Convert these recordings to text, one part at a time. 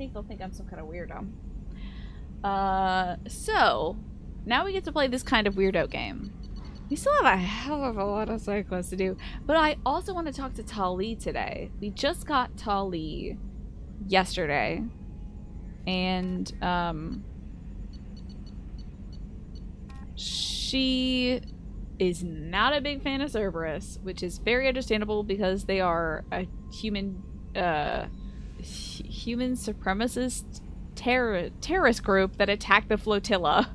think they'll think I'm some kind of weirdo. So now we get to play this kind of weirdo game. We still have a hell of a lot of side quests to do, but I also want to talk to Tali today. We just got Tali yesterday, and she is not a big fan of Cerberus, which is very understandable because they are a human supremacist terrorist group that attacked the flotilla.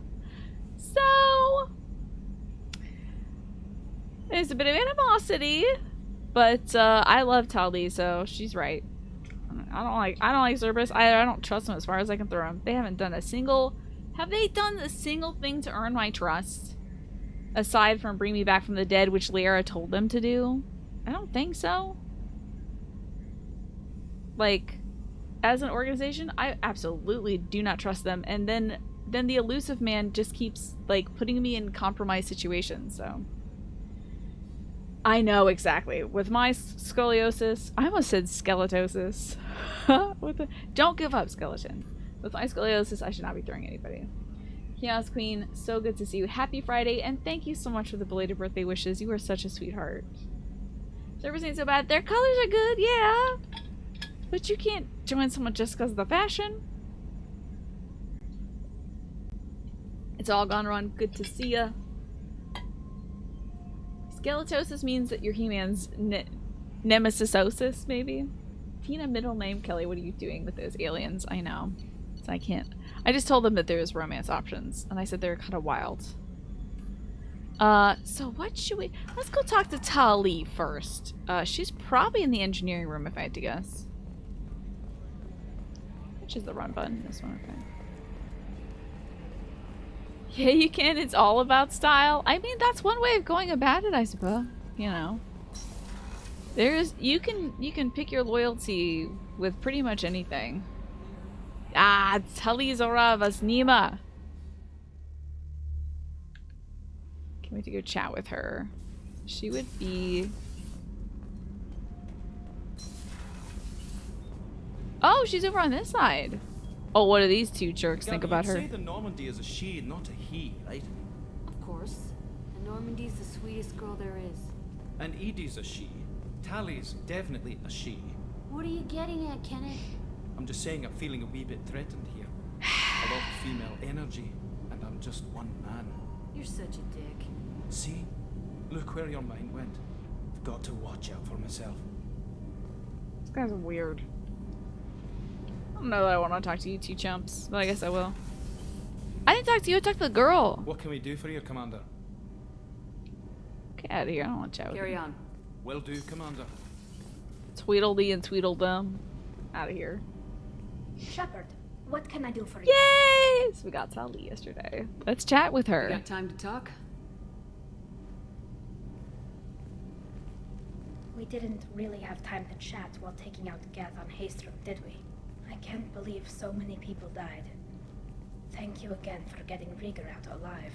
So there's a bit of animosity, but I love Tali, so she's right. I don't like Cerberus. I don't trust them as far as I can throw them. They haven't done a single. Have they done a single thing to earn my trust? Aside from bring me back from the dead, which Liara told them to do? I don't think so. Like, as an organization, I absolutely do not trust them. And then the elusive man just keeps, like, putting me in compromised situations, so. I know exactly. With my scoliosis, I almost said skeletosis. Don't give up, skeleton. With my scoliosis, I should not be throwing anybody. Chaos Queen, so good to see you. Happy Friday, and thank you so much for the belated birthday wishes. You are such a sweetheart. Service ain't so bad. Their colors are good, yeah. But you can't join someone just because of the fashion. It's all gone wrong. Good to see ya. Skeletosis means that you're He-Man's nemesisosis, maybe? Tina, middle name. Kelly, what are you doing with those aliens? I know. So I can't. I just told them that there was romance options, and I said they were kind of wild. So what should we... Let's go talk to Tali first. She's probably in the engineering room, if I had to guess. Which is the run button? This one, okay. Yeah, you can. It's all about style. I mean, that's one way of going about it, I suppose. You know. You can pick your loyalty with pretty much anything. Ah, Tali Zora Vasnima. Can't wait to go chat with her. She would be... Oh, she's over on this side. Oh, what do these two jerks think about her? Say the Normandy is a she, not a he, right? Of course. And Normandy's the sweetest girl there is. And Edie's a she. Tali's definitely a she. What are you getting at, Kenneth? I'm just saying I'm feeling a wee bit threatened here. A lot of female energy, and I'm just one man. You're such a dick. See? Look where your mind went. I've got to watch out for myself. This guy's weird. I don't know that I want to talk to you two chumps, but I guess I will. I didn't talk to you, I talked to the girl. What can we do for you, Commander? Get out of here, I don't want to chat with you. Carry on. Will do, Commander. Tweedledee and Tweedledum. Out of here. Shepard, what can I do for you? Yay! So we got Tali yesterday. Let's chat with her. You got time to talk? We didn't really have time to chat while taking out Geth on Haystrom, did we? I can't believe so many people died. Thank you again for getting Rieger out alive.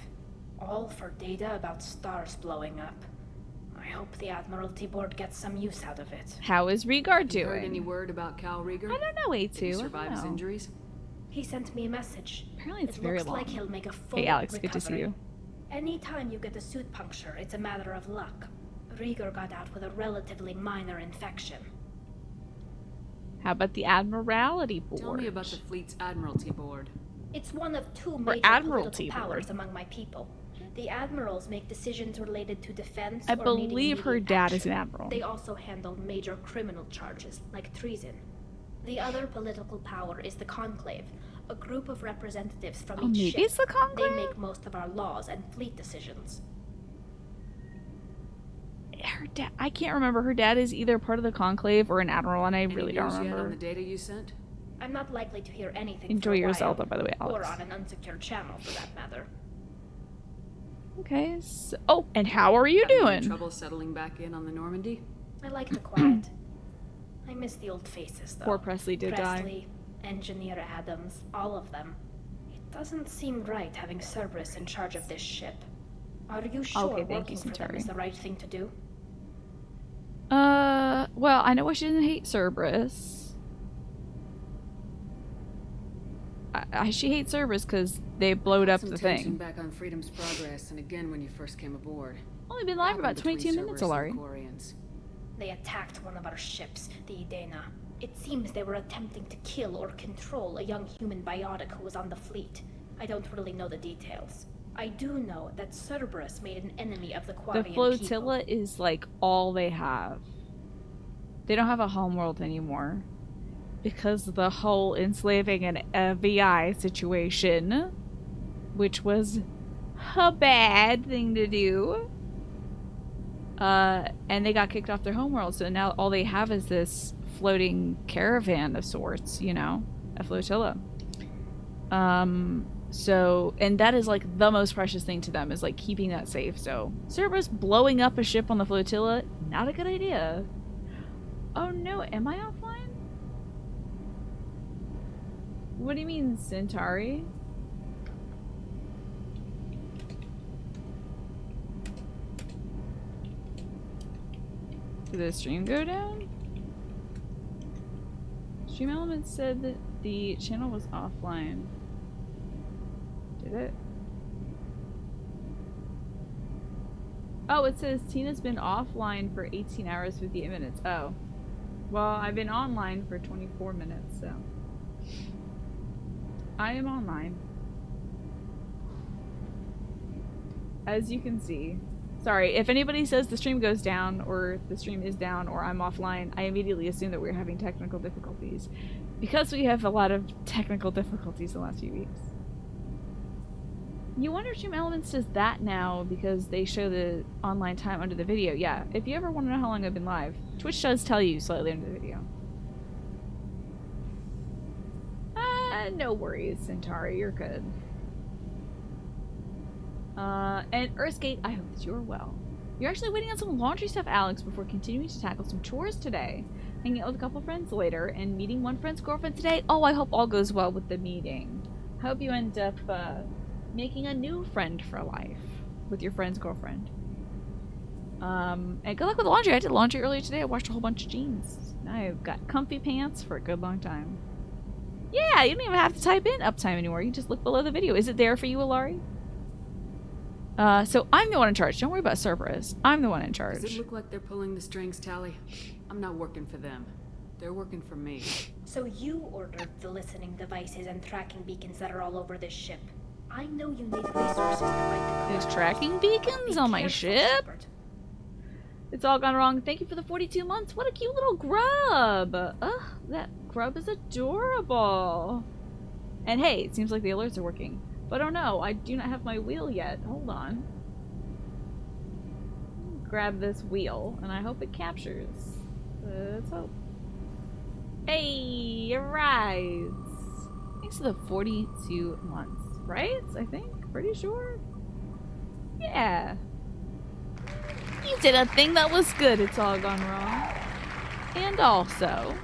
All for data about stars blowing up. I hope the Admiralty Board gets some use out of it. How is Rieger doing? Heard any word about Cal Rieger? I don't know, A2. Did he survive his injuries? He sent me a message. Apparently it's it very looks long. like he'll make a full Hey Alex, recovery. good to see you. Anytime you get a suit puncture, it's a matter of luck. Rieger got out with a relatively minor infection. How about the Admiralty Board? Tell me about the fleet's Admiralty Board. It's one of two major Admiralty political powers Board. among my people. The admirals make decisions related to defense I or believe needing her immediate dad is action. an admiral. They also handle major criminal charges, like treason. The other political power is the Conclave, a group of representatives from each maybe ship. it's the Conclave? They make most of our laws and fleet decisions. Her dad, I can't remember. Her dad is either part of the Conclave or an admiral, and I Any really news don't yet on remember. the data you sent? I'm not likely to hear anything Enjoy for a your while, Zelda, by the way, Alex. or on an unsecured channel, for that matter. Okay. So, oh, and how are you Having any doing? trouble settling back in on the Normandy? I like the quiet. I miss the old faces, though. Poor Presley did die. Presley, Engineer Adams, all of them. It doesn't seem right having Cerberus in charge of this ship. Are you sure Okay, thank you, working for them Centauri. is the right thing to do? Well, I know why she doesn't hate Cerberus. she hates Cerberus because they blowed up Some the tension thing. back on Freedom's Progress, and again when you first came aboard. Only been live for about Between 22 minutes, Cerberus Alari. and the Quarians. They attacked one of our ships, the Edena. It seems they were attempting to kill or control a young human biotic who was on the fleet. I don't really know the details. I do know that Cerberus made an enemy of the Quarian The flotilla is like all they have. They don't have a homeworld anymore. Because of the whole enslaving an VI situation, which was a bad thing to do. And they got kicked off their homeworld, so now all they have is this floating caravan of sorts, you know, a flotilla. So, and that is like the most precious thing to them, is like keeping that safe. So Cerberus blowing up a ship on the flotilla, not a good idea. Oh no, am I offline? What do you mean, Centauri? Did the stream go down? Stream Elements said that the channel was offline. Did it? Oh, it says Tina's been offline for 18 hours, 58 minutes. Oh. Well, I've been online for 24 minutes, so. I am online. As you can see. Sorry, if anybody says the stream goes down, or the stream is down, or I'm offline, I immediately assume that we're having technical difficulties. Because we have a lot of technical difficulties the last few weeks. You wonder if Stream Elements does that now because they show the online time under the video. Yeah, if you ever want to know how long I've been live, Twitch does tell you slightly under the video. No worries, Centauri, you're good. And Earthgate, I hope that you're well. You're actually waiting on some laundry stuff, Alex, before continuing to tackle some chores today. Hanging out with a couple friends later, and meeting one friend's girlfriend today. Oh, I hope all goes well with the meeting. I hope you end up, making a new friend for life with your friend's girlfriend. And good luck with the laundry. I did laundry earlier today. I washed a whole bunch of jeans. I've got comfy pants for a good long time. Yeah, you don't even have to type in uptime anymore. You can just look below the video. Is it there for you, Alari? So I'm the one in charge. Don't worry about Cerberus. I'm the one in charge. Does it look like they're pulling the strings, Tally? I'm not working for them. They're working for me. So you ordered the listening devices and tracking beacons that are all over this ship. I know you need resources to fight the There's Grunt. tracking beacons on my Careful, ship? Shepard. It's all gone wrong. Thank you for the 42 months. What a cute little grub. Ugh, that grub is adorable. And hey, it seems like the alerts are working. But oh no, I do not have my wheel yet. Hold on. Grab this wheel, and I hope it captures. Let's hope. Hey, it rides. Thanks to the 42 months, right? I think. Pretty sure. Yeah. You did a thing that was good. It's all gone wrong. And also,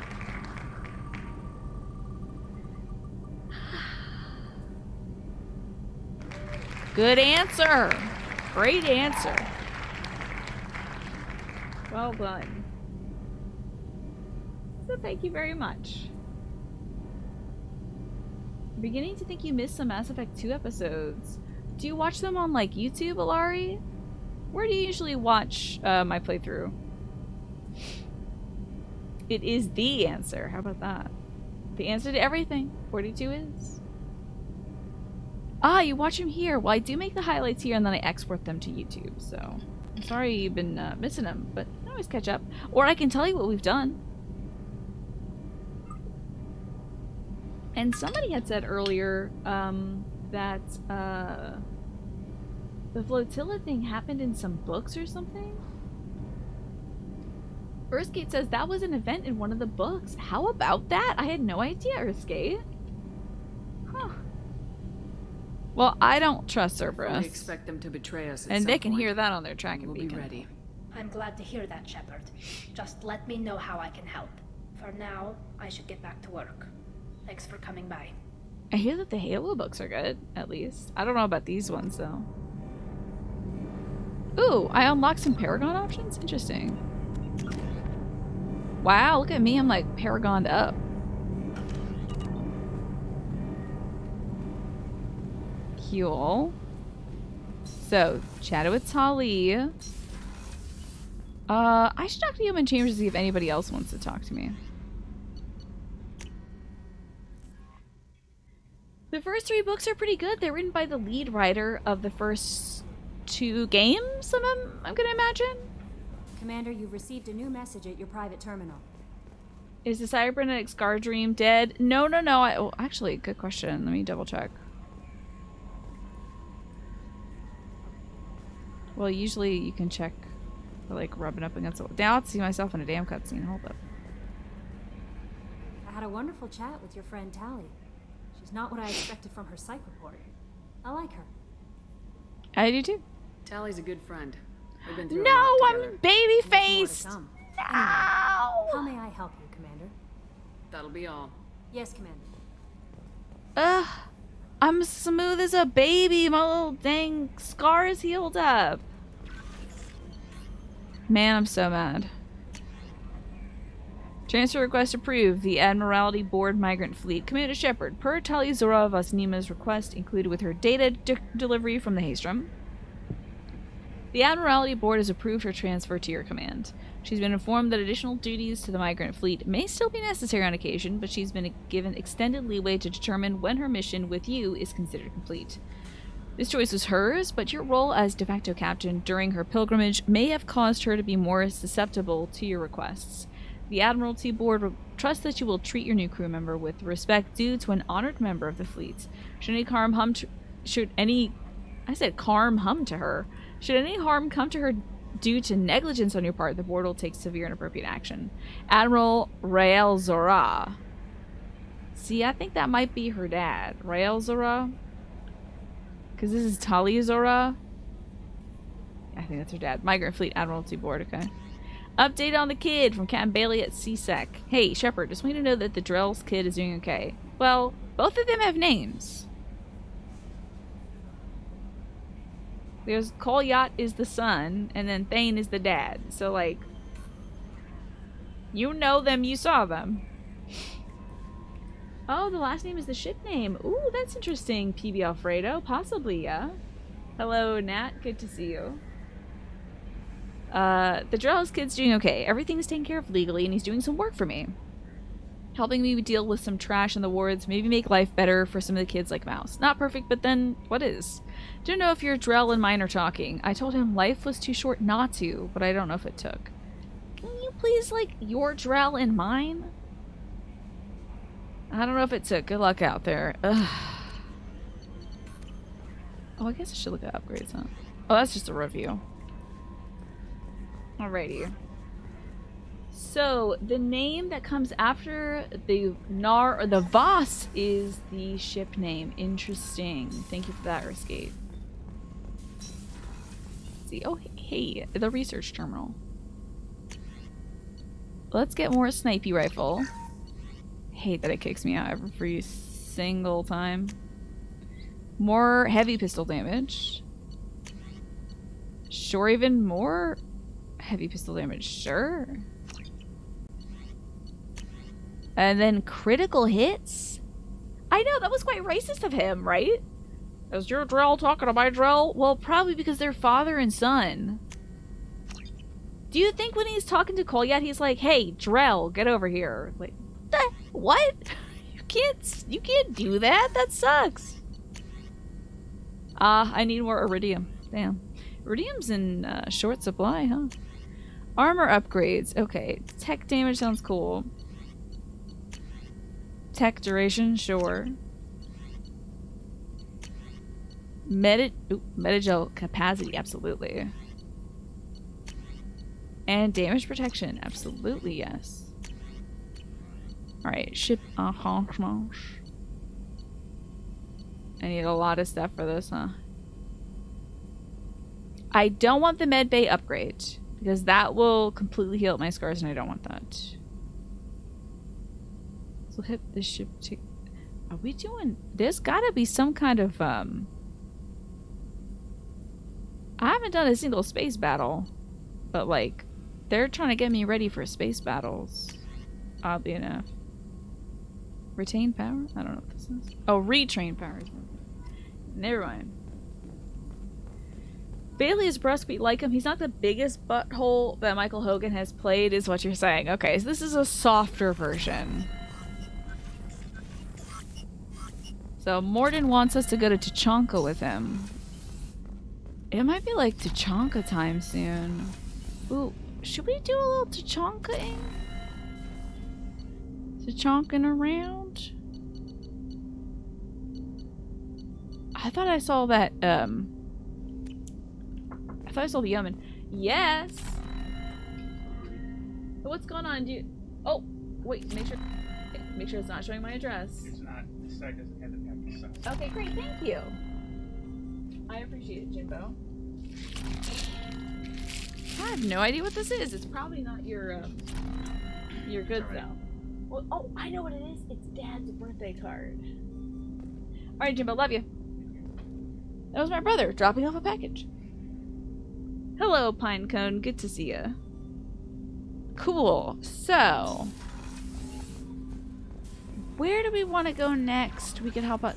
good answer. Great answer. Well done. So thank you very much. I'm beginning to think you missed some Mass Effect 2 episodes. Do you watch them on like YouTube, Alari? Where do you usually watch my playthrough? It is the answer. How about that? The answer to everything. 42 is. Ah, you watch them here. Well, I do make the highlights here and then I export them to YouTube, so I'm sorry you've been missing them, but I can always catch up. Or I can tell you what we've done. And somebody had said earlier that the flotilla thing happened in some books or something? Earthgate says that was an event in one of the books. How about that? I had no idea, Earthgate. Huh. Well, I don't trust Cerberus. We expect them to betray us at And some they can point. hear that on their tracking We'll beacon. be ready. I'm glad to hear that, Shepard. Just let me know how I can help. For now, I should get back to work. Thanks for coming by. I hear that the Halo books are good, at least. I don't know about these ones, though. Ooh, I unlocked some Paragon options? Interesting. Wow, look at me. I'm like Paragoned up. Cool. So, chatted with Tali. I should talk to Human Chambers to see if anybody else wants to talk to me. The first 3 books are pretty good. They're written by the lead writer of the first 2 games, I'm gonna imagine. Commander, you've received a new message at your private terminal. Is the cybernetic scar dream dead? No. Oh, actually, good question. Let me double check. Well, usually you can check for, like, rubbing up against it. Now I have to see myself in a damn cutscene. Hold up. I had a wonderful chat with your friend Tali. She's not what I expected from her psych report. I like her. I do too. Tally's a good friend. We've been through a No, lot I'm together. baby There's more to faced. come. No. How may I help you, Commander? That'll be all. Yes, Commander. Ugh. I'm smooth as a baby. My little dang scar is healed up. Man, I'm so mad. Transfer request approved. The Admiralty Board Migrant Fleet. Commander Shepard, per Tali Zora Vasnima's request, included with her data delivery from the Haestrom, the Admiralty Board has approved her transfer to your command. She's been informed that additional duties to the Migrant Fleet may still be necessary on occasion, but she's been given extended leeway to determine when her mission with you is considered complete. This choice was hers, but your role as de facto captain during her pilgrimage may have caused her to be more susceptible to your requests. The Admiralty Board trusts that you will treat your new crew member with respect due to an honored member of the fleet. Should any harm come to her. Should any harm come to her due to negligence on your part, the board will take severe and appropriate action. Admiral Rael Zora. See, I think that might be her dad. Rael Zora? Because this is Tali Zora. I think that's her dad. Migrant Fleet Admiralty Board, okay. Update on the kid from Captain Bailey at CSEC. Hey, Shepard, just want you to know that the Drell's kid is doing okay. Well, both of them have names. There's Kolyat is the son, and then Thane is the dad. So, like, you know them, you saw them. Oh, the last name is the ship name. Ooh, that's interesting, PB Alfredo. Possibly, yeah. Hello, Nat. Good to see you. The Drell's kid's doing okay. Everything's taken care of legally, and he's doing some work for me. Helping me deal with some trash in the wards, maybe make life better for some of the kids like Mouse. Not perfect, but then, what is? Don't know if your Drell and mine are talking. I told him life was too short not to, but I don't know if it took. Can you please, like, your Drell and mine? I don't know if it took. Good luck out there. Ugh. Oh, I guess I should look at upgrades, huh? Oh, that's just a review. Alrighty. So, the name that comes after the Nar or the Voss is the ship name. Interesting. Thank you for that, Earthgate. Let's see. Oh, hey, the research terminal. Let's get more snipey rifle. Hate that it kicks me out every single time. More heavy pistol damage. Sure, even more heavy pistol damage. Sure. And then critical hits? I know, that was quite racist of him, right? Is your Drell talking to my Drell? Well, probably because they're father and son. Do you think when he's talking to Kolyat, he's like, hey, Drell, get over here. Like, what? You can't do that. That sucks. I need more iridium. Damn. Iridium's in short supply, huh? Armor upgrades. Okay. Tech damage sounds cool. Tech duration, sure. Metagel capacity, absolutely. And damage protection, absolutely, yes. Alright, ship enhancement. I need a lot of stuff for this, huh? I don't want the medbay upgrade, because that will completely heal up my scars, and I don't want that. So hit this ship to... Are we doing... There's gotta be some kind of, I haven't done a single space battle, but, like, they're trying to get me ready for space battles, oddly enough. Retain power? I don't know what this is. Oh, retrain power. Never mind. Bailey is brusque, we like him. He's not the biggest butthole that Michael Hogan has played, is what you're saying. Okay, so this is a softer version. So Mordin wants us to go to Tachanka with him. It might be like Tachanka time soon. Ooh, should we do a little Tachanka-ing? Tachanking around? I thought I saw that, I thought I saw the omen. Yes! So what's going on? Do you... Oh, wait, make sure it's not showing my address. It's not. The site doesn't have the package size. Okay, great, thank you. I appreciate it, Jimbo. I have no idea what this is. It's probably not your goods, All right. though. Well, oh, I know what it is. It's Dad's birthday card. Alright, Jimbo, love you. That was my brother dropping off a package. Hello, Pinecone. Good to see you. Cool. So, where do we want to go next? We can help out.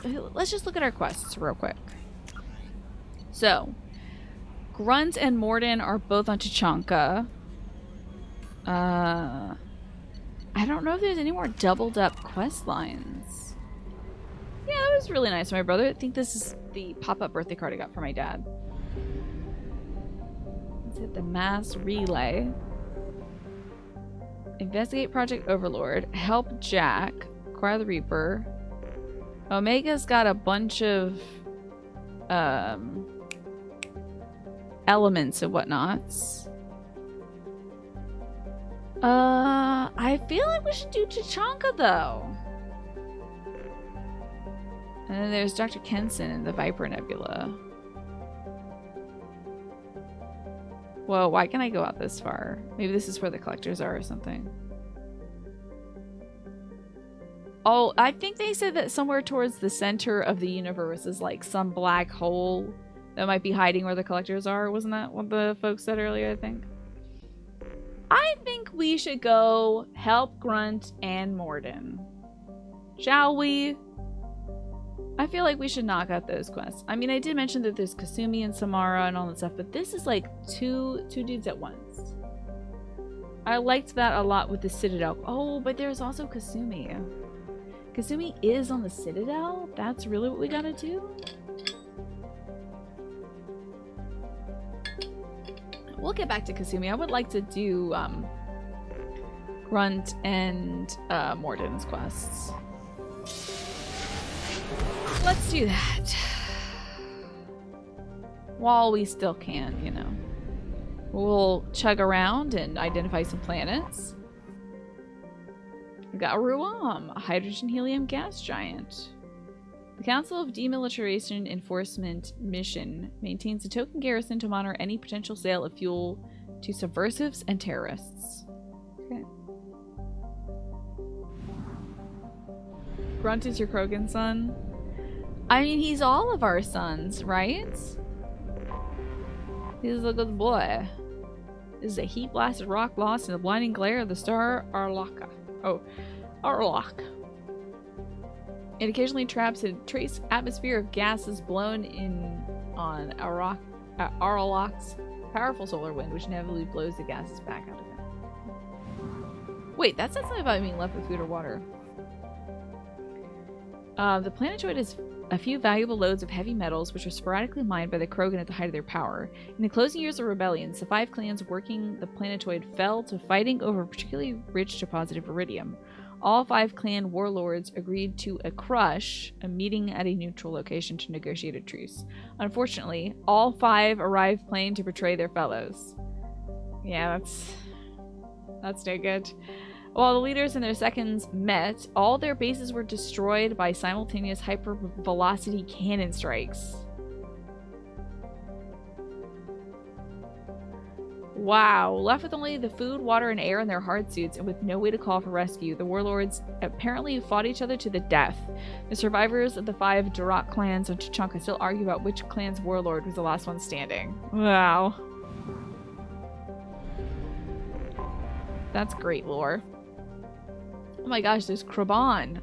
Let's just look at our quests real quick. So, Grunt and Mordin are both on Tachanka. I don't know if there's any more doubled up quest lines. Yeah, that was really nice, my brother. I think this is the pop-up birthday card I got for my dad. Let's hit the mass relay. Investigate Project Overlord. Help Jack. Acquire the Reaper. Omega's got a bunch of elements and whatnots. I feel like we should do Tachanka though. And then there's Dr. Kenson and the Viper Nebula. Whoa, why can't I go out this far? Maybe this is where the collectors are or something. Oh, I think they said that somewhere towards the center of the universe is like some black hole that might be hiding where the collectors are. Wasn't that what the folks said earlier, I think? I think we should go help Grunt and Mordin. Shall we? I feel like we should knock out those quests. I mean, I did mention that there's Kasumi and Samara and all that stuff, but this is like two dudes at once. I liked that a lot with the Citadel. Oh, but there's also Kasumi. Kasumi is on the Citadel? That's really what we gotta do? We'll get back to Kasumi. I would like to do Grunt and Mordin's quests. Let's do that. While we still can, you know. We'll chug around and identify some planets. We got Ruam, a hydrogen-helium gas giant. The Council of Demilitarization Enforcement Mission maintains a token garrison to monitor any potential sale of fuel to subversives and terrorists. Okay. Grunt is your Krogan son? I mean, he's all of our sons, right? He's a good boy. This is a heat-blasted rock lost in the blinding glare of the star Arlaka. Oh, Arlak. It occasionally traps a trace atmosphere of gases blown in on Arlak's powerful solar wind, which inevitably blows the gases back out of it. Wait, that says something about being left with food or water. The planetoid has a few valuable loads of heavy metals, which are sporadically mined by the Krogan at the height of their power. In the closing years of rebellions, the 5 clans working the planetoid fell to fighting over a particularly rich deposit of iridium. All 5 clan warlords agreed to a meeting at a neutral location to negotiate a truce. Unfortunately, all 5 arrived planning to betray their fellows. Yeah, that's no good. While the leaders and their seconds met, all their bases were destroyed by simultaneous hypervelocity cannon strikes. Wow. Left with only the food, water, and air in their hard suits, and with no way to call for rescue, the warlords apparently fought each other to the death. The survivors of the 5 Durak clans on Tachanka still argue about which clan's warlord was the last one standing. Wow. That's great lore. Oh my gosh, there's Kraban.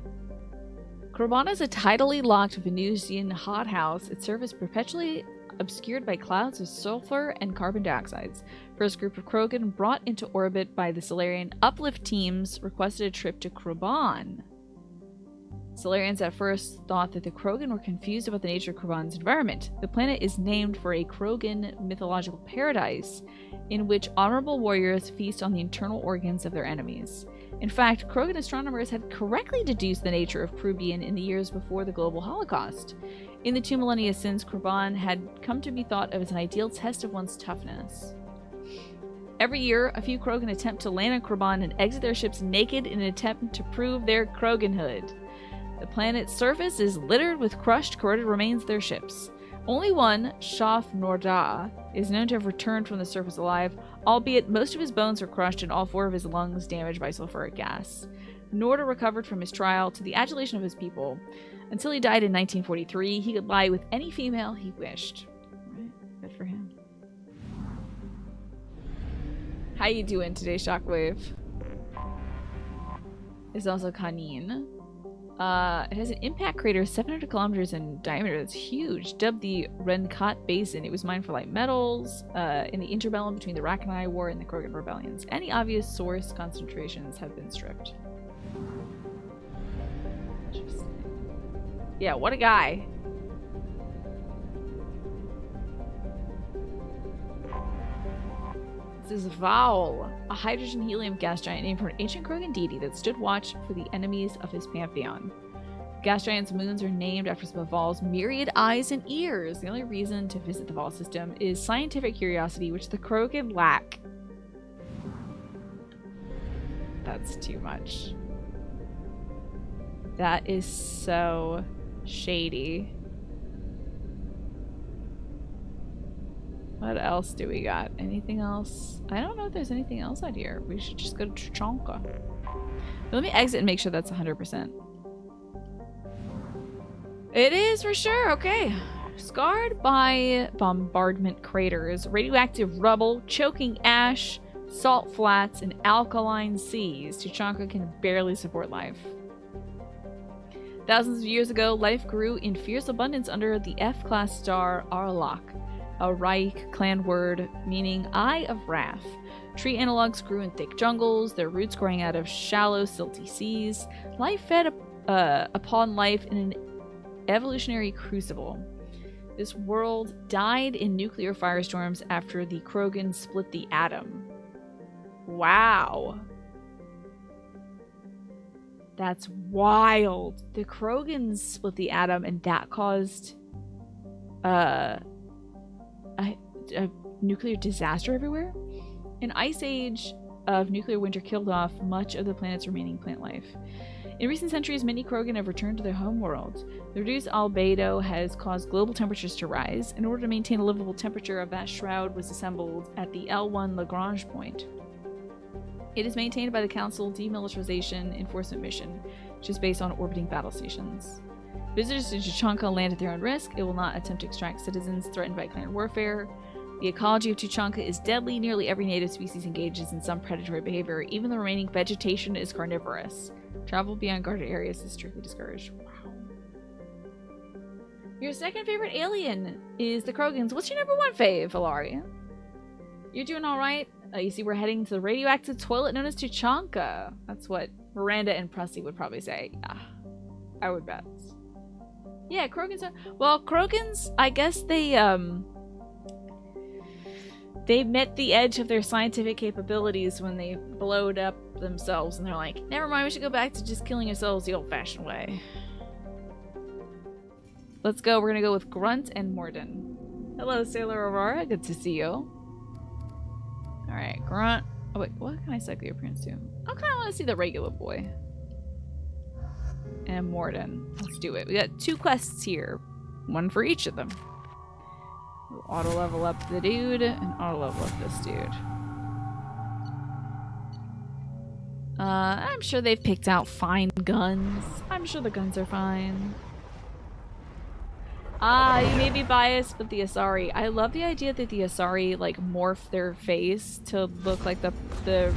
Krobana is a tidally locked Venusian hothouse. Its surface perpetually obscured by clouds of sulfur and carbon dioxides. First group of Krogan brought into orbit by the Solarian uplift teams requested a trip to Kroban. Solarians at first thought that the Krogan were confused about the nature of Kroban's environment. The planet is named for a Krogan mythological paradise in which honorable warriors feast on the internal organs of their enemies. In fact, Krogan astronomers had correctly deduced the nature of Krubian in the years before the global Holocaust. In the 2 millennia since, Kroban had come to be thought of as an ideal test of one's toughness. Every year, a few Krogan attempt to land on Kroban and exit their ships naked in an attempt to prove their Kroganhood. The planet's surface is littered with crushed, corroded remains of their ships. Only one, Shaf Norda, is known to have returned from the surface alive, albeit most of his bones were crushed and all 4 of his lungs damaged by sulfuric gas. Norda recovered from his trial to the adulation of his people. Until he died in 1943, he could lie with any female he wished. Right? Good for him. How you doing today, Shockwave? There's also Kanin. It has an impact crater 700 kilometers in diameter. That's huge. Dubbed the Renkat Basin. It was mined for light metals in the interbellum between the Rachni War and the Krogan rebellions. Any obvious source concentrations have been stripped. Interesting. Yeah, what a guy. This is Val, a hydrogen-helium gas giant named for an ancient Krogan deity that stood watch for the enemies of his pantheon. Gas giants' moons are named after some of Val's myriad eyes and ears. The only reason to visit the Val system is scientific curiosity, which the Krogan lack. That's too much. That is so shady. What else do we got? Anything else? I don't know if there's anything else out here. We should just go to Trchanka. Let me exit and make sure that's 100%. It is for sure. Okay. Scarred by bombardment craters, radioactive rubble, choking ash, salt flats, and alkaline seas, Tuchanka can barely support life. Thousands of years ago, life grew in fierce abundance under the F-class star Arlak, a Reich clan word meaning Eye of Wrath. Tree analogs grew in thick jungles, their roots growing out of shallow, silty seas. Life fed upon life in an evolutionary crucible. This world died in nuclear firestorms after the Krogan split the atom. Wow. That's wild. The Krogans split the atom and that caused a nuclear disaster everywhere. An ice age of nuclear winter killed off much of the planet's remaining plant life. In recent centuries, many Krogan have returned to their home world. The reduced albedo has caused global temperatures to rise. In order to maintain a livable temperature, a vast shroud was assembled at the L1 Lagrange point. It is maintained by the Council Demilitarization Enforcement Mission, which is based on orbiting battle stations. Visitors to Tuchanka land at their own risk. It will not attempt to extract citizens threatened by clan warfare. The ecology of Tuchanka is deadly. Nearly every native species engages in some predatory behavior. Even the remaining vegetation is carnivorous. Travel beyond guarded areas is strictly discouraged. Wow. Your second favorite alien is the Krogans. What's your number 1 fave, Ilaria? You're doing alright? You see, we're heading to the radioactive toilet known as Tuchanka. That's what Miranda and Prusty would probably say. Yeah, I would bet. Yeah, Krogans are... Well, Krogans, I guess they met the edge of their scientific capabilities when they blowed up themselves, and they're like, never mind, we should go back to just killing ourselves the old-fashioned way. Let's go. We're gonna go with Grunt and Mordin. Hello, Sailor Aurora. Good to see you. Alright, Grunt. Oh, wait, what can I cycle your appearance to? I kind of want to see the regular boy. And Mordin. Let's do it. We got 2 quests here. 1 for each of them. We'll auto level up the dude and auto level up this dude. I'm sure they've picked out fine guns. I'm sure the guns are fine. You may be biased, but the Asari. I love the idea that the Asari like morph their face to look like the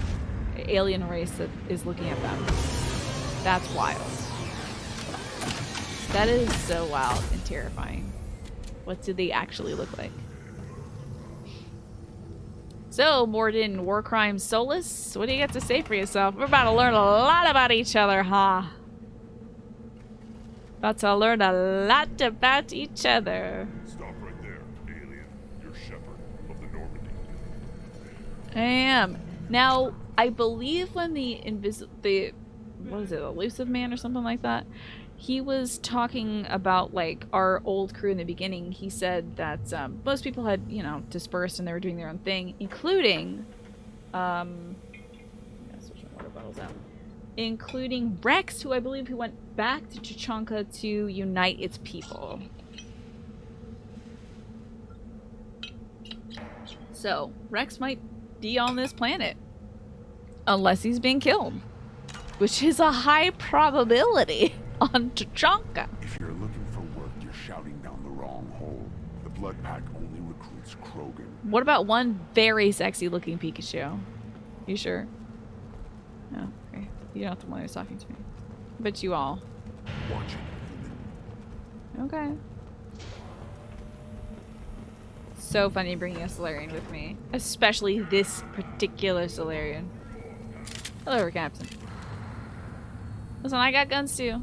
alien race that is looking at them. That's wild. That is so wild and terrifying. What do they actually look like? So, Mordin, War Crime Solus, what do you got to say for yourself? We're about to learn a lot about each other, huh? About to learn a lot about each other. Stop right there, alien. You're Shepherd of the Normandy. I am. Now, I believe when the what is it, elusive man or something like that, he was talking about like our old crew in the beginning. He said that most people had, you know, dispersed and they were doing their own thing, including switch my water bottles out. Including Rex, who I believe who went back to Chichanka to unite its people. So, Rex might be on this planet. Unless he's being killed. Which is a high probability on Chichanka. If you're looking for work, you're shouting down the wrong hole. The Blood Pack only recruits Krogan. What about one very sexy looking Pikachu? You sure? No, okay. You're not the one who's talking to me. But you all. Watch it. Okay. So funny bringing a Solarian with me. Especially this particular Solarian. Hello, Captain. Listen, I got guns too.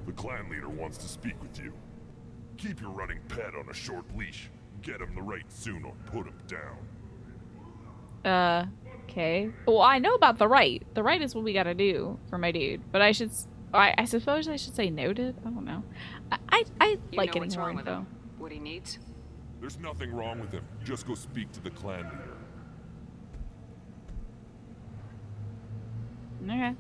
The clan leader wants to speak with you. Keep your running pet on a short leash. Get him the right soon or put him down. Okay. Well, I know about the right. The right is what we gotta do for my dude. But I should... I suppose I should say noted? I don't know. I like getting more info. What he needs? There's nothing wrong with him. Just go speak to the clan leader. Okay.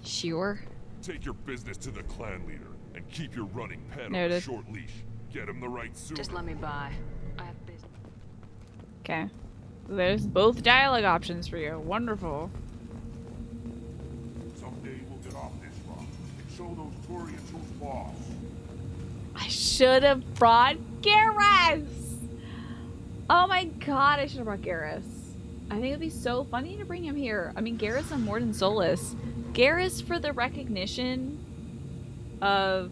Sure. Take your business to the clan leader and keep your running pet on Noted. a short leash. Get him the right soon. Just let me by. I have business. Okay. There's both dialogue options for you. Wonderful. Someday we'll get off this rock and show those Turians who's boss. I should have brought Garrus! Oh my god, I should have brought Garrus. I think it'd be so funny to bring him here. I mean, Garrus and Mordin Solus. Garrus for the recognition of,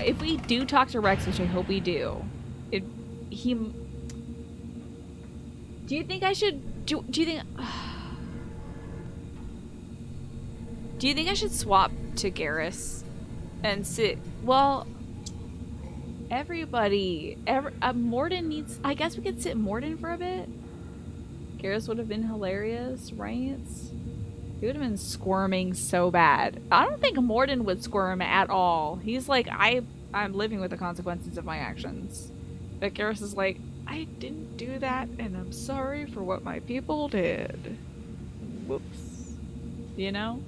if we do talk to Rex, which I hope we do, do you think I should, do you think, do you think I should swap to Garrus and sit, well, Mordin needs, I guess we could sit Mordin for a bit. Garrus would have been hilarious, right? He would have been squirming so bad. I don't think Mordin would squirm at all. He's like, I'm living with the consequences of my actions. But Garrus is like, I didn't do that, and I'm sorry for what my people did. Whoops. You know?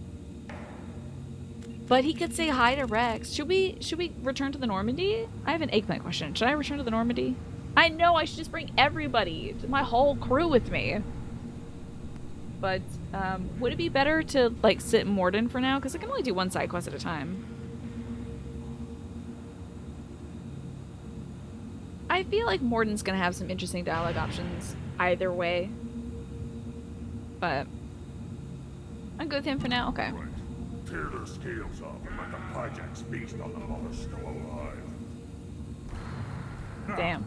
But he could say hi to Rex. Should we return to the Normandy? I have an eggplant question. Should I return to the Normandy? I know I should just bring everybody, my whole crew with me. But would it be better to like sit Mordin for now? Because I can only do one side quest at a time. I feel like Mordin's gonna have some interesting dialogue options either way. But I'm good with him for now. Okay. Right. Tear their scales off and let the Pyjax feast on them while they're still alive. Damn.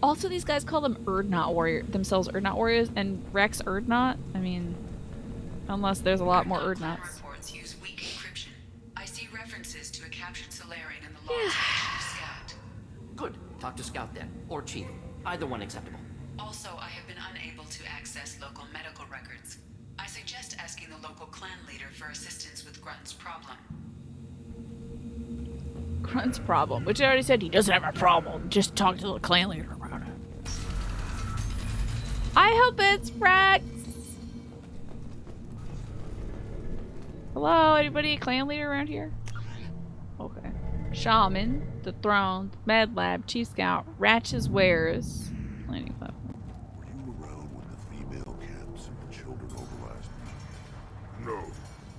Also, these guys call them themselves Urdnot warriors, and Rex Urdnot. I mean, unless there's a lot more Urdnots. Reports use weak encryption. I see references to a captured Solarian in the logs of Chief Scout. Good. Talk to Scout then, or Chief. Either one acceptable. Also, I have been unable to access local medical records. I suggest asking the local clan leader for assistance with Grunt's problem. Grunt's problem, which I already said he doesn't have a problem. Just talk to the clan leader about it. I hope it's Rex. Hello, anybody clan leader around here? Okay. Shaman, the Throne, Med Lab, Chief Scout, Ratch's Wares, Planning Platform. Were you around when the female camps and the children overlast? No.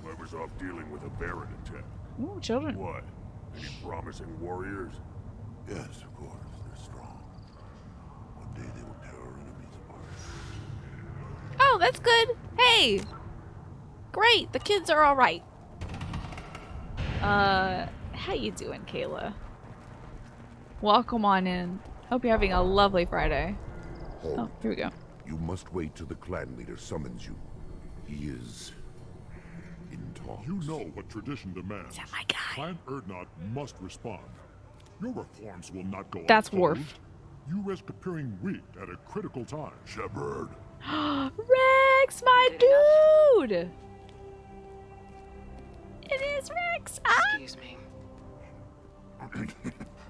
I was off dealing with a Baron attack. Ooh, children. What? Any promising warriors? Yes, of course. They're strong. One day they will tear our enemies That's good. Hey! Great, the kids are alright. How you doing, Kayla? Welcome on in. Hope you're having a lovely Friday. Hold. Oh, here we go. You must wait till the clan leader summons you. He is in talks. You know what tradition demands. Is that my guy? Clan Erdnot must respond. Your reforms will not go That's unopposed. Worf. You risk appearing weak at a critical time. Shepard. Rex, my dude! It is Rex! Ah! Excuse me.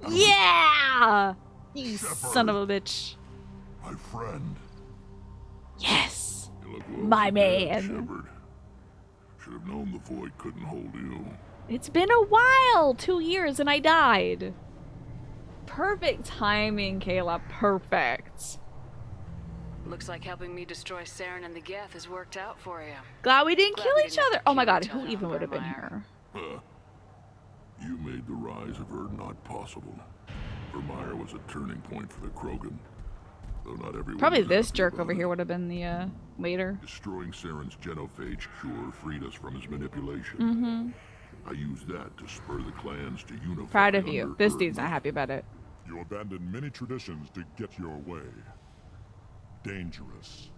Yeah! You son of a bitch. My friend. Yes! You look My prepared, man. Shepard. Should have known the void couldn't hold you. It's been a while! 2 years and I died. Perfect timing, Kayla. Perfect. Looks like helping me destroy Saren and the Geth has worked out for you. Glad we didn't Glad kill we each didn't other. Oh my kill god, each who other even on would have been Vermeer. here? You made the rise of Erdnot possible. Vermeer was a turning point for the Krogan. Though not everyone Probably was this happy jerk about over it. here would have been the, later. Destroying Saren's genophage cure freed us from his manipulation. Mm-hmm. I used that to spur the clans to unify. Proud of you. under This dude's not Erdnot. happy about it. You abandoned many traditions to get your way. Dangerous.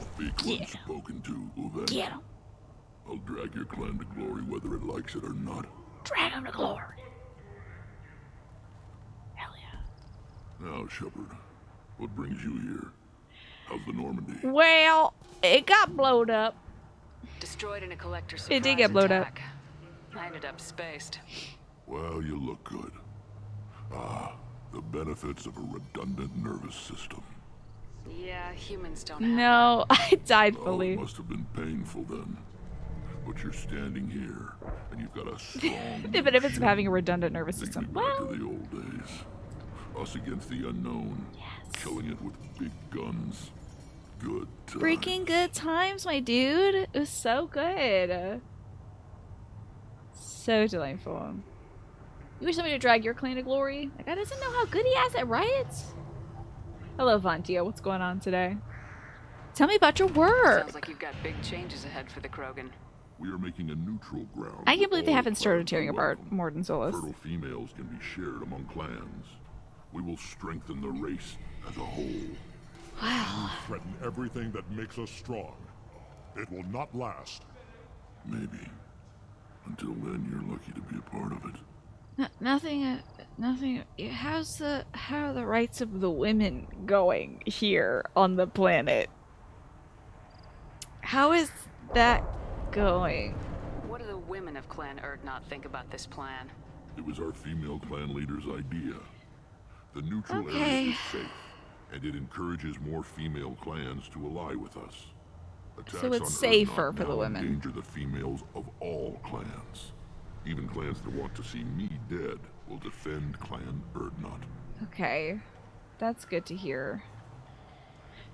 Speak when Yeah. spoken to, Uven. Get him. I'll drag your clan to glory whether it likes it or not. Drag him to glory. Hell yeah. Now, Shepard, what brings you here? How's the Normandy? Well, it got blowed up. Destroyed in a collector surprise It did get blowed up. attack. I ended up spaced. Well, you look good. Ah, the benefits of a redundant nervous system. Yeah, humans don't have No, I died Oh, it fully. must have been painful then. But you're standing here, and you've got a strong. The benefits of machine. having a redundant nervous Take system. me back Well, to the old days. Us against the unknown. Yes. Killing it with big guns. Good times. freaking good times, my dude. It was so good. So delightful. You wish somebody to drag your clan to glory? Like, I doesn't know how good he has it, right? Hello, Vantia. What's going on today? Tell me about your work. Sounds like you've got big changes ahead for the Krogan. We are making a neutral ground. I can't believe they all haven't started clans tearing are apart welcome. Mordin Solus. Fertile females can be shared among clans. We will strengthen the race as a whole. Wow. Threaten everything that makes us strong. It will not last. Maybe. Until then, you're lucky to be a part of it. Nothing. How are the rights of the women going here on the planet? How is that going? What do the women of Clan Erdnot think about this plan? It was our female clan leader's idea. The neutral Okay. area is safe, and it encourages more female clans to ally with us. Attacks So it's on safer Erdnot for the now women. endanger the females of all clans. Even clans that want to see me dead will defend Clan Erdnot. Okay, that's good to hear.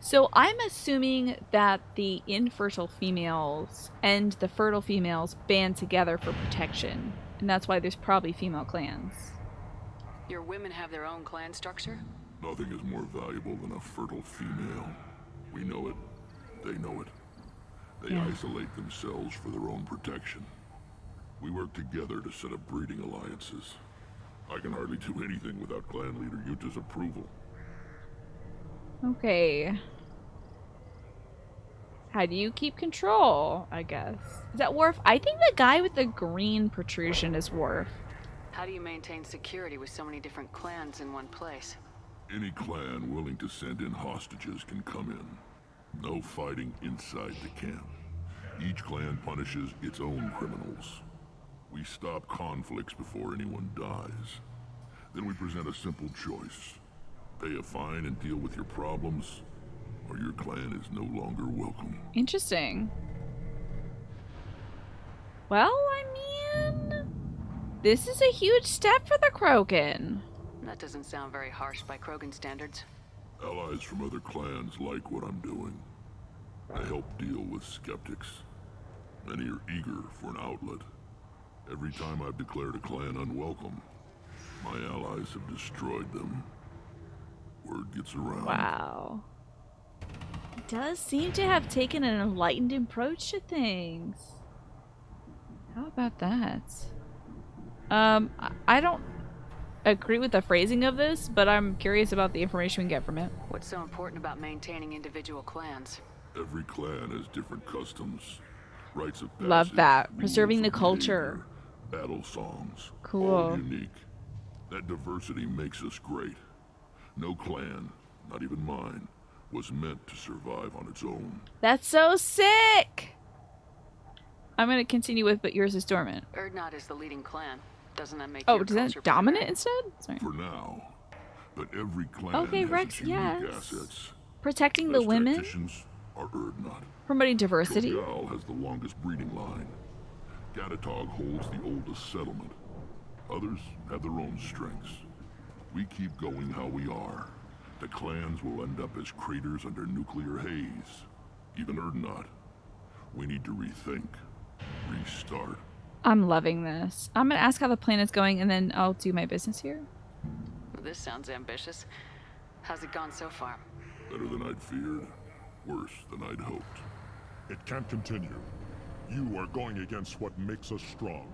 So I'm assuming that the infertile females and the fertile females band together for protection, and that's why there's probably female clans. Your women have their own clan structure? Nothing is more valuable than a fertile female. We know it. They know it. They Yeah. isolate themselves for their own protection. We work together to set up breeding alliances. I can hardly do anything without clan leader Yuta's approval. Okay. How do you keep control, I guess? Is that Worf? I think the guy with the green protrusion is Worf. How do you maintain security with so many different clans in one place? Any clan willing to send in hostages can come in. No fighting inside the camp. Each clan punishes its own criminals. We stop conflicts before anyone dies. Then we present a simple choice. Pay a fine and deal with your problems, or your clan is no longer welcome. Interesting. Well, I mean, this is a huge step for the Krogan. That doesn't sound very harsh by Krogan standards. Allies from other clans like what I'm doing. I help deal with skeptics. Many are eager for an outlet. Every time I've declared a clan unwelcome, my allies have destroyed them. Word gets around. Wow. He does seem to have taken an enlightened approach to things. How about that? I don't agree with the phrasing of this, but I'm curious about the information we get from it. What's so important about maintaining individual clans? Every clan has different customs, rites of passage, Love that. rules Preserving the of culture. behavior, battle songs. Cool. All unique. That diversity makes us great. No clan, not even mine, was meant to survive on its own. That's so sick! I'm gonna continue with, but yours is dormant. Erdnot is the leading clan. Doesn't that make Oh, your does culture that dominant better? instead? Sorry. For now. But every clan Okay, has Rex, its unique yes. assets. Protecting the Best women? tacticians are Erdnot. Promoting diversity? Krogal has the longest breeding line. Gatatog holds the oldest settlement. Others have their own strengths. We keep going how we are. The clans will end up as craters under nuclear haze. Even Erdnot. We need to rethink. Restart. I'm loving this. I'm gonna ask how the planet's going and then I'll do my business here. This sounds ambitious. How's it gone so far? Better than I'd feared. Worse than I'd hoped. It can't continue. You are going against what makes us strong.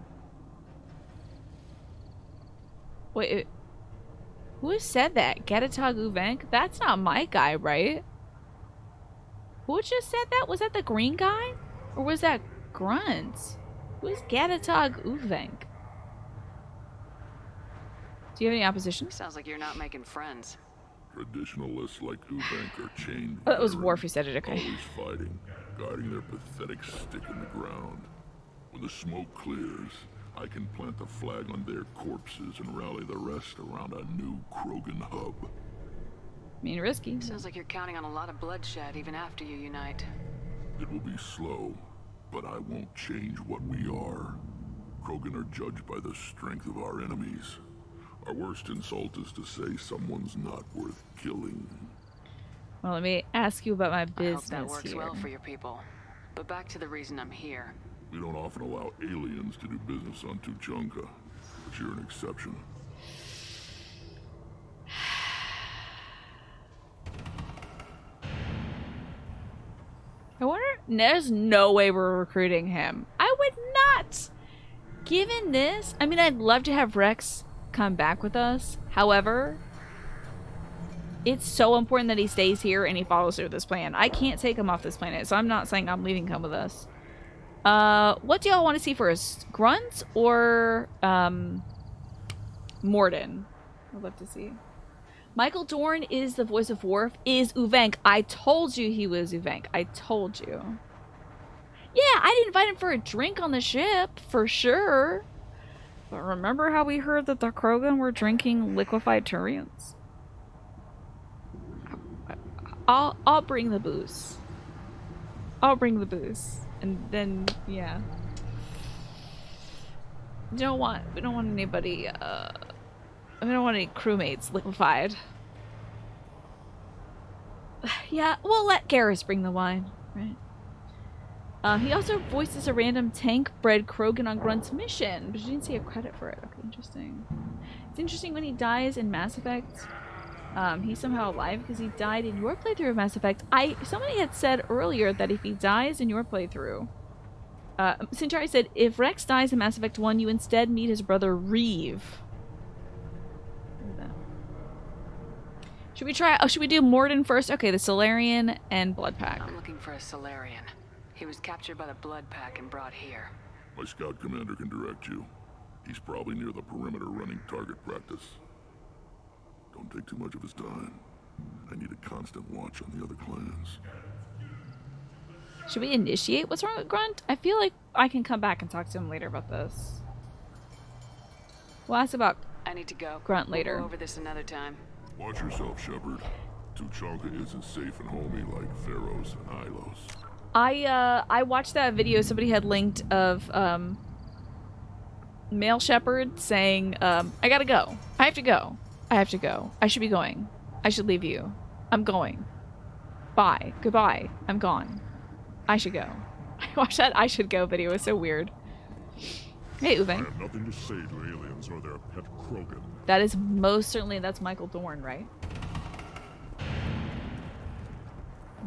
Wait, who said that? Gatatog Uvenk? That's not my guy, right? Who just said that? Was that the green guy? Or was that Grunt? Who's Gatatog Uvenk? Do you have any opposition? Sounds like you're not making friends. Traditionalists like Ubank are chained. Oh, that was veterans, Worf who said it, okay. Always fighting, guarding their pathetic stick in the ground. When the smoke clears, I can plant the flag on their corpses and rally the rest around a new Krogan hub. I mean, risky. Sounds like you're counting on a lot of bloodshed even after you unite. It will be slow, but I won't change what we are. Krogan are judged by the strength of our enemies. Our worst insult is to say someone's not worth killing. Well, let me ask you about my I hope business that works here. well for your people. But back to the reason I'm here. We don't often allow aliens to do business on Tuchanka, but you're an exception. I wonder, there's no way we're recruiting him. I would not. Given this, I mean, I'd love to have Rex come back with us. However, it's so important that he stays here and he follows through this plan. I can't take him off this planet, so I'm not saying I'm leaving him with us. What do y'all want to see first? Grunt or Mordin? I'd love to see. Michael Dorn is the voice of Worf, is Uvenk. I told you he was Uvenk. I told you. Yeah, I didn't invite him for a drink on the ship, for sure. But remember how we heard that the Krogan were drinking liquefied Turians? I'll bring the booze. I'll bring the booze. And then, yeah. We don't want anybody, we don't want any crewmates liquefied. Yeah, we'll let Garrus bring the wine, right? He also voices a random tank-bred Krogan on Grunt's mission, but you didn't see a credit for it. Okay, interesting. It's interesting when he dies in Mass Effect. He's somehow alive because he died in your playthrough of Mass Effect. Somebody had said earlier that if he dies in your playthrough, Centauri said, if Rex dies in Mass Effect 1, you instead meet his brother Reeve. Should we try? Oh, should we do Mordin first? Okay, the Solarian and Blood Pack. I'm looking for a Solarian. He was captured by the Blood Pack and brought here. My scout commander can direct you. He's probably near the perimeter running target practice. Don't take too much of his time. I need a constant watch on the other clans. Should we initiate what's wrong with Grunt? I feel like I can come back and talk to him later about this. We'll ask about I need to go. Grunt later. We'll go over this another time. Watch yourself, Shepard. Tuchanka isn't safe and homey like Pharaohs and Ilos. I watched that video somebody had linked of male Shepard saying, I gotta go. I have to go. I have to go. I should be going. I should leave you. I'm going. Bye. Goodbye. I'm gone. I should go. I watched that I should go video. It was so weird. Hey, Uvenk. I have nothing to say to aliens or their pet Krogan. That is most certainly, that's Michael Dorn, right?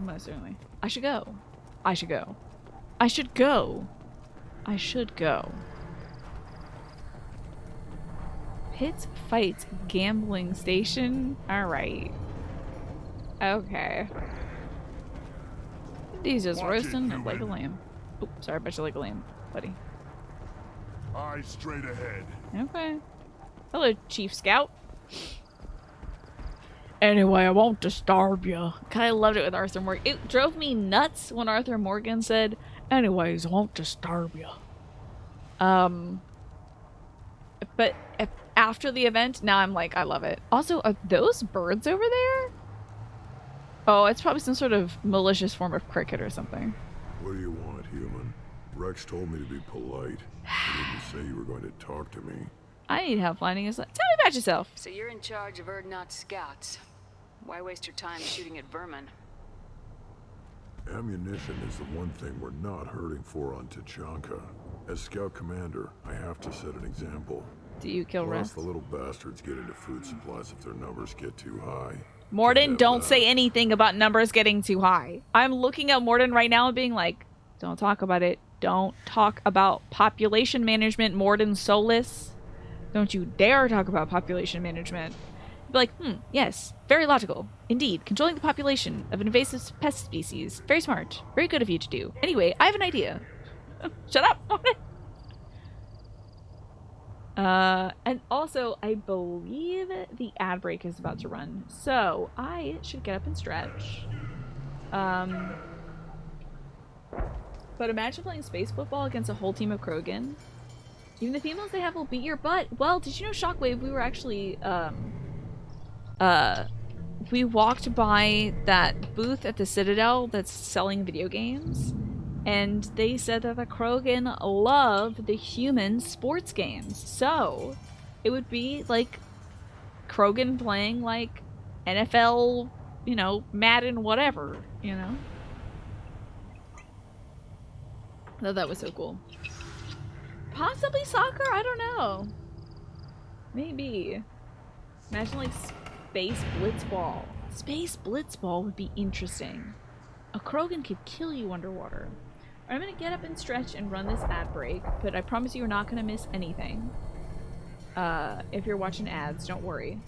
Most certainly. I should go. I should go. I should go. I should go. Pits, fights, gambling station. Alright. Okay. He's just roasting it like a lamb. Oh, sorry, I bet you like a lamb, buddy. Eyes straight ahead. Okay. Hello, Chief Scout. Anyway, I won't disturb you. I loved it with Arthur Morgan. It drove me nuts when Arthur Morgan said, anyways, I won't disturb you. But after the event, now I'm like, I love it. Also, are those birds over there? Oh, it's probably some sort of malicious form of cricket or something. What do you want, human? Rex told me to be polite. He didn't say you were going to talk to me. I need help finding his... Tell me about yourself. So you're in charge of Urdnot scouts. Why waste your time shooting at vermin? Ammunition is the one thing we're not hurting for on Tachanka. As scout commander, I have to set an example. Do you kill Plus, Rest? the little bastards get into food supplies if their numbers get too high. Mordin, don't say anything about numbers getting too high. I'm looking at Mordin right now and being like, don't talk about it. Don't talk about population management, Mordin Solus. Don't you dare talk about population management. Be like, yes, very logical. Indeed, controlling the population of invasive pest species. Very smart. Very good of you to do. Anyway, I have an idea. Shut up, Mordin! And also, I believe the ad break is about to run. So, I should get up and stretch. But imagine playing space football against a whole team of Krogan. Even the females they have will beat your butt. Well, did you know, Shockwave, we were actually, we walked by that booth at the Citadel that's selling video games. And they said that the Krogan love the human sports games. So, it would be like Krogan playing like NFL, you know, Madden, whatever, you know? I thought that was so cool. Possibly soccer? I don't know. Maybe. Imagine like Space Blitzball. Space Blitzball would be interesting. A Krogan could kill you underwater. I'm gonna get up and stretch and run this ad break, but I promise you, you're not gonna miss anything. If you're watching ads, don't worry.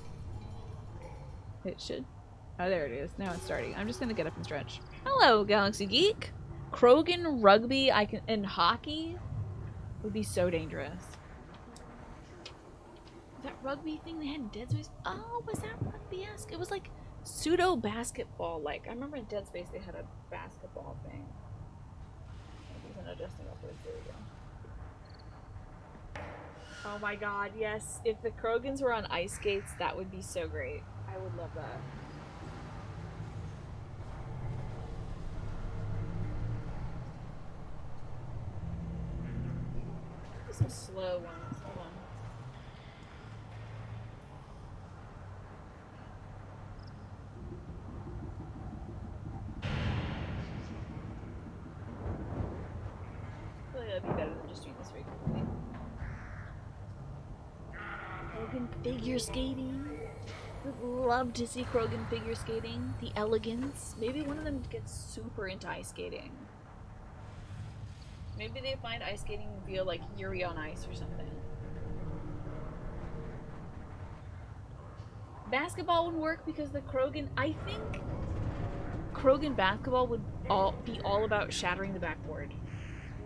It should. Oh, there it is. Now it's starting. I'm just gonna get up and stretch. Hello, Galaxy Geek. Krogan rugby and hockey would be so dangerous. That rugby thing they had in Dead Space. Oh, was that rugby-esque? It was like pseudo basketball. Like I remember in Dead Space they had a basketball thing. Adjusting upwards. There we go. Oh my god, yes. If the Krogans were on ice skates, that would be so great. I would love that. There's some slow ones. Hold on. That'd be better than just doing this frequently. Krogan figure skating. Would love to see Krogan figure skating. The elegance. Maybe one of them gets super into ice skating. Maybe they find ice skating via like Yuri on Ice or something. Basketball would work because the Krogan, I think Krogan basketball would be all about shattering the backboard.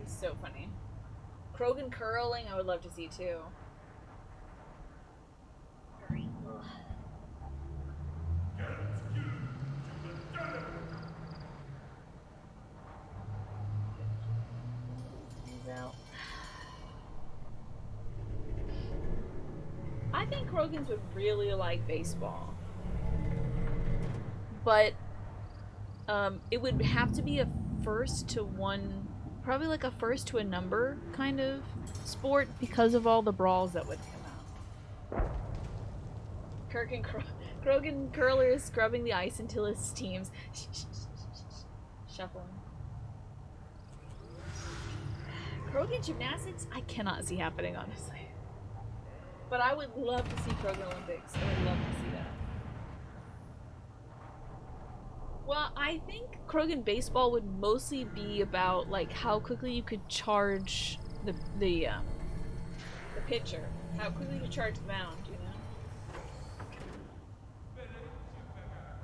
So funny. Krogan curling, I would love to see too. I think Krogans would really like baseball. But it would have to be a first to one, probably like a first to a number kind of sport because of all the brawls that would come out. Krogan curlers scrubbing the ice until his teams shuffling. Krogan gymnastics, I cannot see happening, honestly. But I would love to see Krogan Olympics. I would love to see that. Well, I think Krogan baseball would mostly be about like how quickly you could charge the pitcher, how quickly you could charge the mound, you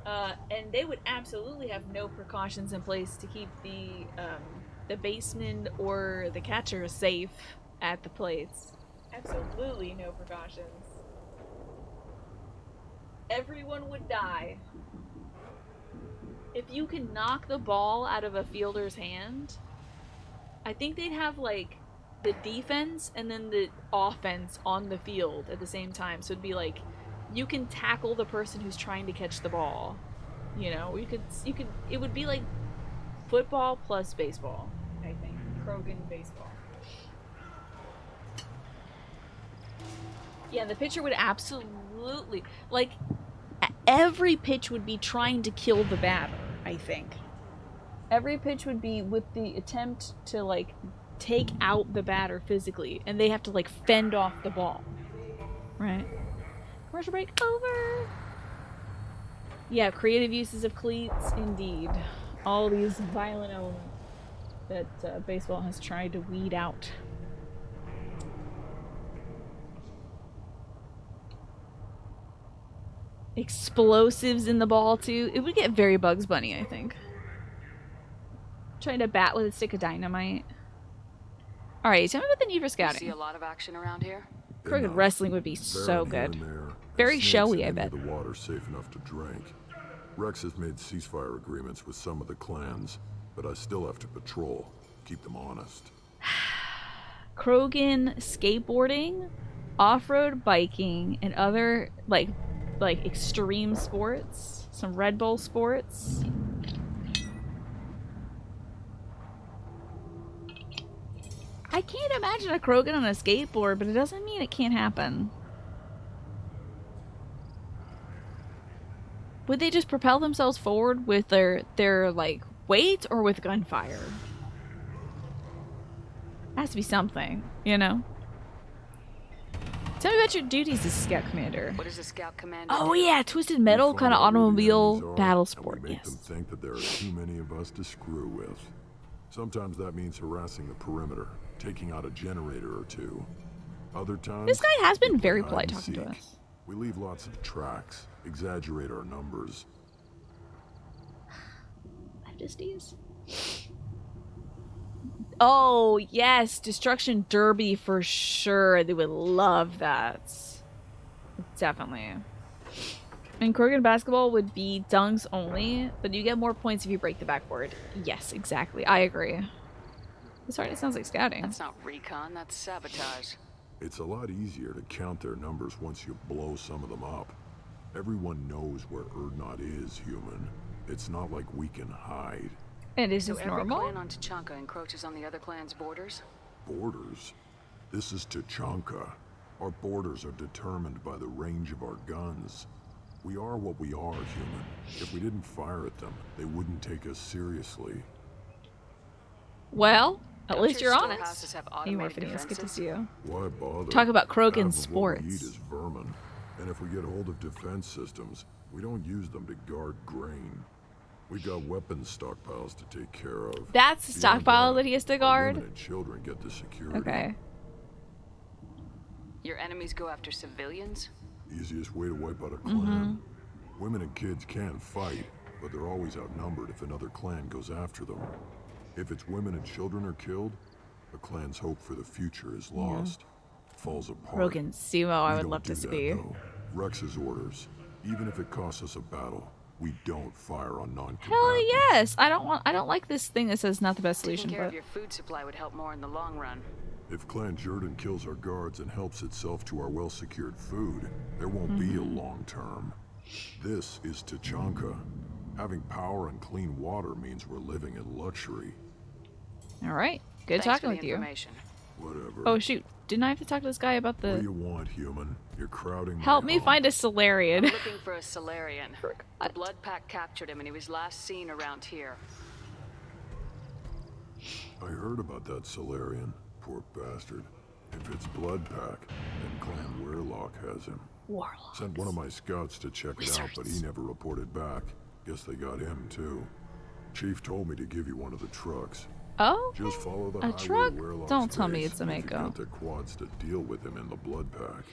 know. And they would absolutely have no precautions in place to keep the baseman or the catcher safe at the plates. Absolutely no precautions. Everyone would die. If you can knock the ball out of a fielder's hand, I think they'd have like the defense and then the offense on the field at the same time. So it'd be like you can tackle the person who's trying to catch the ball. You know, you could it would be like football plus baseball, I think. Krogan baseball. Yeah, the pitcher would absolutely like every pitch would be trying to kill the batter, I think. Every pitch would be with the attempt to like take out the batter physically, and they have to like fend off the ball. Right? Commercial break over. Yeah, creative uses of cleats, indeed. All these violent elements that baseball has tried to weed out. Explosives in the ball too. It would get very Bugs Bunny, I think. Trying to bat with a stick of dynamite. Alright, tell me about the need for scouting. See a lot of action around here? Krogan wrestling would be so good. Very showy, I bet. The water safe enough to drink. Rex has made ceasefire agreements with some of the clans, but I still have to patrol, keep them honest. Krogan skateboarding, off-road biking, and other like extreme sports. Some Red Bull sports. I can't imagine a Krogan on a skateboard, but it doesn't mean it can't happen. Would they just propel themselves forward with their like weight or with gunfire? Has to be something, you know? Tell me about your duties as Scout Commander. What is a Scout Commander? Oh yeah, Twisted Metal kind of automobile battle sport. We make them think that there are too many of us to screw with. Sometimes that means harassing the perimeter, taking out a generator or two. Other times, this guy has been very polite talking to us. We leave lots of tracks, exaggerate our numbers. Leftisties. Oh, yes. Destruction Derby for sure. They would love that. Definitely. And Krogan basketball would be dunks only, but you get more points if you break the backboard. Yes, exactly. I agree. This already sounds like scouting. That's not recon, that's sabotage. It's a lot easier to count their numbers once you blow some of them up. Everyone knows where Erdnot is, human. It's not like we can hide. And is this so normal? Every clan on Tachanka encroaches on the other clan's borders? Borders? This is Tachanka. Our borders are determined by the range of our guns. We are what we are, human. If we didn't fire at them, they wouldn't take us seriously. Well, at Don't least your you're storehouses honest. have Hey, automated Morpheus, good to defenses? see you. Why bother? Talk about Krogan Half of what we eat sports. is vermin. And if we get hold of defense systems, we don't use them to guard grain. We got weapons stockpiles to take care of. That's the Beyond stockpile that he has to our guard? women and children get the security. Okay. Your enemies go after civilians? Easiest way to wipe out a clan. Women and kids can fight, but they're always outnumbered if another clan goes after them. If its women and children are killed, the clan's hope for the future is lost. Falls apart. Krogan sumo, I We would don't love do to that, see. though. Rex's orders. Even if it costs us a battle, we don't fire on non-combatants. Hell yes! I don't like this thing that says not the best solution, Taking care but of your food supply would help more in the long run. If Clan Jordan kills our guards and helps itself to our well-secured food, there won't be a long term. This is Tachanka. Having power and clean water means we're living in luxury. alright. Good Thanks talking for with the you. information. Whatever. Oh shoot. Didn't I have to talk to this guy about What do the... you want, human? You're crowding my Help me home. find a I'm Solarian. looking for a Solarian. The Blood Pack captured him and he was last seen around here. I heard about that Solarian. Poor bastard. If it's Blood Pack, then Clan Weirlock has him. Warlock. Sent one of my scouts to check it out, but he never reported back. Guess they got him too. Chief told me to give you one of the trucks. Oh? Just follow the A highway truck? to Werlock's Don't tell me base, it's a and if you Mako. got the quads to deal with him in the blood pack.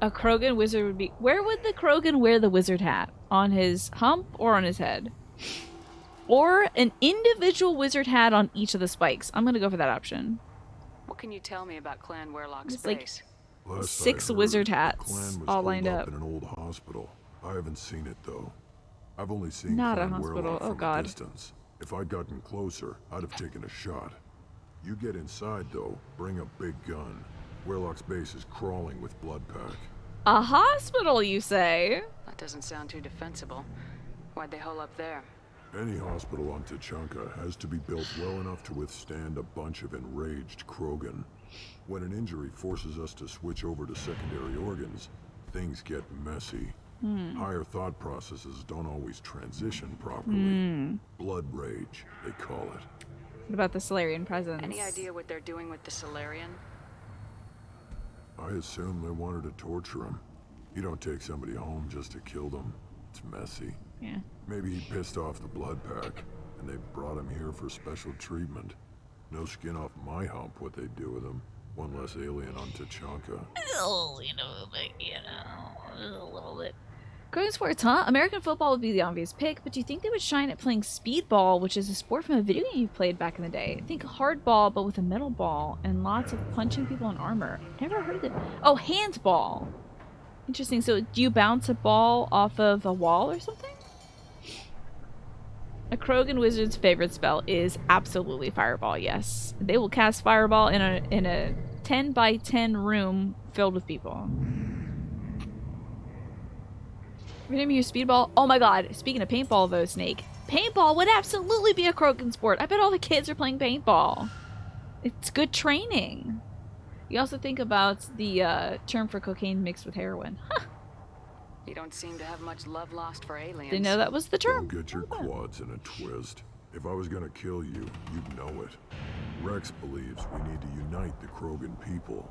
A Krogan wizard would be... Where would the Krogan wear the wizard hat? On his hump or on his head? Or an individual wizard hat on each of the spikes. I'm gonna go for that option. What can you tell me about Clan Werlock's It's like base? Last 6 I heard, wizard the hats clan was all holed lined up. in an old hospital. I haven't seen it though. I've only seen Not a Clan hospital. Werlock Oh, from God. a distance. If I'd gotten closer, I'd have taken a shot. You get inside though, bring a big gun. Werlock's base is crawling with blood pack. A hospital, you say? That doesn't sound too defensible. Why'd they hole up there? Any hospital on Tachanka has to be built well enough to withstand a bunch of enraged Krogan. When an injury forces us to switch over to secondary organs, things get messy. Higher thought processes don't always transition properly. Blood rage, they call it. What about the Solarian presence? Any idea what they're doing with the Solarian? I assume they wanted to torture him. You don't take somebody home just to kill them. It's messy. Yeah. Maybe he pissed off the blood pack, and they brought him here for special treatment. No skin off my hump what they'd do with him. One less alien on Tachanka. Oh, a little bit. Growing sports, huh? American football would be the obvious pick, but do you think they would shine at playing speedball, which is a sport from a video game you played back in the day? Think hardball, but with a metal ball and lots of punching people in armor. Never heard of it. Oh, handball. Interesting. So, do you bounce a ball off of a wall or something? A Krogan wizard's favorite spell is absolutely Fireball. Yes, they will cast Fireball in a 10 by 10 room filled with people. We're gonna use Speedball. Oh my god, speaking of paintball though, Snake. Paintball would absolutely be a Krogan sport. I bet all the kids are playing paintball. It's good training. You also think about the term for cocaine mixed with heroin. Huh. You don't seem to have much love lost for aliens. Didn't know that was the term. Don't get your quads in a twist. If I was gonna kill you, you'd know it. Rex believes we need to unite the Krogan people.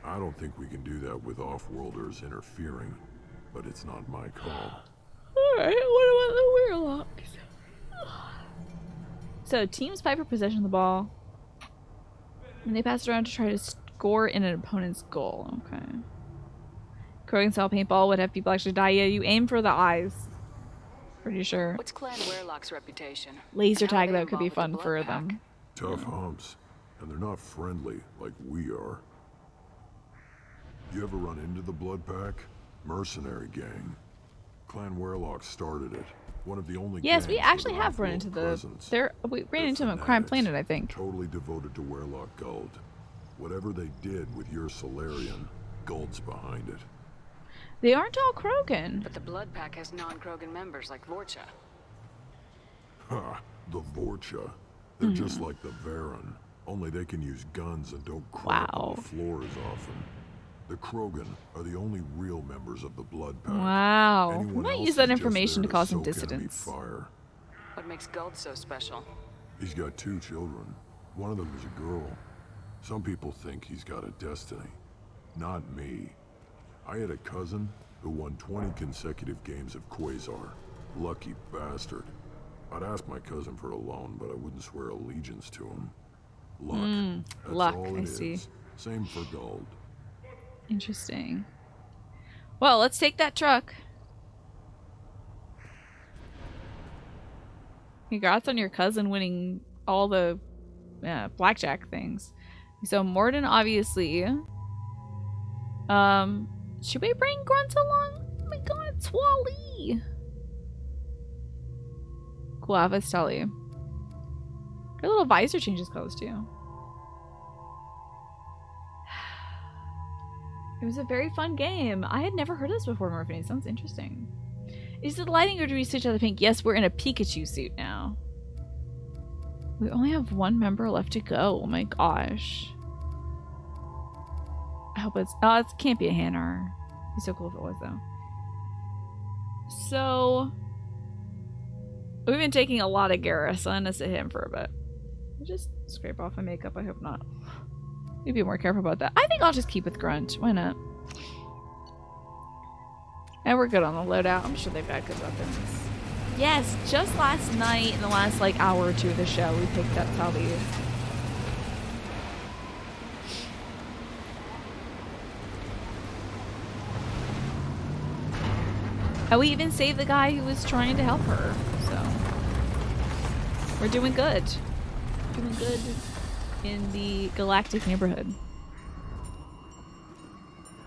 I don't think we can do that with off-worlders interfering, but it's not my call. Alright, what about the Werelocks? So, teams fight for possession of the ball. And they pass it around to try to score in an opponent's goal. Okay. Krogan style paintball would have people actually die. Yeah, you aim for the eyes. Pretty sure. What's Clan Werlock's reputation? Laser And how are tag, they though, could be involved with fun the for blood pack? them. Tough humps, and they're not friendly like we are. You ever run into the blood pack? Mercenary gang. Clan Werlock started it. One of the only Yes, we gangs actually with an have run off-world into the... presence. We ran They're into them at Crime fanatics, Planet, I think. Totally devoted to Werlock Guld. Whatever they did with your Solarian, Guld's behind it. They aren't all Krogan. But the blood pack has non-Krogan members like Vorcha. Ha! The Vorcha. They're just like the Varen, only they can use guns and don't crawl on the floor as often. The Krogan are the only real members of the blood pack. Wow. We Anyone might else use that is just information to there cause some soak enemy dissidence. fire. What makes Guld so special? He's got 2 children. One of them is a girl. Some people think he's got a destiny. Not me. I had a cousin who won 20 consecutive games of Quasar. Lucky bastard. I'd ask my cousin for a loan, but I wouldn't swear allegiance to him. Luck. That's luck, all I it see. is. Same for Guld. Interesting. Well, let's take that truck. Congrats on your cousin winning all the blackjack things. So Mordin, obviously. Should we bring Grunt along? Oh my god, Swally! Guava's Tully. Her little visor changes colors too. It was a very fun game. I had never heard of this before, Murphy. It sounds interesting. Is it the lighting or do we switch out the pink? Yes, we're in a Pikachu suit now. We only have one member left to go. Oh my gosh. I hope it's... Oh, it can't be a Hanar. It'd be so cool if it was, though. So... We've been taking a lot of Garrus, so I'm gonna sit him for a bit. I'll just scrape off my makeup. I hope not. Maybe be more careful about that. I think I'll just keep with Grunt. Why not? And we're good on the loadout. I'm sure they've got good weapons. Yes, just last night, in the last like hour or two of the show, we picked up Tully. And we even saved the guy who was trying to help her. So we're doing good. Doing good in the galactic neighborhood.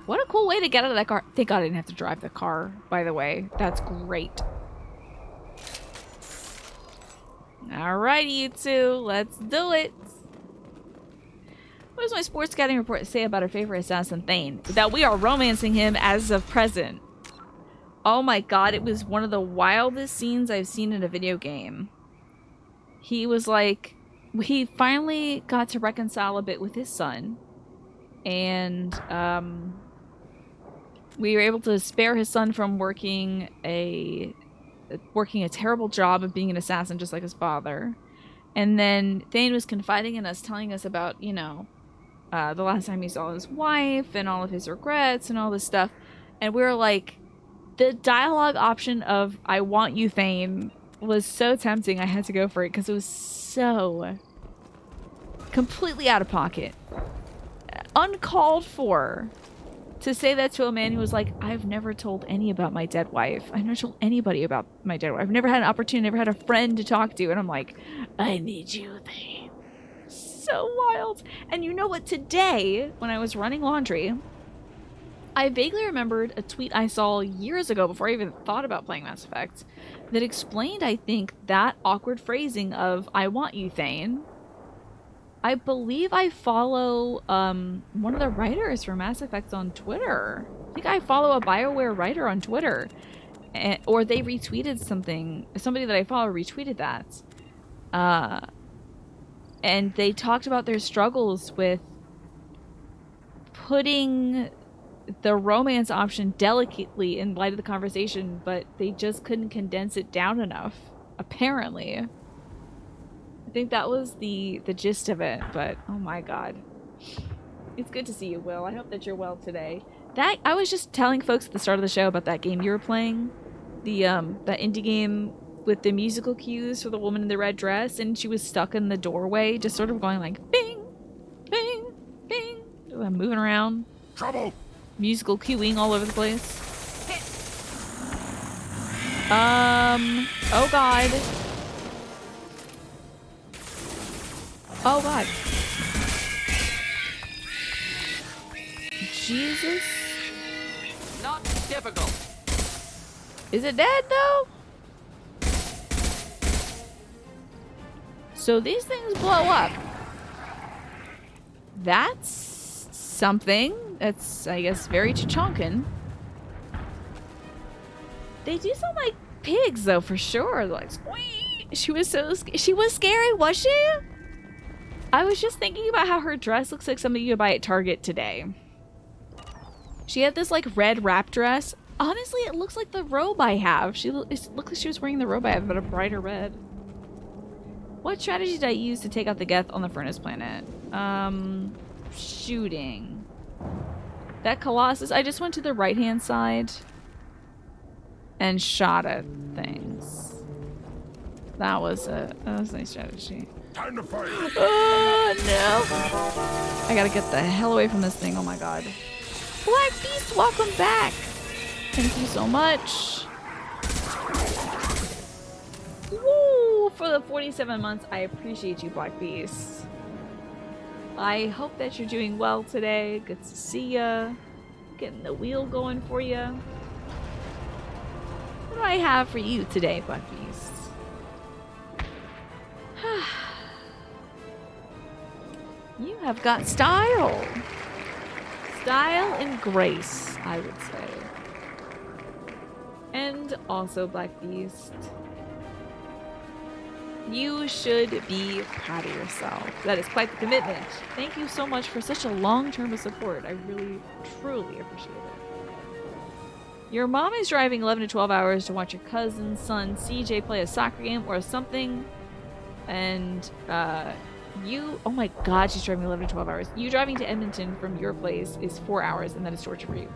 What a cool way to get out of that car. Thank God I didn't have to drive the car, by the way. That's great. Alright, you two. Let's do it. What does my sports scouting report say about our favorite assassin, Thane? That we are romancing him as of present. Oh my God, it was one of the wildest scenes I've seen in a video game. He was like... He finally got to reconcile a bit with his son. And, we were able to spare his son from working a terrible job of being an assassin just like his father. And then Thane was confiding in us, telling us about, you know, the last time he saw his wife and all of his regrets and all this stuff. And we were like, the dialogue option of "I want you, Thane" was so tempting. I had to go for it because it was so completely out of pocket. Uncalled for. To say that to a man who was like, I've never told any about my dead wife. I've never told anybody about my dead wife. I've never had an opportunity, never had a friend to talk to. And I'm like, I need you, Thane. So wild. And you know what? Today, when I was running laundry, I vaguely remembered a tweet I saw years ago before I even thought about playing Mass Effect that explained, I think, that awkward phrasing of, I want you, Thane. I believe I follow one of the writers for Mass Effect on Twitter. I think I follow a BioWare writer on Twitter. Or they retweeted something. Somebody that I follow retweeted that. And they talked about their struggles with putting the romance option delicately in light of the conversation, but they just couldn't condense it down enough, apparently. I think that was the gist of it, but oh my God. It's good to see you, Will. I hope that you're well today. I was just telling folks at the start of the show about that game you were playing. That indie game with the musical cues for the woman in the red dress, and she was stuck in the doorway, just sort of going like bing, bing, bing, moving around. Trouble! Musical cueing all over the place. Oh God. Oh God. Jesus. Not difficult. Is it dead though? So these things blow up. That's something. That's, I guess, very Chichankan. They do sound like pigs though, for sure. Like, squeak. She was scary, was she? I was just thinking about how her dress looks like something you could buy at Target today. She had this like red wrap dress. Honestly, it looks like the robe I have. It looks like she was wearing the robe I have, but a brighter red. What strategy did I use to take out the Geth on the Furnace Planet? Shooting. That Colossus, I just went to the right-hand side and shot at things. That was a nice strategy. Time to fight. Oh, no. I gotta get the hell away from this thing. Oh, my God. Black Beast, welcome back. Thank you so much. Woo! For the 47 months, I appreciate you, Black Beast. I hope that you're doing well today. Good to see ya. Getting the wheel going for ya. What do I have for you today, Black Beast? You have got style. Style and grace, I would say. And also, Black Beast, you should be proud of yourself. That is quite the commitment. Thank you so much for such a long term of support. I really, truly appreciate it. Your mom is driving 11 to 12 hours to watch your cousin's son CJ play a soccer game or something. And, oh my God, she's driving 11 to 12 hours. You driving to Edmonton from your place is 4 hours, and that is torture for you.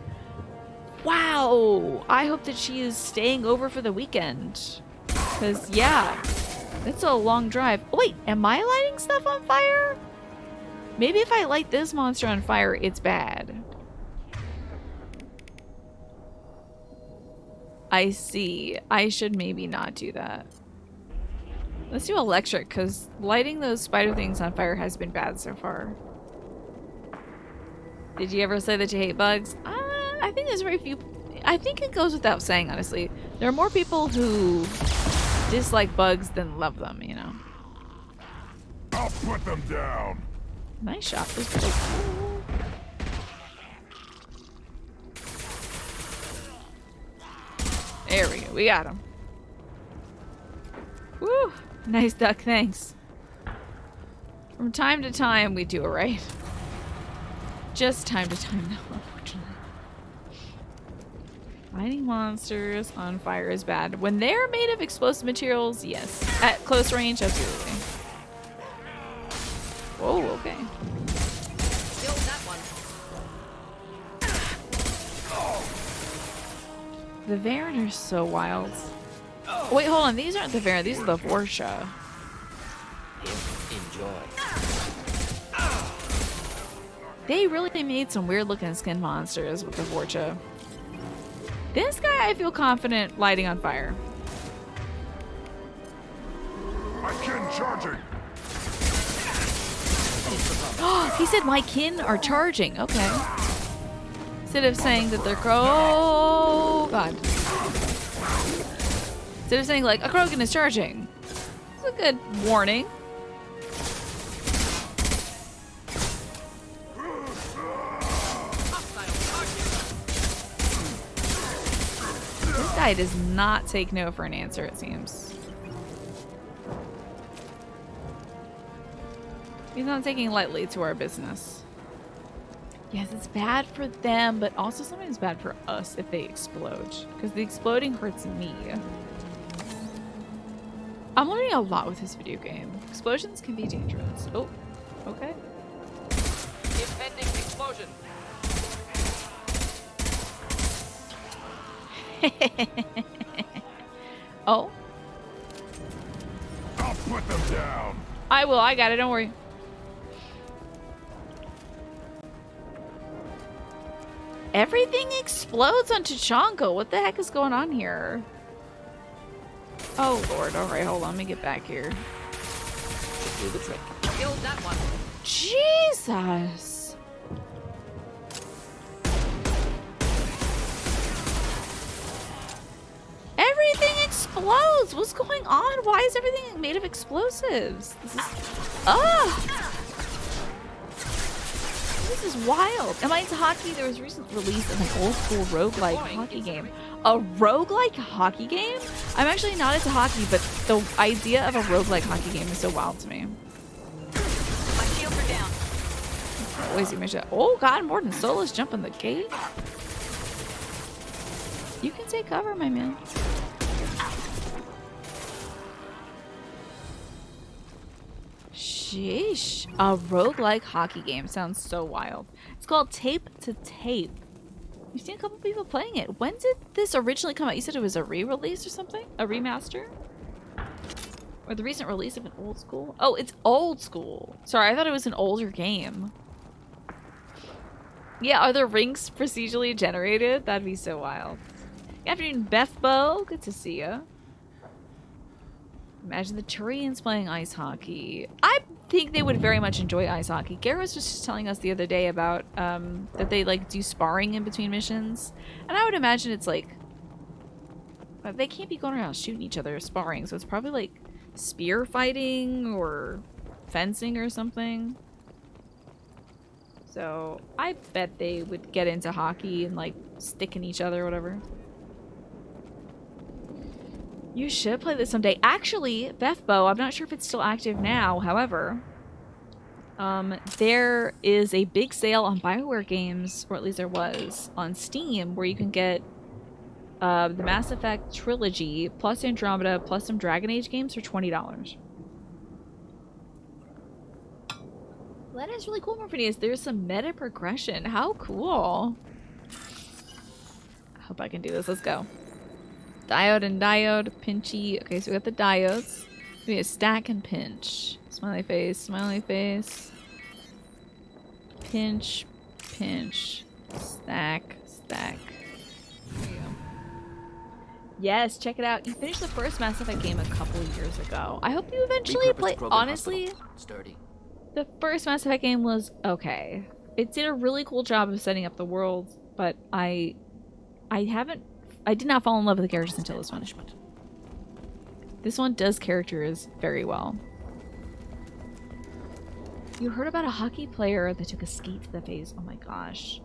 Wow! I hope that she is staying over for the weekend. Because, yeah, it's a long drive. Oh, wait, am I lighting stuff on fire? Maybe if I light this monster on fire, it's bad. I see. I should maybe not do that. Let's do electric, because lighting those spider things on fire has been bad so far. Did you ever say that you hate bugs? I think there's very few. I think it goes without saying, honestly. There are more people who dislike bugs than love them, you know. I'll put them down. Nice shot. This is pretty cool. There we go. We got him. Woo! Nice duck, thanks. From time to time, we do it right. Just time to time, no, unfortunately. Lighting monsters on fire is bad. When they're made of explosive materials, yes. At close range, absolutely. Whoa, okay. Killed that one. The Varen are so wild. Oh, wait, hold on. These aren't the Varen. These are the Vorsha. Enjoy. They really made some weird looking skin monsters with the Vorsha. This guy I feel confident lighting on fire. My kin charging. Oh, he said my kin are charging. Okay. Instead of saying that they're oh god. Instead of saying like a Krogan is charging. It's a good warning. This guy does not take no for an answer, it seems. He's not taking lightly to our business. Yes, it's bad for them, but also sometimes bad for us if they explode. Because the exploding hurts me. I'm learning a lot with this video game. Explosions can be dangerous. Oh, okay. Impending explosion. Oh. I'll put them down. I will. I got it. Don't worry. Everything explodes on Tachanka. What the heck is going on here? Oh, Lord. All right, hold on. Let me get back here. Do the trick. Killed that one. Jesus. Everything explodes. What's going on? Why is everything made of explosives? This is... This is wild. Am I into hockey? There was a recent release of an old school roguelike hockey game. A roguelike hockey game? I'm actually not into hockey, but the idea of a roguelike hockey game is so wild to me. My shields are down. Always my shot. Oh god, Mordin Solus jumping the gate. You can take cover, my man. Sheesh. A roguelike hockey game sounds so wild. It's called Tape to Tape. You've seen a couple people playing it. When did this originally come out? You said it was a re-release or something? A remaster? Or the recent release of an old school? Oh, it's old school. Sorry, I thought it was an older game. Yeah, are the rinks procedurally generated? That'd be so wild. Good afternoon, Bethbo. Good to see ya. Imagine the Turians playing ice hockey. I think they would very much enjoy ice hockey. Garrett was just telling us the other day about that they like do sparring in between missions. And I would imagine it's like... They can't be going around shooting each other sparring, so it's probably like spear fighting or fencing or something. So I bet they would get into hockey and like sticking each other or whatever. You should play this someday. Actually, Bethbo, I'm not sure if it's still active now. However, there is a big sale on BioWare games, or at least there was, on Steam, where you can get the Mass Effect trilogy, plus Andromeda, plus some Dragon Age games for $20. Well, that is really cool, Morpheus. There's some meta progression. How cool. hope I can do this. Let's go. Diode and diode. Pinchy. Okay, so we got the diodes. We need a stack and pinch. Smiley face. Smiley face. Pinch. Pinch. Stack. Stack. There you go. Yes, check it out. You finished the first Mass Effect game a couple years ago. I hope you eventually play. Honestly, sturdy. The first Mass Effect game was okay. It did a really cool job of setting up the world, but I did not fall in love with the characters until this one. This one does characters very well. You heard about a hockey player that took a skate to the face. Oh my gosh.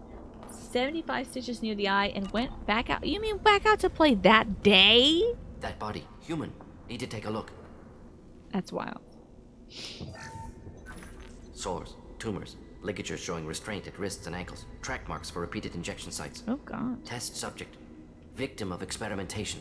75 stitches near the eye and went back out. You mean back out to play that day? That body, human. Need to take a look. That's wild. Sores, tumors, ligatures showing restraint at wrists and ankles, track marks for repeated injection sites. Oh god. Test subject, victim of experimentation.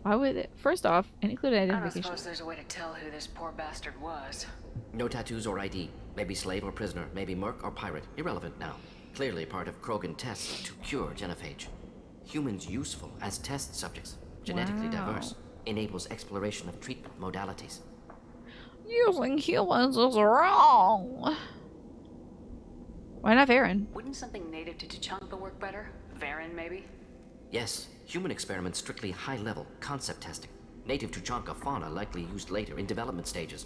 Why would it? First off, it included identification. I don't suppose there's a way to tell who this poor bastard was. No tattoos or ID. Maybe slave or prisoner, maybe merc or pirate. Irrelevant now. Clearly part of Krogan tests to cure genophage. Humans useful as test subjects. Genetically diverse. Enables exploration of treatment modalities. Using humans is wrong. Why not Varen? Wouldn't something native to Tuchanka work better? Varen, maybe? Yes, human experiments strictly high-level concept testing. Native Tuchanka fauna likely used later in development stages.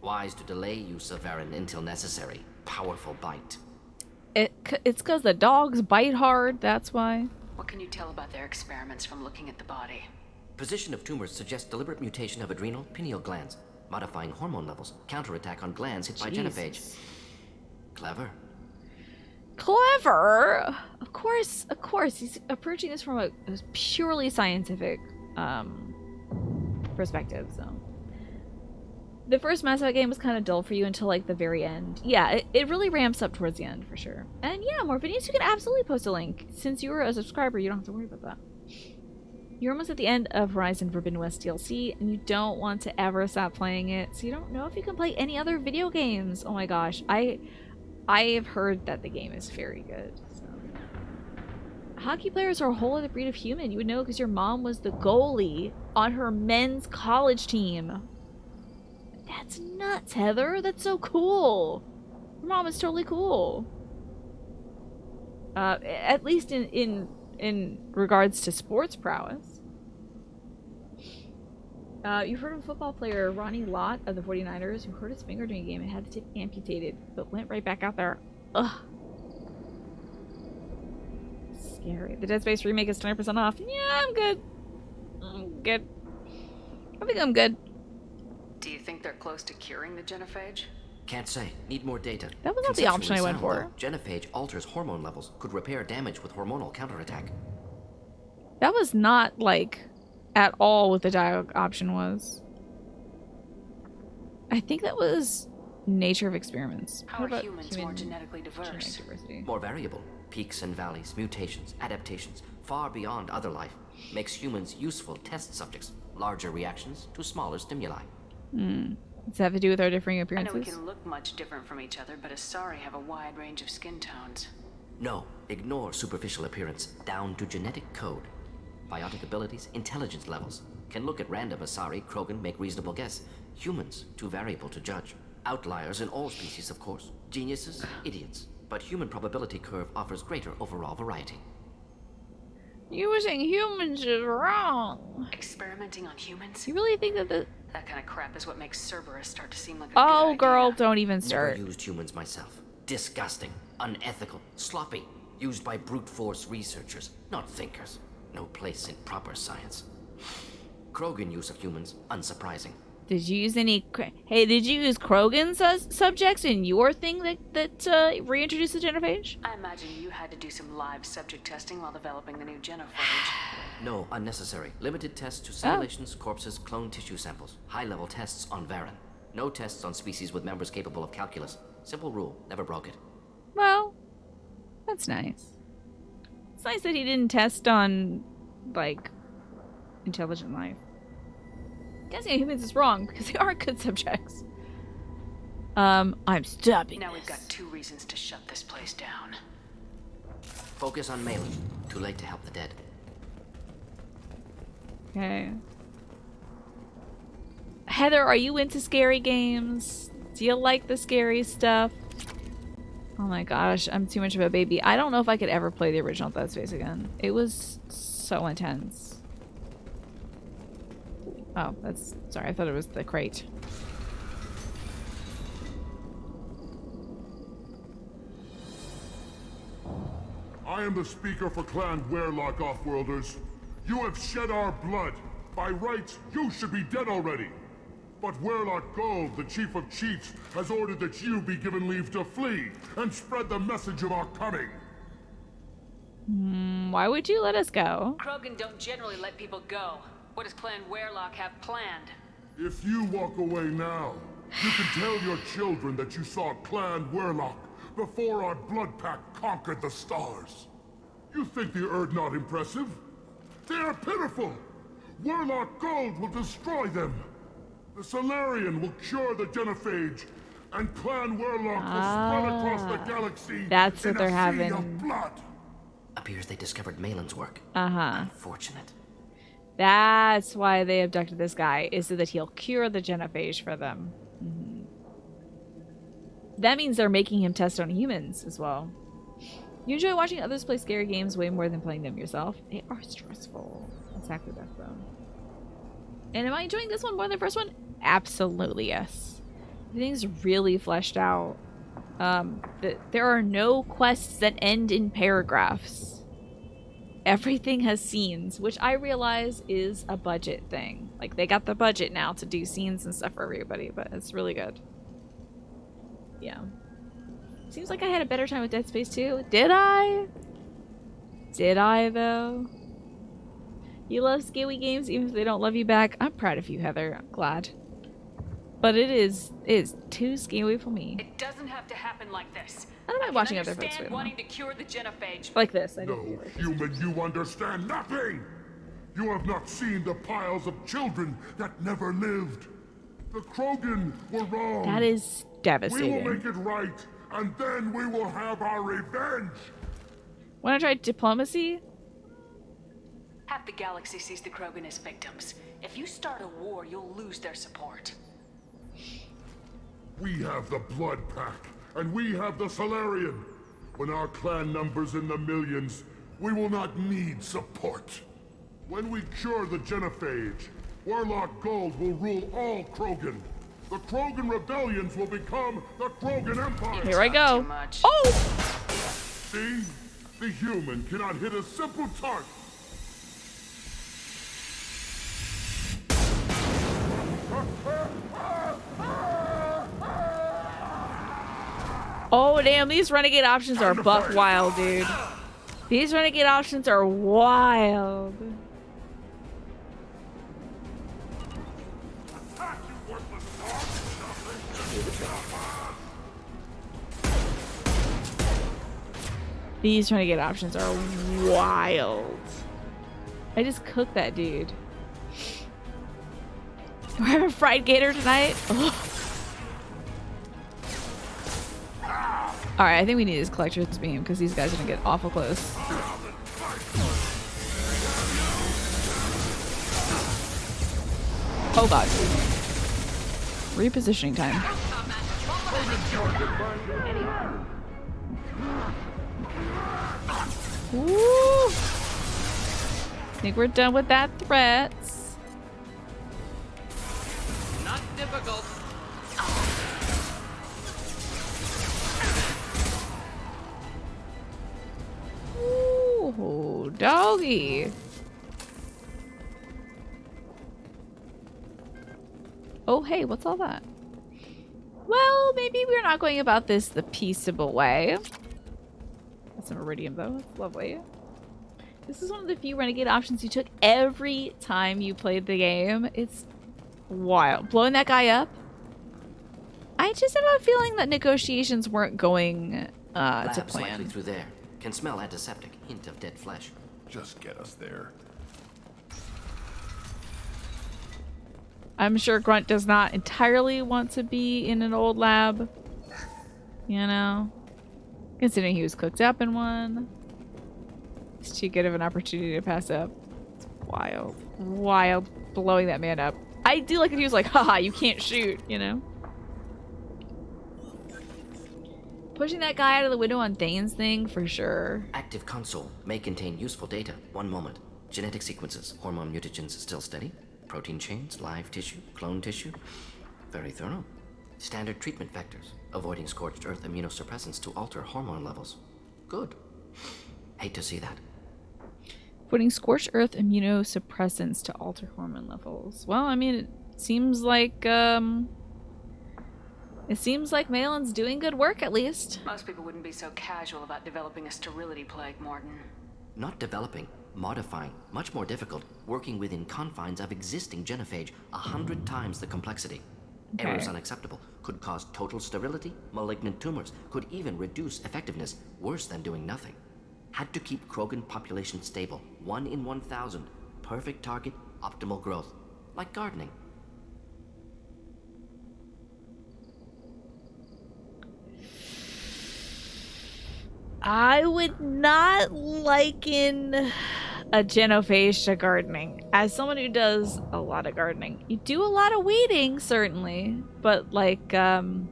Wise to delay use of Varen until necessary. Powerful bite. It's because the dogs bite hard, that's why. What can you tell about their experiments from looking at the body? Position of tumors suggests deliberate mutation of adrenal, pineal glands, modifying hormone levels, counterattack on glands hit by genophage. Clever. Clever? Of course. He's approaching this from a purely scientific perspective, so. The first Mass Effect game was kind of dull for you until, like, the very end. Yeah, it really ramps up towards the end, for sure. And yeah, more videos, you can absolutely post a link. Since you were a subscriber, you don't have to worry about that. You're almost at the end of Horizon Forbidden West DLC, and you don't want to ever stop playing it, so you don't know if you can play any other video games. Oh my gosh, I have heard that the game is very good. So. Hockey players are a whole other breed of human. You would know because your mom was the goalie on her men's college team. That's nuts, Heather. That's so cool. Your mom is totally cool. At least in regards to sports prowess. You've heard of a football player, Ronnie Lott of the 49ers, who hurt his finger during a game and had the tip amputated, but went right back out there. Ugh. Scary. The Dead Space remake is 20% off. Yeah, I'm good. I'm good. I think I'm good. Do you think they're close to curing the genophage? Can't say. Need more data. That was not the option I went for. Genophage alters hormone levels. Could repair damage with hormonal counterattack. That was not, like, at all what the dialogue option was. I think that was nature of experiments. How are humans more genetically diverse? More variable. Peaks and valleys, mutations, adaptations, far beyond other life. Makes humans useful test subjects. Larger reactions to smaller stimuli. Does that have to do with our differing appearances? I know we can look much different from each other, but Asari have a wide range of skin tones. No, ignore superficial appearance, down to genetic code. Biotic abilities, intelligence levels. Can look at random Asari, Krogan, make reasonable guess. Humans, too variable to judge. Outliers in all species, of course. Geniuses, idiots. But human probability curve offers greater overall variety. Using humans is wrong. Experimenting on humans? You really think that that kind of crap is what makes Cerberus start to seem like a Oh, good girl, idea. don't even start. Never used humans myself. Disgusting, unethical, sloppy. Used by brute force researchers, not thinkers. No place in proper science. Krogan use of humans, unsurprising. Did you use any... Hey, did you use Krogan subjects in your thing that reintroduced the genophage? I imagine you had to do some live subject testing while developing the new genophage. No, unnecessary. Limited tests to simulations, corpses, cloned tissue samples. High-level tests on Varen. No tests on species with members capable of calculus. Simple rule, never broke it. Well, that's nice. It's nice that he didn't test on, like, intelligent life. Testing on humans is wrong, because they are good subjects. I'm stopping Now we've got 2 reasons to shut this place down. Focus on melee. Too late to help the dead. Okay. Heather, are you into scary games? Do you like the scary stuff? Oh my gosh, I'm too much of a baby. I don't know if I could ever play the original Dead Space again. It was so intense. Oh, that's... Sorry, I thought it was the crate. I am the speaker for Clan Werelock, Offworlders. You have shed our blood. By rights, you should be dead already. But Werelock Gold, the Chief of Chiefs, has ordered that you be given leave to flee and spread the message of our coming. Why would you let us go? Krogan don't generally let people go. What does Clan Werelock have planned? If you walk away now, you can tell your children that you saw Clan Werelock before our blood pack conquered the stars. You think the Erd not impressive? They are pitiful! Werelock Gold will destroy them! The Solarian will cure the genophage, and Clan Werelock will spread across the galaxy that's what in they're a sea having. of blood. Appears they discovered Malin's work. Unfortunate. That's why they abducted this guy, is so that he'll cure the genophage for them. That means they're making him test on humans as well. You enjoy watching others play scary games way more than playing them yourself. They are stressful. Exactly that, though. And am I enjoying this one more than the first one? Absolutely, yes. Everything's really fleshed out. There are no quests that end in paragraphs. Everything has scenes, which I realize is a budget thing. Like, they got the budget now to do scenes and stuff for everybody, but it's really good. Yeah. Seems like I had a better time with Dead Space 2. Did I? Did I, though? You love scary games even if they don't love you back. I'm proud of you, Heather. I'm glad. But it is too scary for me. It doesn't have to happen like this. I don't mind watching other folks understand wanting to cure the genophage. like this. I No, don't like human, you understand nothing! You have not seen the piles of children that never lived. The Krogan were wrong. That is devastating. We will make it right, and then we will have our revenge! Wanna try diplomacy? Half the galaxy sees the Krogan as victims. If you start a war, you'll lose their support. We have the Blood Pack, and we have the Solarian. When our clan numbers in the millions, we will not need support. When we cure the genophage, Werelock Gold will rule all Krogan. The Krogan rebellions will become the Krogan Empire. Here I go. Oh! See? The human cannot hit a simple target. Oh damn, these renegade options are buck wild, dude. These renegade options are wild. These renegade options are wild. I just cooked that dude. We're having fried gator tonight. Ugh. Alright, I think we need his collector's beam because these guys are gonna get awful close. Oh god. Repositioning time. Woo! Think we're done with that threats. Not difficult. Ooh, doggy. Oh, hey, what's all that? Well, maybe we're not going about this the peaceable way. That's an iridium, though. That's lovely. This is one of the few renegade options you took every time you played the game. It's wild. Blowing that guy up? I just have a feeling that negotiations weren't going to Labs plan. likely through there. Can smell antiseptic. Hint of dead flesh. Just get us there. I'm sure Grunt does not entirely want to be in an old lab. You know? Considering he was cooked up in one. It's too good of an opportunity to pass up. It's wild. Wild. Blowing that man up. I do like if he was like, haha, you can't shoot, you know? Pushing that guy out of the window on Thane's thing, for sure. Active console may contain useful data. One moment. Genetic sequences, hormone mutagens still steady. Protein chains, live tissue, clone tissue. Very thorough. Standard treatment vectors, avoiding scorched earth immunosuppressants to alter hormone levels. Good. Hate to see that. Putting scorched earth immunosuppressants to alter hormone levels. Well, I mean, it seems like Malin's doing good work, at least. Most people wouldn't be so casual about developing a sterility plague, Mordin. Not developing, modifying, much more difficult, working within confines of existing genophage, 100 times the complexity. Okay. Errors unacceptable, could cause total sterility, malignant tumors, could even reduce effectiveness, worse than doing nothing. Had to keep Krogan population stable, 1 in 1,000. Perfect target, optimal growth. Like gardening. I would not liken a genophage to gardening. As someone who does a lot of gardening, you do a lot of weeding, certainly, but like, the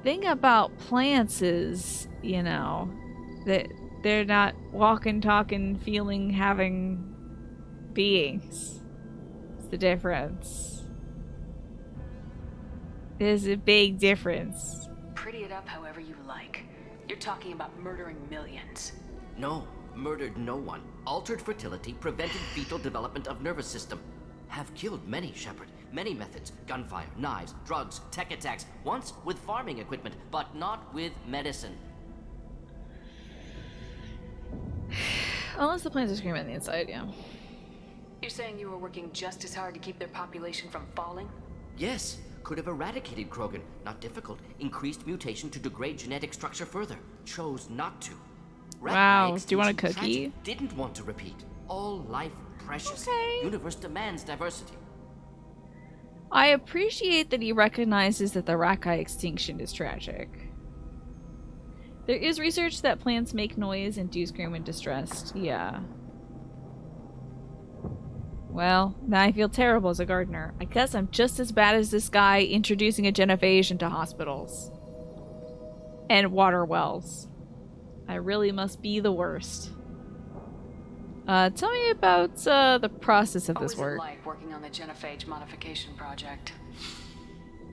thing about plants is, you know, that they're not walking, talking, feeling, having beings. It's the difference. There's a big difference. Pretty it up however you like. You're talking about murdering millions. No, murdered no one. Altered fertility, prevented fetal development of nervous system. Have killed many, Shepard. Many methods. Gunfire, knives, drugs, tech attacks. Once with farming equipment, but not with medicine. Unless the plants are screaming on the inside, yeah. You're saying you were working just as hard to keep their population from falling? Yes, could have eradicated Krogan. Not difficult. Increased mutation to degrade genetic structure further. Chose not to. Wow, do you want a cookie? Tragic. Didn't want to repeat. All life precious. Okay. Universe demands diversity. I appreciate that he recognizes that the Rakai extinction is tragic. There is research that plants make noise and do scream when distressed. Yeah. Well, now I feel terrible as a gardener. I guess I'm just as bad as this guy introducing a genophage into hospitals. And water wells. I really must be the worst. Tell me about the process of this work. What was it like working on the genophage modification project?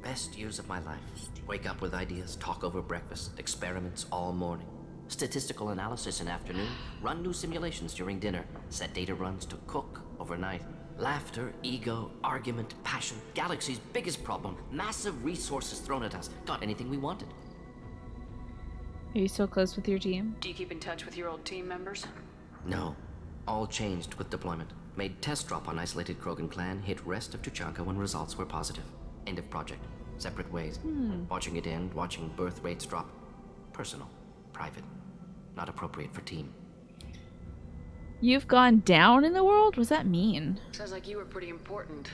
Best years of my life. Wake up with ideas, talk over breakfast, experiments all morning. Statistical analysis in afternoon, run new simulations during dinner, set data runs to cook overnight. Laughter, ego, argument, passion, galaxy's biggest problem, massive resources thrown at us. Got anything we wanted. Are you still close with your team? Do you keep in touch with your old team members? No. All changed with deployment. Made test drop on isolated Krogan clan, hit rest of Tuchanka when results were positive. End of project. Separate ways. Watching it end, watching birth rates drop. Personal. Private. Not appropriate for team. You've gone down in the world? What does that mean? Sounds like you were pretty important.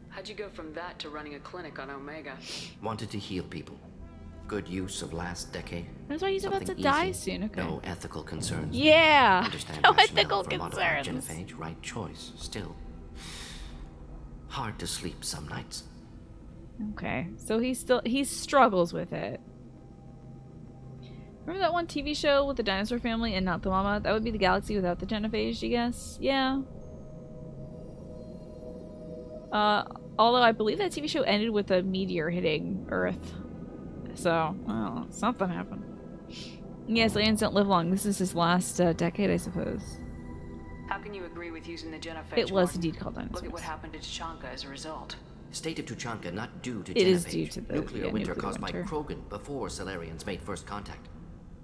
How'd you go from that to running a clinic on Omega? Wanted to heal people. Good use of last decade. That's why he's about to Something die easy. soon, okay. No ethical concerns. Yeah! Understand No rationale ethical for modified concerns. genophage, right choice. Still. Hard to sleep some nights. Okay, so he struggles with it. Remember that one TV show with the dinosaur family and not the mama? That would be the galaxy without the genophage, I guess? Yeah. Although I believe that TV show ended with a meteor hitting Earth. So, well, something happened. Yes, aliens don't live long. This is his last decade, I suppose. How can you agree with using the genophage? It was Mordin? indeed called dinosaurs. Look at what happened to Tuchanka as a result. State of Tuchanka not due to It genophage. is due to the nuclear winter nuclear caused winter. by Krogan before Solarians made first contact.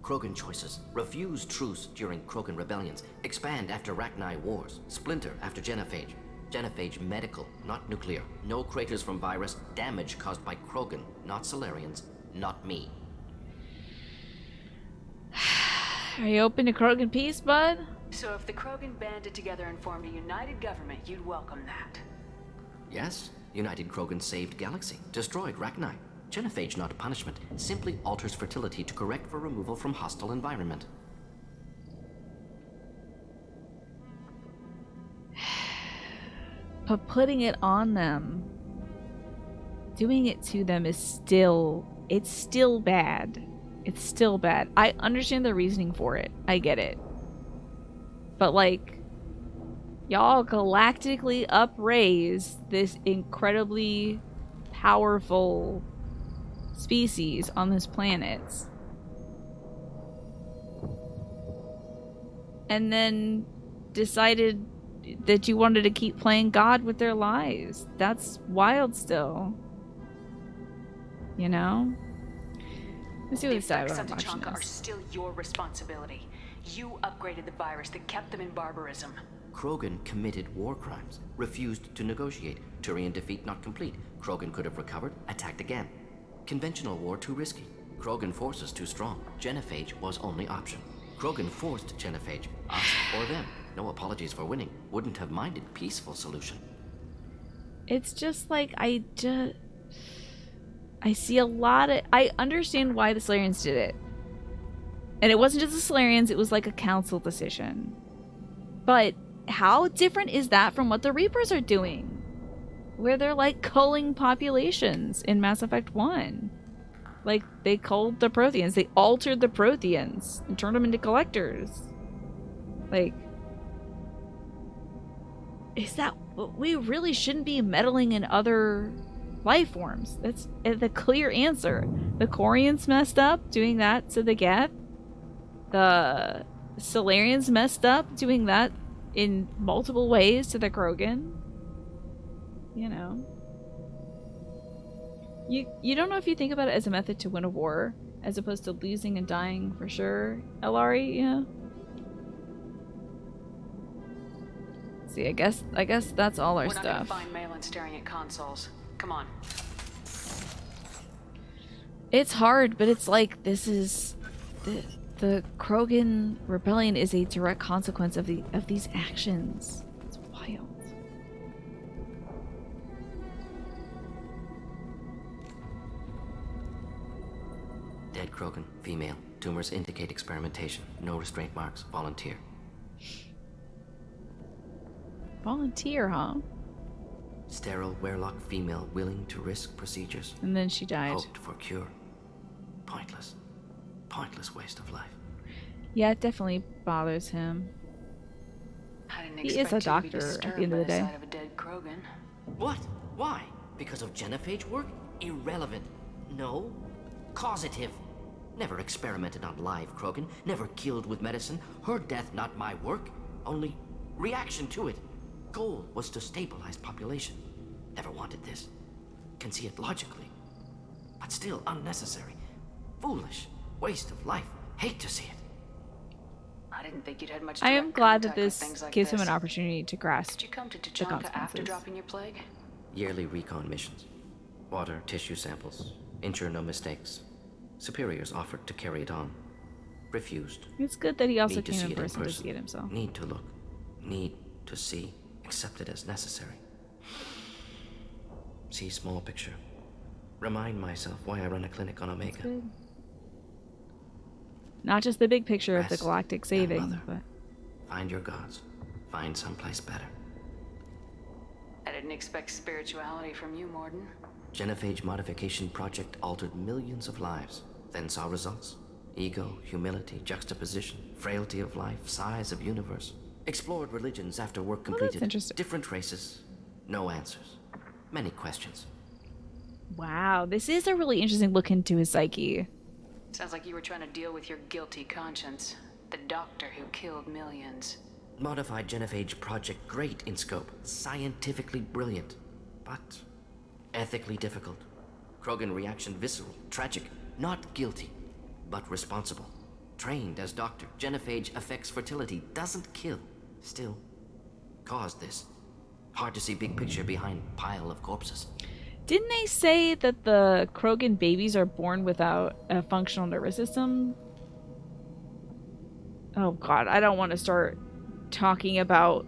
Krogan choices. Refuse truce during Krogan rebellions. Expand after Rachni wars. Splinter after genophage. Genophage medical, not nuclear. No craters from virus. Damage caused by Krogan, not Solarians. Not me. Are you open to Krogan peace, bud? So if the Krogan banded together and formed a united government, you'd welcome that. Yes, United Krogan saved Galaxy. Destroyed Rachni. Genophage not a punishment. Simply alters fertility to correct for removal from hostile environment. But putting it on them, doing it to them is still, it's still bad. It's still bad. I understand the reasoning for it. I get it. But like, y'all galactically upraise this incredibly powerful species on this planet. And then decided that you wanted to keep playing God with their lives. That's wild still. You know? Let's see what The this dive effects on of watching Tachanka are this. still your responsibility. You upgraded the virus that kept them in barbarism. Krogan committed war crimes, refused to negotiate. Turian defeat not complete. Krogan could have recovered, attacked again. Conventional war too risky. Krogan forces too strong. Genophage was only option. Krogan forced Genophage, us or them. No apologies for winning. Wouldn't have minded peaceful solution. It's just like, I see a lot of... I understand why the Solarians did it. And it wasn't just the Solarians, it was like a council decision. But how different is that from what the Reapers are doing? Where they're like culling populations in Mass Effect 1. Like, they culled the Protheans. They altered the Protheans and turned them into collectors. Like... Is that... We really shouldn't be meddling in other life forms. That's the clear answer. The Quarians messed up doing that to the Geth. The Solarians messed up doing that in multiple ways to the Krogan. You know. You don't know if you think about it as a method to win a war, as opposed to losing and dying for sure, Elari, yeah? See, I guess that's all our We're not gonna stuff. find Malin staring at consoles. Come on. It's hard, but it's like, this is... The Krogan rebellion is a direct consequence of these actions. It's wild. Dead Krogan, female. Tumors indicate experimentation. No restraint marks. Volunteer. Volunteer, huh? Sterile Werlock female willing to risk procedures. And then she died. Hoped for cure. Pointless. Pointless waste of life. Yeah, it definitely bothers him. I didn't He is expect a you to be doctor at disturbed the end of the by day. sight of a dead Krogan. What? Why? Because of Genophage work? Irrelevant. No. Causative. Never experimented on live Krogan. Never killed with medicine. Her death not my work. Only reaction to it. Goal was to stabilize population. Never wanted this. Can see it logically. But still unnecessary. Foolish. Waste of life. Hate to see it. I didn't think you'd had much I am direct glad that contact with this things like gives him this. an opportunity to grasp Did you come to the Tachanka after consequences. dropping your plague? Yearly recon missions. Water, tissue samples. Ensure no mistakes. Superiors offered to carry it on. Refused. It's good that he also Need to came see in it in person to person. see it himself. Need to look. Need to see. Accepted as necessary. See small picture. Remind myself why I run a clinic on Omega. Good. Not just the big picture of the Rest, galactic young saving, mother. but... Find your gods. Find someplace better. I didn't expect spirituality from you, Mordin. Genophage modification project altered millions of lives. Then saw results. Ego, humility, juxtaposition, frailty of life, size of universe. Explored religions after work completed. interesting. Different races. No answers. Many questions. Wow, this is a really interesting look into his psyche. Sounds like you were trying to deal with your guilty conscience. The doctor who killed millions. Modified Genophage project great in scope. Scientifically brilliant. But ethically difficult. Krogan reaction visceral, tragic. Not guilty, but responsible. Trained as doctor. Genophage affects fertility. Doesn't kill. Still, caused this. Hard to see big picture behind pile of corpses. Didn't they say that the Krogan babies are born without a functional nervous system? Oh god, I don't want to start talking about...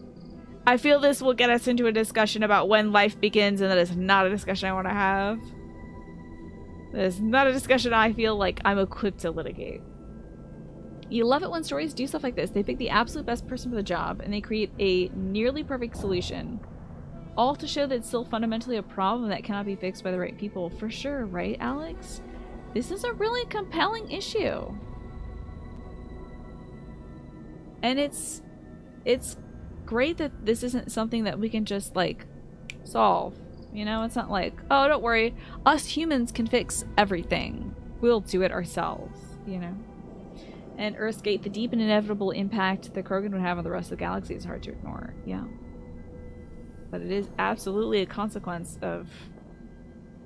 I feel this will get us into a discussion about when life begins, and that is not a discussion I want to have. That is not a discussion I feel like I'm equipped to litigate. You love it when stories do stuff like this. They pick the absolute best person for the job, and they create a nearly perfect solution. All to show that it's still fundamentally a problem that cannot be fixed by the right people. For sure, right, Alex? This is a really compelling issue. And it's great that this isn't something that we can just, like, solve. You know, it's not like, oh, don't worry, us humans can fix everything. We'll do it ourselves, you know? And Earthgate, the deep and inevitable impact the Krogan would have on the rest of the galaxy is hard to ignore. Yeah. But it is absolutely a consequence of,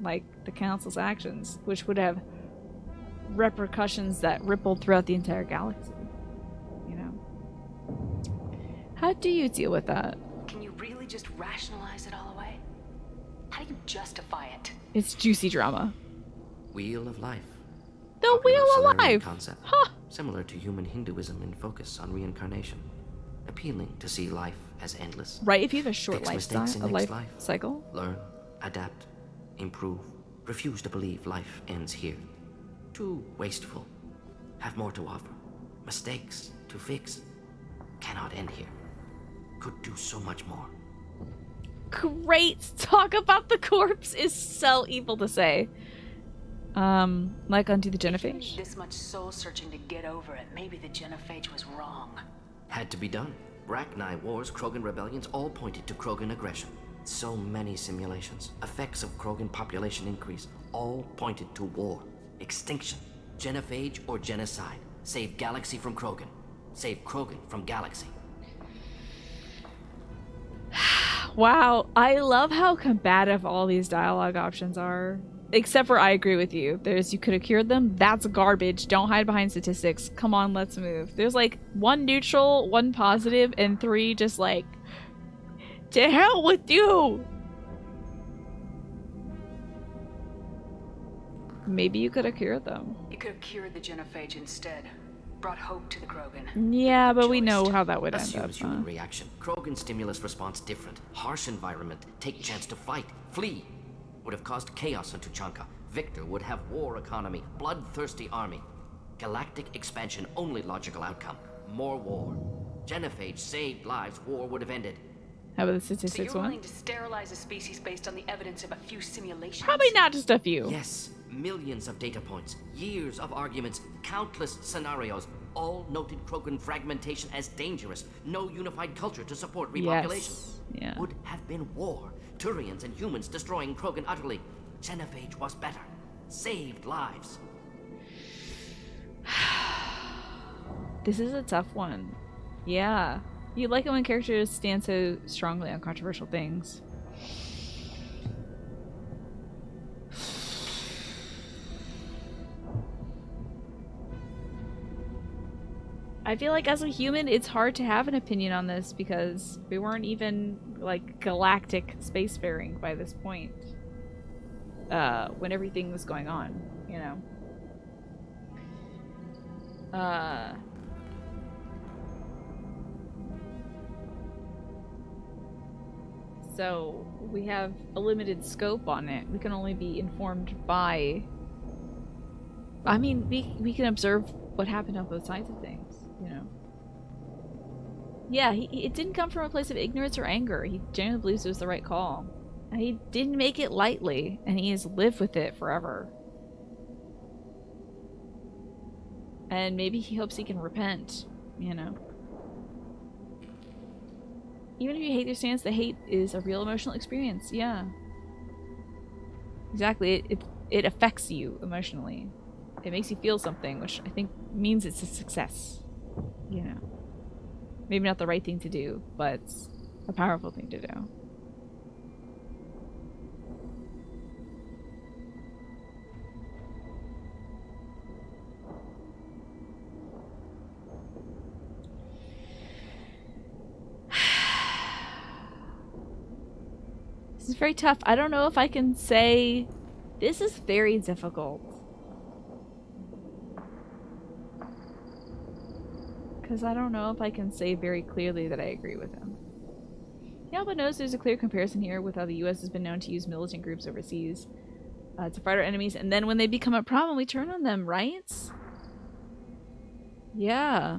like, the Council's actions, which would have repercussions that rippled throughout the entire galaxy. You know? How do you deal with that? Can you really just rationalize it all away? How do you justify it? It's juicy drama. Wheel of life. The Popular Wheel of Solarian Life! Concept. Huh! Similar to human Hinduism in focus on reincarnation. Appealing to see life as endless. Right, if you have a short Fix mistakes in life next life. cycle. Learn, adapt, improve. Refuse to believe life ends here. Too wasteful. Have more to offer. Mistakes to fix. Cannot end here. Could do so much more. Great! Talk about the corpse is so evil to say. Like unto the genophage? This much soul searching to get over it. Maybe the genophage was wrong. Had to be done. Rachni wars, Krogan rebellions all pointed to Krogan aggression. So many simulations, effects of Krogan population increase, all pointed to war, extinction, genophage or genocide. Save galaxy from Krogan. Save Krogan from galaxy. Wow, I love how combative all these dialogue options are. Except for I agree with you. There's you could have cured them. That's garbage. Don't hide behind statistics. Come on, let's move. There's like 1 neutral, 1 positive, and 3 just like, to hell with you! Maybe you could have cured them. You could have cured the genophage instead. Brought hope to the Krogan. Yeah, but we know how that would end up. Assumes human reaction. Krogan stimulus response different. Harsh environment. Take chance to fight. Flee. Would have caused chaos on Tuchanka. Victor would have war economy. Bloodthirsty army. Galactic expansion only logical outcome. More war. Genophage saved lives. War would have ended. How about the So statistics you're one? willing to sterilize a species based on the evidence of a few simulations? Probably not just a few. Yes. Millions of data points. Years of arguments. Countless scenarios. All noted Krogan fragmentation as dangerous. No unified culture to support repopulation. Yes. Yeah. Would have been war. Turians and humans destroying Krogan utterly. Genophage was better. Saved lives. This is a tough one. Yeah. You like it when characters stand so strongly on controversial things. I feel like as a human, it's hard to have an opinion on this because we weren't even, like, galactic spacefaring by this point. When everything was going on, you know? So, we have a limited scope on it. We can only be informed by... I mean, we can observe what happened on both sides of things. You know. Yeah, it didn't come from a place of ignorance or anger. He genuinely believes it was the right call. And he didn't make it lightly, and he has lived with it forever. And maybe he hopes he can repent, you know. Even if you hate your stance, the hate is a real emotional experience, yeah. Exactly, it affects you emotionally. It makes you feel something, which I think means it's a success. You know, maybe not the right thing to do, but a powerful thing to do. This is very tough. I don't know if I can say this is very difficult. Because I don't know if I can say very clearly that I agree with him. Yalba knows there's a clear comparison here with how the US has been known to use militant groups overseas to fight our enemies, and then when they become a problem, we turn on them, right? Yeah.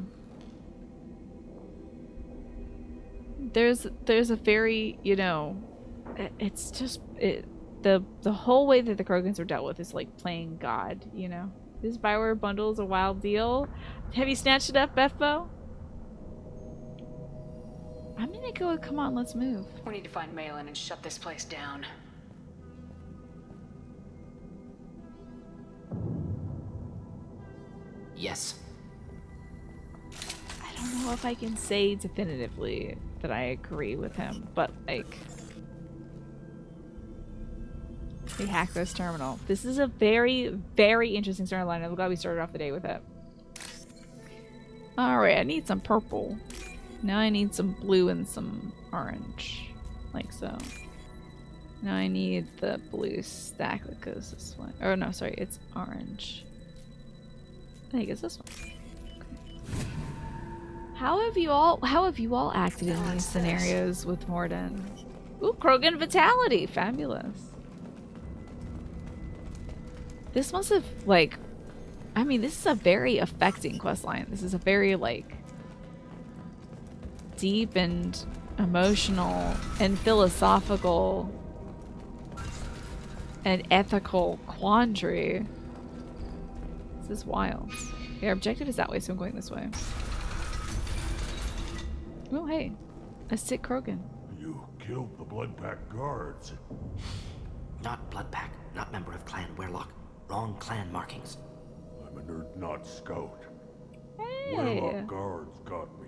There's a very, you know, it's just the whole way that the Krogans are dealt with is like playing God, you know. This Bioware bundle is a wild deal. Have you snatched it up, Bethbo? I'm gonna go. Come on, let's move. We need to find Malin and shut this place down. Yes. I don't know if I can say definitively that I agree with him, but like, we hacked this terminal. This is a very, very interesting storyline. I'm glad we started off the day with it. Alright, I need some purple. Now I need some blue and some orange. Like so. Now I need the blue stack that goes this way. Oh no, sorry, it's orange. I think it's this one. Okay. How have you all acted in these scenarios with Mordin? Ooh, Krogan Vitality! Fabulous. This must have, like, I mean, this is a very affecting questline. This is a very, like, deep and emotional and philosophical and ethical quandary. This is wild. Yeah, our objective is that way, so I'm going this way. Oh, hey. A sick Krogan. You killed the Bloodpack guards. Not Bloodpack, not member of Clan Werlock. Wrong clan markings. I'm an Urdnot scout. Hey. Werlock guards got me.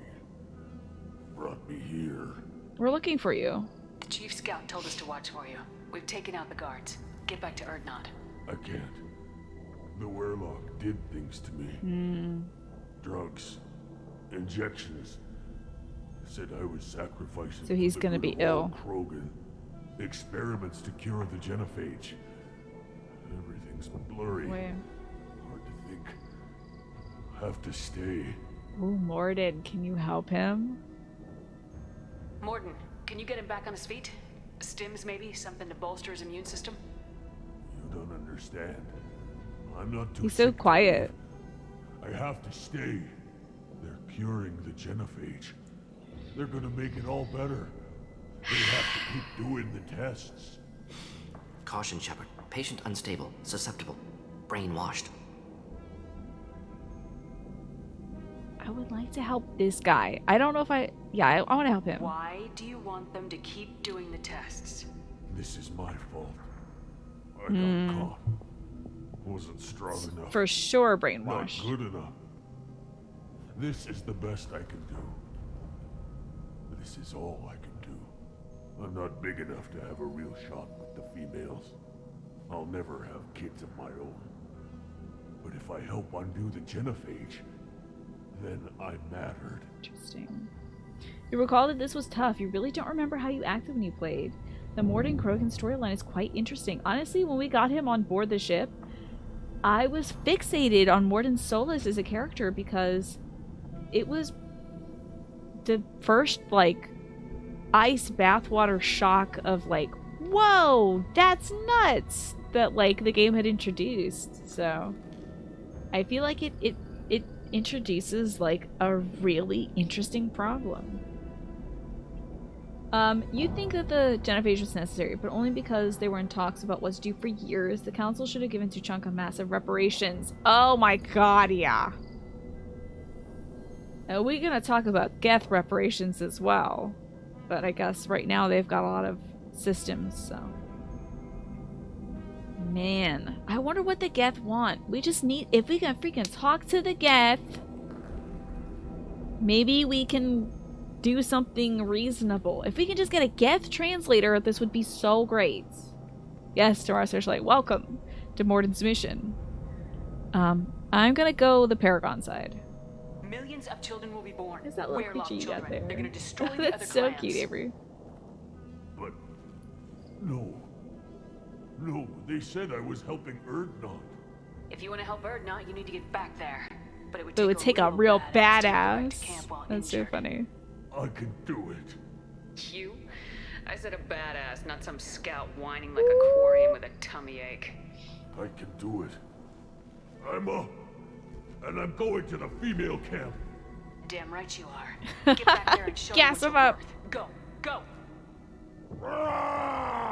Brought me here. We're looking for you. The chief scout told us to watch for you. We've taken out the guards. Get back to Urdnot. I can't. The Werlock did things to me. Drugs. Injections. Said I was sacrificing. So he's gonna be ill. Krogan. Experiments to cure the genophage. Everything's blurry. Wait. Hard to think. Have to stay. Ooh, Mordin, can you help him? Mordin, can you get him back on his feet? Stims maybe? Something to bolster his immune system? You don't understand. I'm not too He's so sick to quiet. leave. I have to stay. They're curing the genophage. They're gonna make it all better. They have to keep doing the tests. Caution, Shepard. Patient unstable, susceptible, brainwashed. I would like to help this guy. I don't know if I want to help him. Why do you want them to keep doing the tests? This is my fault. I got caught. Wasn't strong enough. For sure, Not brainwash. good enough. This is the best I can do. This is all I can do. I'm not big enough to have a real shot with the females. I'll never have kids of my own. But if I help undo the genophage, then I mattered. Interesting. You recall that this was tough. You really don't remember how you acted when you played. The Mordin Krogan storyline is quite interesting. Honestly, when we got him on board the ship, I was fixated on Mordin Solus as a character because it was the first, like, ice bathwater shock of, like, whoa, that's nuts, that, like, the game had introduced. So I feel like it introduces, like, a really interesting problem. You think that the genophage was necessary, but only because they were in talks about what's due for years. The council should have given Tuchanka massive reparations. Oh my god, yeah. We're gonna talk about Geth reparations as well. But I guess right now they've got a lot of systems, so. Man, I wonder what the Geth want. We just need, if we can freaking talk to the Geth, maybe we can do something reasonable. If we can just get a Geth translator, this would be so great. Yes, Tamara Searchlight, welcome to Mordin's mission. I'm gonna go the Paragon side. Millions of children will be born. Is that little Werlock creature you got children. there? They're gonna destroy the That's other so clans. cute, Avery. But no. No, they said I was helping Urdnot. If you want to help Urdnot, you need to get back there. But it would It would take a real to get back to badass. camp while That's so injured. funny. I can do it. You? I said a badass, not some scout whining like a quarian with a tummy ache. I can do it. I'm up. And I'm going to the female camp. Damn right you are. Get back there and show Gas them him what you're up. worth. Go, go. Ah!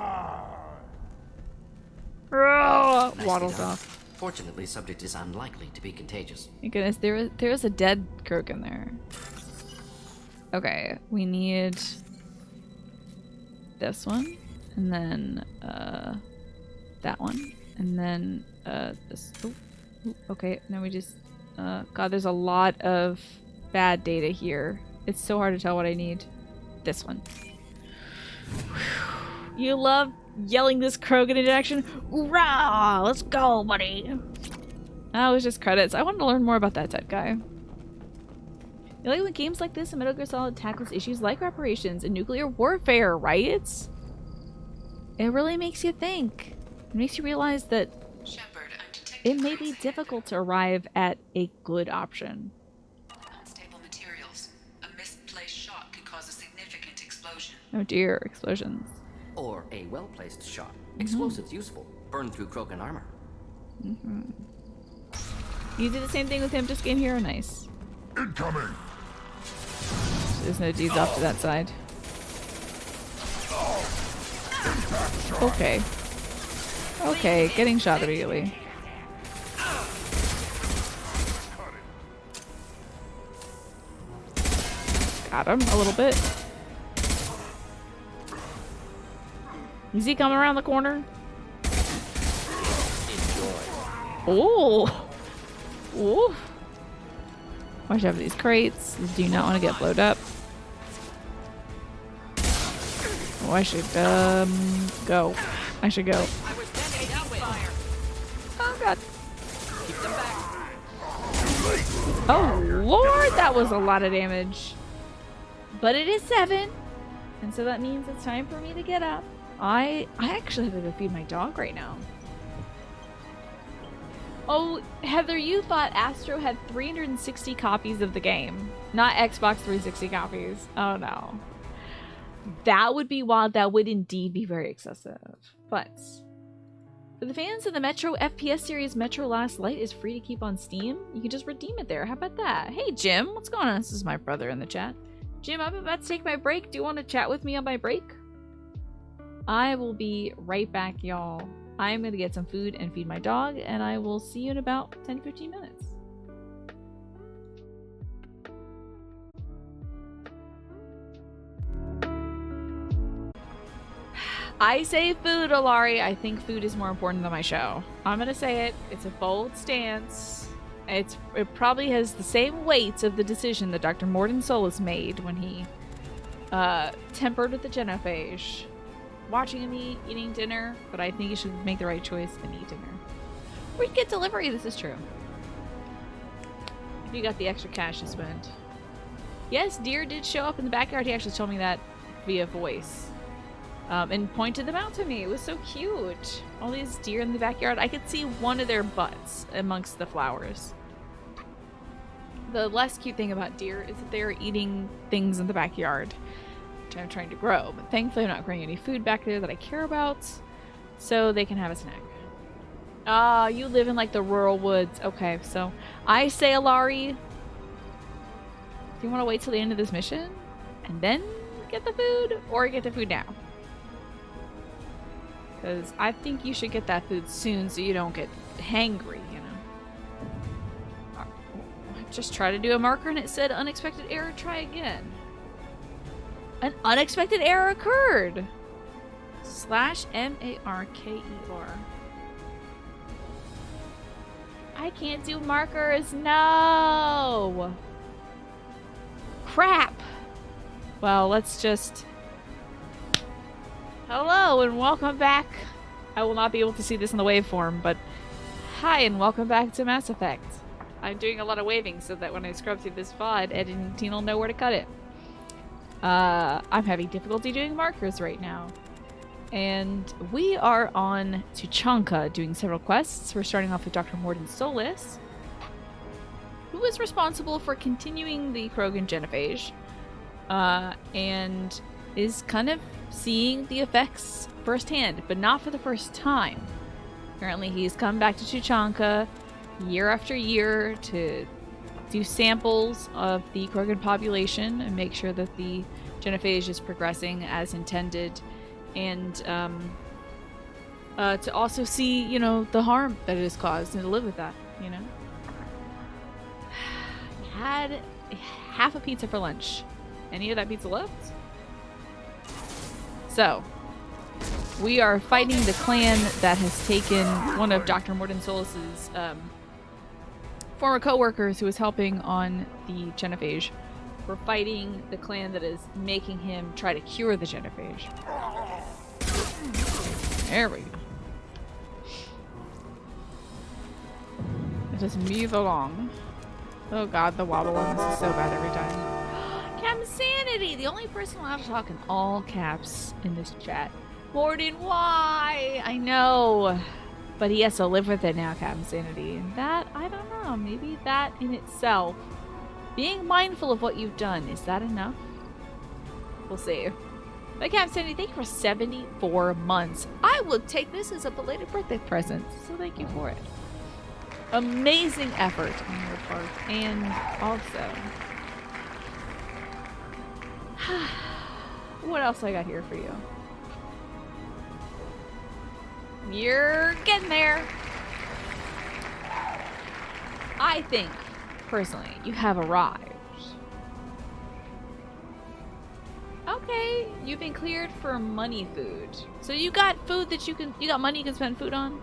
Nicely Waddles done. off. Fortunately, subject is unlikely to be contagious. Thank goodness, there was a dead croak in there. Okay, we need this one, and then that one, and then this. Ooh, okay, now we just God, there's a lot of bad data here. It's so hard to tell what I need. This one. You love yelling this Krogan into action. Hoorah! Let's go, buddy. That was just credits. I wanted to learn more about that type guy. You like when games like this and Metal Gear Solid tackles issues like reparations and nuclear warfare, right? It really makes you think. It makes you realize that it may be difficult to arrive at a good option. Unstable materials. A misplaced shot could cause a significant explosion. Oh dear, explosions. Or a well-placed shot. Explosives useful. Burn through Krogan armor. You did the same thing with him, just game hero, nice. Incoming! There's no D's off to that side. Okay. Okay, getting shot immediately. Got him a little bit. Is he coming around the corner? Oh! Ooh! Watch out for these crates. These do not want to get blowed up. Oh, I should go. I should go. Oh god. Oh lord, that was a lot of damage. But it is 7, and so that means it's time for me to get up. I actually have to go feed my dog right now. Oh, Heather, you thought Astro had 360 copies of the game, not Xbox 360 copies. Oh no. That would be wild. That would indeed be very excessive. But for the fans of the Metro FPS series, Metro Last Light is free to keep on Steam. You can just redeem it there. How about that? Hey, Jim, what's going on? This is my brother in the chat. Jim, I'm about to take my break. Do you want to chat with me on my break? I will be right back, y'all. I'm going to get some food and feed my dog, and I will see you in about 10-15 minutes. I say food, Alari. I think food is more important than my show. I'm going to say it. It's a bold stance. It probably has the same weight of the decision that Dr. Mordin Solus made when he tempered with the genophage. Watching me eating dinner, but I think you should make the right choice and eat dinner. Or you get delivery, this is true. If you got the extra cash to spend. Yes, deer did show up in the backyard. He actually told me that via voice. And pointed them out to me. It was so cute. All these deer in the backyard. I could see one of their butts amongst the flowers. The less cute thing about deer is that they're eating things in the backyard, which I'm trying to grow. But thankfully I'm not growing any food back there that I care about, so they can have a snack. Ah, you live in like the rural woods. Okay, so I say, Alari, do you want to wait till the end of this mission and then get the food, or get the food now? Because I think you should get that food soon so you don't get hangry, you know. I just tried to do a marker and it said unexpected error, try again. An unexpected error occurred! /MARKER. I can't do markers, no! Crap! Well, let's just... Hello and welcome back. I will not be able to see this in the waveform, but hi and welcome back to Mass Effect. I'm doing a lot of waving so that when I scrub through this VOD, editing team will know where to cut it. I'm having difficulty doing markers right now. And we are on to Tuchanka doing several quests. We're starting off with Dr. Mordin Solus, who is responsible for continuing the Krogan genophage, and is kind of seeing the effects firsthand, but not for the first time. Apparently he's come back to Tuchanka year after year to do samples of the Krogan population and make sure that the genophage is progressing as intended, and to also see, you know, the harm that it has caused and to live with that, you know. Had half a pizza for lunch. Any of that pizza left? So, we are fighting the clan that has taken one of Dr. Mordin Solus's former co-workers who was helping on the genophage. We're fighting the clan that is making him try to cure the genophage. There we go. Just move along. Oh god, the wobble on this is so bad every time. Captain Sanity! The only person allowed to talk in all caps in this chat. Mordin, why? I know. But he has to live with it now, Captain Sanity. And that, I don't know. Maybe that in itself, being mindful of what you've done, is that enough? We'll see. But Captain Sanity, thank you for 74 months. I will take this as a belated birthday present. So thank you for it. Amazing effort on your part. And also... what else I got here for you? You're getting there. I think, personally, you have arrived. Okay, you've been cleared for money food. So you got food that you got money you can spend food on?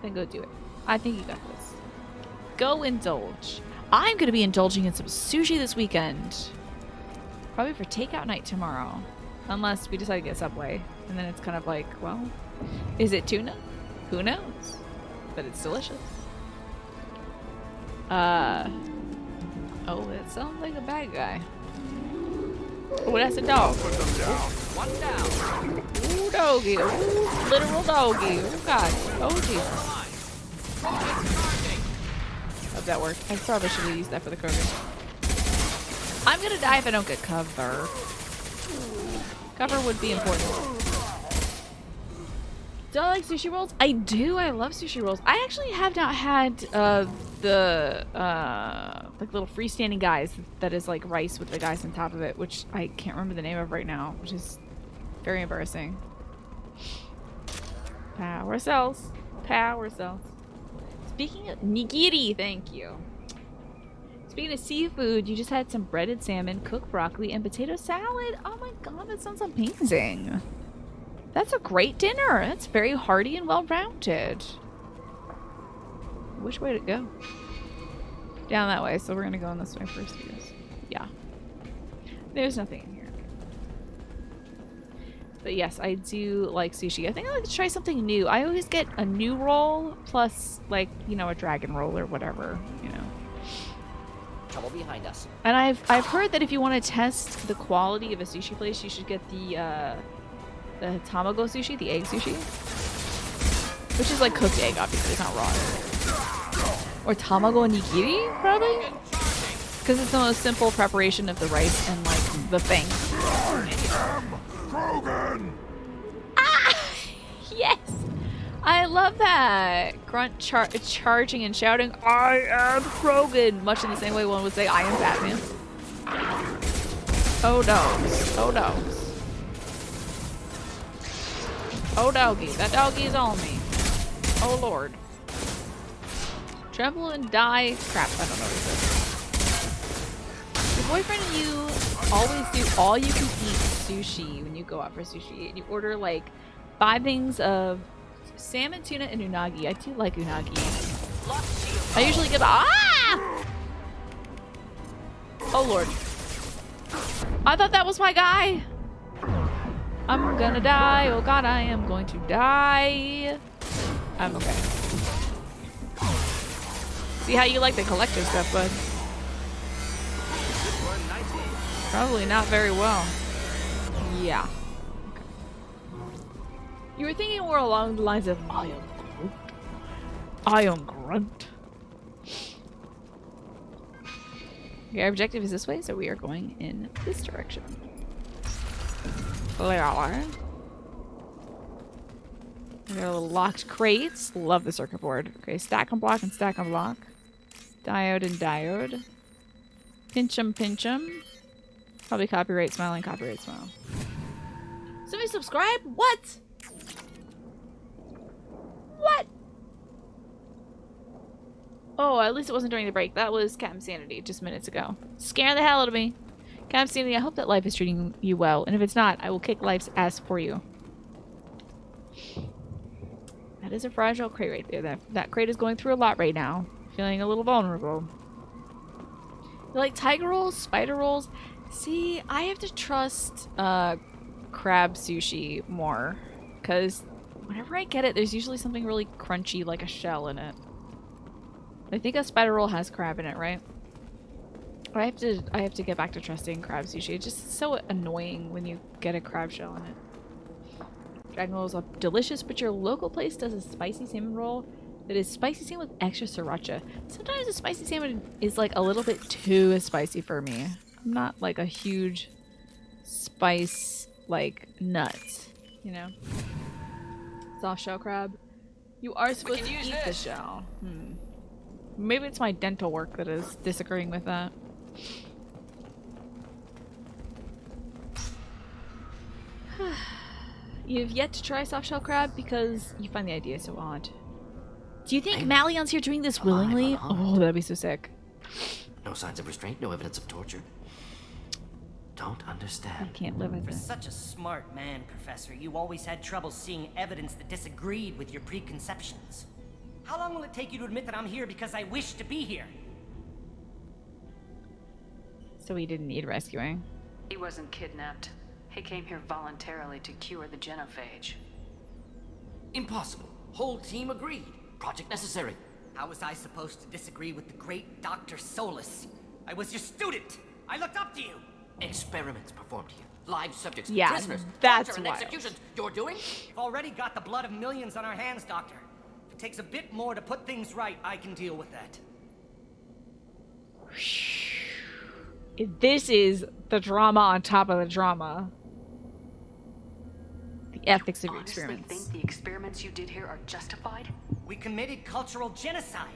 Then go do it. I think you got this. Go indulge. I'm going to be indulging in some sushi this weekend. Probably for takeout night tomorrow. Unless we decide to get Subway. And then it's kind of like, well, is it tuna? Who knows? But it's delicious. Oh, that sounds like a bad guy. Oh, that's a dog. One down. Ooh, doggy. Ooh, literal doggy. Oh, God. Oh, Jesus. How'd that work? I probably should have used that for the Krogan. I'm gonna die if I don't get cover. Cover would be important. Do I like sushi rolls? I do. I love sushi rolls. I actually have not had the like little freestanding guys that is like rice with the guys on top of it, which I can't remember the name of right now, which is very embarrassing. Power cells. Power cells. Speaking of nigiri, thank you. Speaking of seafood, you just had some breaded salmon, cooked broccoli, and potato salad. Oh my god, that sounds amazing. That's a great dinner. That's very hearty and well-rounded. Which way to go? Down that way, so we're gonna go in this way first, I guess. Yeah. There's nothing in here. But yes, I do like sushi. I think I'd like to try something new. I always get a new roll plus, like, you know, a dragon roll or whatever, you know. Trouble behind us. And I've heard that if you want to test the quality of a sushi place, you should get the tamago sushi, the egg sushi. Which is like cooked egg, obviously, it's not raw. Or tamago nigiri, probably? Because it's the most simple preparation of the rice and, like, the thing. Krogan! Ah! Yes! I love that! Grunt charging and shouting, I am Krogan! Much in the same way one would say, I am Batman. Oh no. Oh no. Oh doggy. That doggy is on me. Oh lord. Tremble and die. Crap, I don't know what this is. Your boyfriend and you always do all you can eat sushi when you go out for sushi. And you order like 5 things of salmon, tuna, and unagi. I do like unagi. I usually get Oh lord. I thought that was my guy. I'm gonna die. Oh god, I am going to die. I'm okay. See how you like the collector stuff, bud. Probably not very well. Yeah. Okay. You were thinking more along the lines of I am Grunt. I am Grunt. Okay, our objective is this way, so we are going in this direction. Clearly. We got little locked crates. Love the circuit board. Okay, stack and block and stack and block. Diode and diode. Pinch 'em, pinch 'em. Probably copyright smile and copyright smile. Somebody subscribe? What? Oh, at least it wasn't during the break. That was Captain Sanity just minutes ago. Scaring the hell out of me. Captain Sanity, I hope that life is treating you well. And if it's not, I will kick life's ass for you. That is a fragile crate right there. That crate is going through a lot right now. Feeling a little vulnerable. You like tiger rolls? Spider rolls? See, I have to trust crab sushi more. Because whenever I get it, there's usually something really crunchy like a shell in it. I think a spider roll has crab in it, right? I have to get back to trusting crab sushi. It's just so annoying when you get a crab shell in it. Dragon rolls are delicious, but your local place does a spicy salmon roll that is spicy salmon with extra sriracha. Sometimes the spicy salmon is like a little bit too spicy for me. I'm not like a huge spice like nut, you know? Soft shell crab. You are supposed to eat the shell. Maybe it's my dental work that is disagreeing with that. You've yet to try soft shell crab because you find the idea so odd. Do you think Malion's here doing this willingly? Oh, that'd be so sick. No signs of restraint, no evidence of torture. Don't understand. I can't live with For it. such a smart man, Professor, you always had trouble seeing evidence that disagreed with your preconceptions. How long will it take you to admit that I'm here because I wish to be here? So he didn't need rescuing. He wasn't kidnapped. He came here voluntarily to cure the genophage. Impossible. Whole team agreed. Project necessary. How was I supposed to disagree with the great Dr. Solus? I was your student. I looked up to you. Experiments performed here. Live subjects, Yeah, prisoners, that's torture and wild. executions. You're doing? We've already got the blood of millions on our hands, Doctor. If it takes a bit more to put things right, I can deal with that. This is the drama on top of the drama. The ethics of your Honestly experiments. think the experiments you did here are justified? We committed cultural genocide.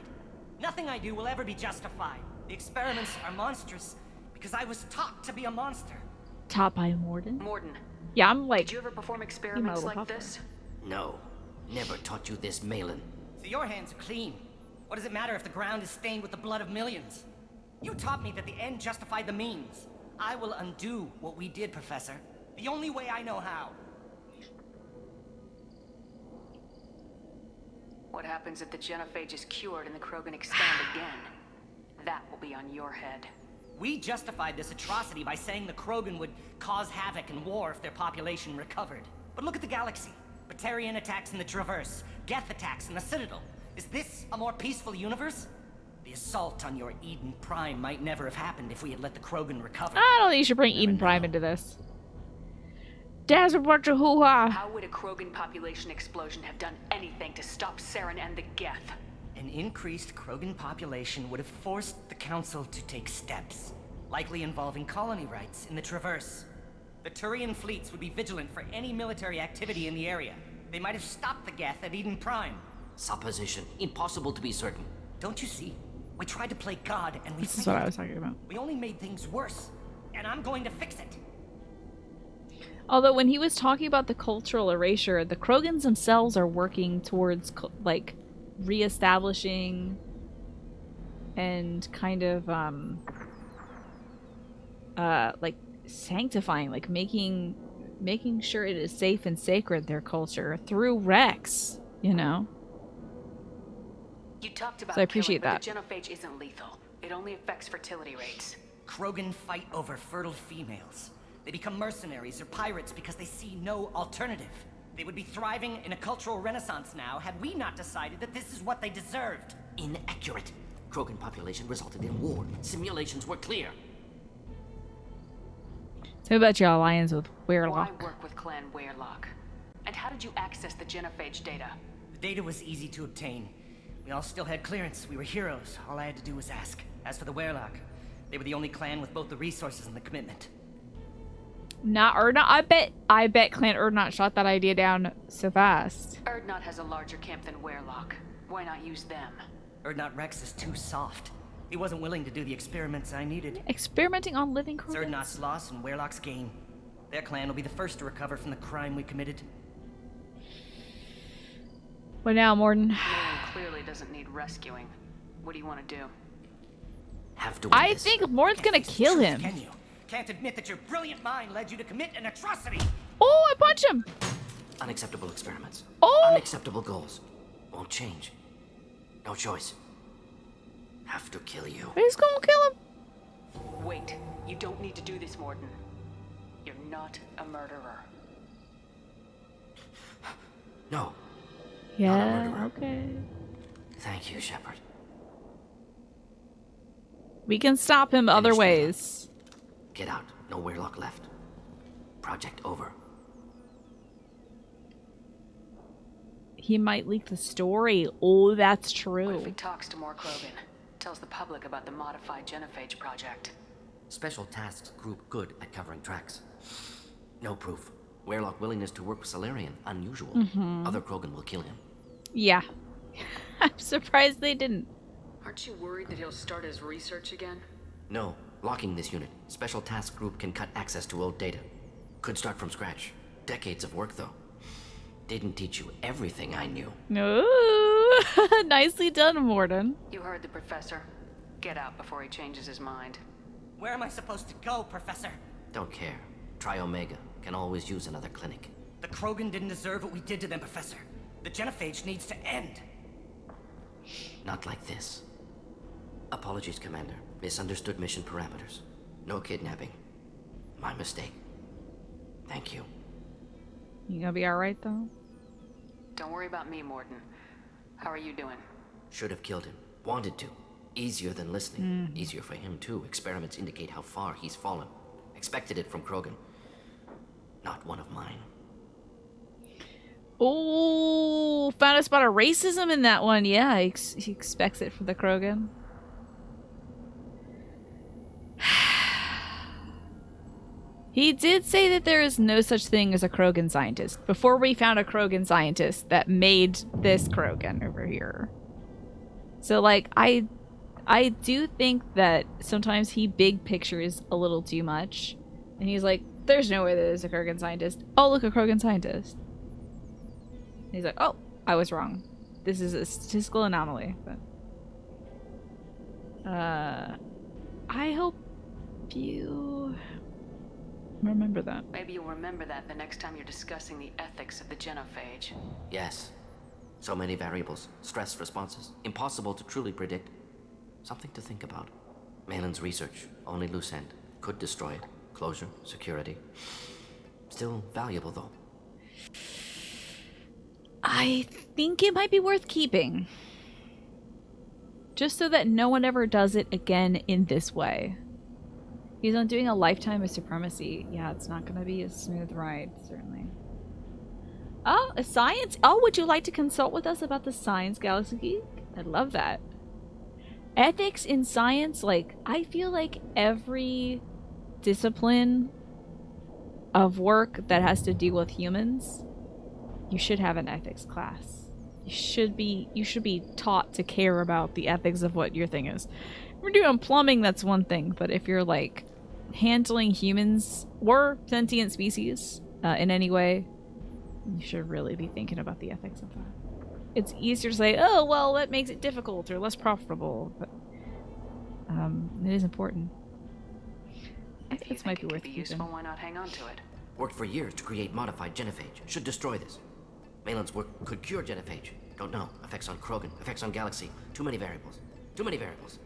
Nothing I do will ever be justified. The experiments are monstrous because I was taught to be a monster. Taught by Mordin? Mordin. Yeah, I'm like... Did you ever perform experiments like this? No. Never taught you this, Malin. So your hands are clean. What does it matter if the ground is stained with the blood of millions? You taught me that the end justified the means. I will undo what we did, Professor. The only way I know how. What happens if the genophage is cured and the Krogan expand again? That will be on your head. We justified this atrocity by saying the Krogan would cause havoc and war if their population recovered. But look at the galaxy. Batarian attacks in the Traverse, Geth attacks in the Citadel. Is this a more peaceful universe? The assault on your Eden Prime might never have happened if we had let the Krogan recover. I don't think you should bring Eden Prime into this. That's a bunch of hoo-ha. How would a Krogan population explosion have done anything to stop Saren and the Geth? An increased Krogan population would have forced the Council to take steps, likely involving colony rights in the Traverse. The Turian fleets would be vigilant for any military activity in the area. They might have stopped the Geth at Eden Prime. Supposition. Impossible to be certain. Don't you see? We tried to play God and we This is failed. what I was talking about. We only made things worse, and I'm going to fix it. Although when he was talking about the cultural erasure, the Krogans themselves are working towards like reestablishing and kind of like sanctifying, like making sure it is safe and sacred, their culture, through Rex, you know. You talked about So I appreciate killing, that. but the genophage isn't lethal. It only affects fertility rates. Krogan fight over fertile females. They become mercenaries or pirates because they see no alternative. They would be thriving in a cultural renaissance now had we not decided that this is what they deserved. Inaccurate. Krogan population resulted in war. Simulations were clear. Tell me about your alliance with Why Weirlock. work with Clan Weirlock? And how did you access the genophage data? The data was easy to obtain. We all still had clearance. We were heroes. All I had to do was ask. As for the Weirlock, they were the only clan with both the resources and the commitment. Not Erdnot. I bet Clan Erdnot shot that idea down so fast. Erdnot has a larger camp than Weirlock. Why not use them? Erdnot Rex is too soft. He wasn't willing to do the experiments I needed. Experimenting on living It's Krogans? Erdnot's loss and Weirlock's gain. Their clan will be the first to recover from the crime we committed. What now, Mordin? Malin clearly doesn't need rescuing. What do you want to do? Have to win I this. think Mord's gonna kill him. Can you? Can't admit that your brilliant mind led you to commit an atrocity. Oh, I punch him. Unacceptable experiments. Oh! Unacceptable goals. Won't change. No choice. Have to kill you. He's gonna kill him. Wait. You don't need to do this, Mordin. You're not a murderer. No. Yeah, okay. Thank you, Shepard. We can stop him other ways. Get out. No Weirlock left. Project over. He might leak the story. Oh, that's What true. if he talks to more Krogan? Tells the public about the modified genophage project. Special tasks group good at covering tracks. No proof. Weirlock willingness to work with Salarian. Unusual. Other Krogan will kill him. Yeah. I'm surprised they didn't. Aren't you worried that he'll start his research again? No. Locking this unit. Special task group can cut access to old data. Could start from scratch. Decades of work, though. Didn't teach you everything I knew. Ooh. Nicely done, Mordin. You heard the professor. Get out before he changes his mind. Where am I supposed to go, Professor? Don't care. Try Omega. Can always use another clinic. The Krogan didn't deserve what we did to them, Professor. The genophage needs to end. Not like this. Apologies, Commander. Misunderstood mission parameters. No kidnapping. My mistake. Thank you. You gonna be alright, though? Don't worry about me, Mordin. How are you doing? Should have killed him. Wanted to. Easier than listening. Easier for him, too. Experiments indicate how far he's fallen. Expected it from Krogan. Not one of mine. Oh, found a spot of racism in that one. Yeah, he expects it from the Krogan. He did say that there is no such thing as a Krogan scientist before we found a Krogan scientist that made this Krogan over here. So, like, I do think that sometimes he big pictures a little too much. And he's like, there's no way that there's a Krogan scientist. Oh, look, a Krogan scientist. And he's like, oh, I was wrong. This is a statistical anomaly. But I hope you remember that. Maybe you'll remember that the next time you're discussing the ethics of the genophage. Yes. So many variables. Stress responses. Impossible to truly predict. Something to think about. Malin's research. Only loose end. Could destroy it. Closure. Security. Still valuable, though. I think it might be worth keeping. Just so that no one ever does it again in this way. He's on doing a lifetime of supremacy. Yeah, it's not going to be a smooth ride, certainly. Oh, a science? Oh, would you like to consult with us about the Science Galaxy Geek? I'd love that. Ethics in science, like, I feel like every discipline of work that has to deal with humans, you should have an ethics class. You should be taught to care about the ethics of what your thing is. If we're doing plumbing, that's one thing, but if you're like handling humans or sentient species in any way, you should really be thinking about the ethics of that. It's easier to say, oh, well, that makes it difficult or less profitable, but it is important. Ethics might be worth keeping. Useful, why not hang on to it? Worked for years to create modified genophage. Should destroy this. Malin's work could cure genophage. Don't know. Effects on Krogan. Effects on Galaxy. Too many variables. Too many variables.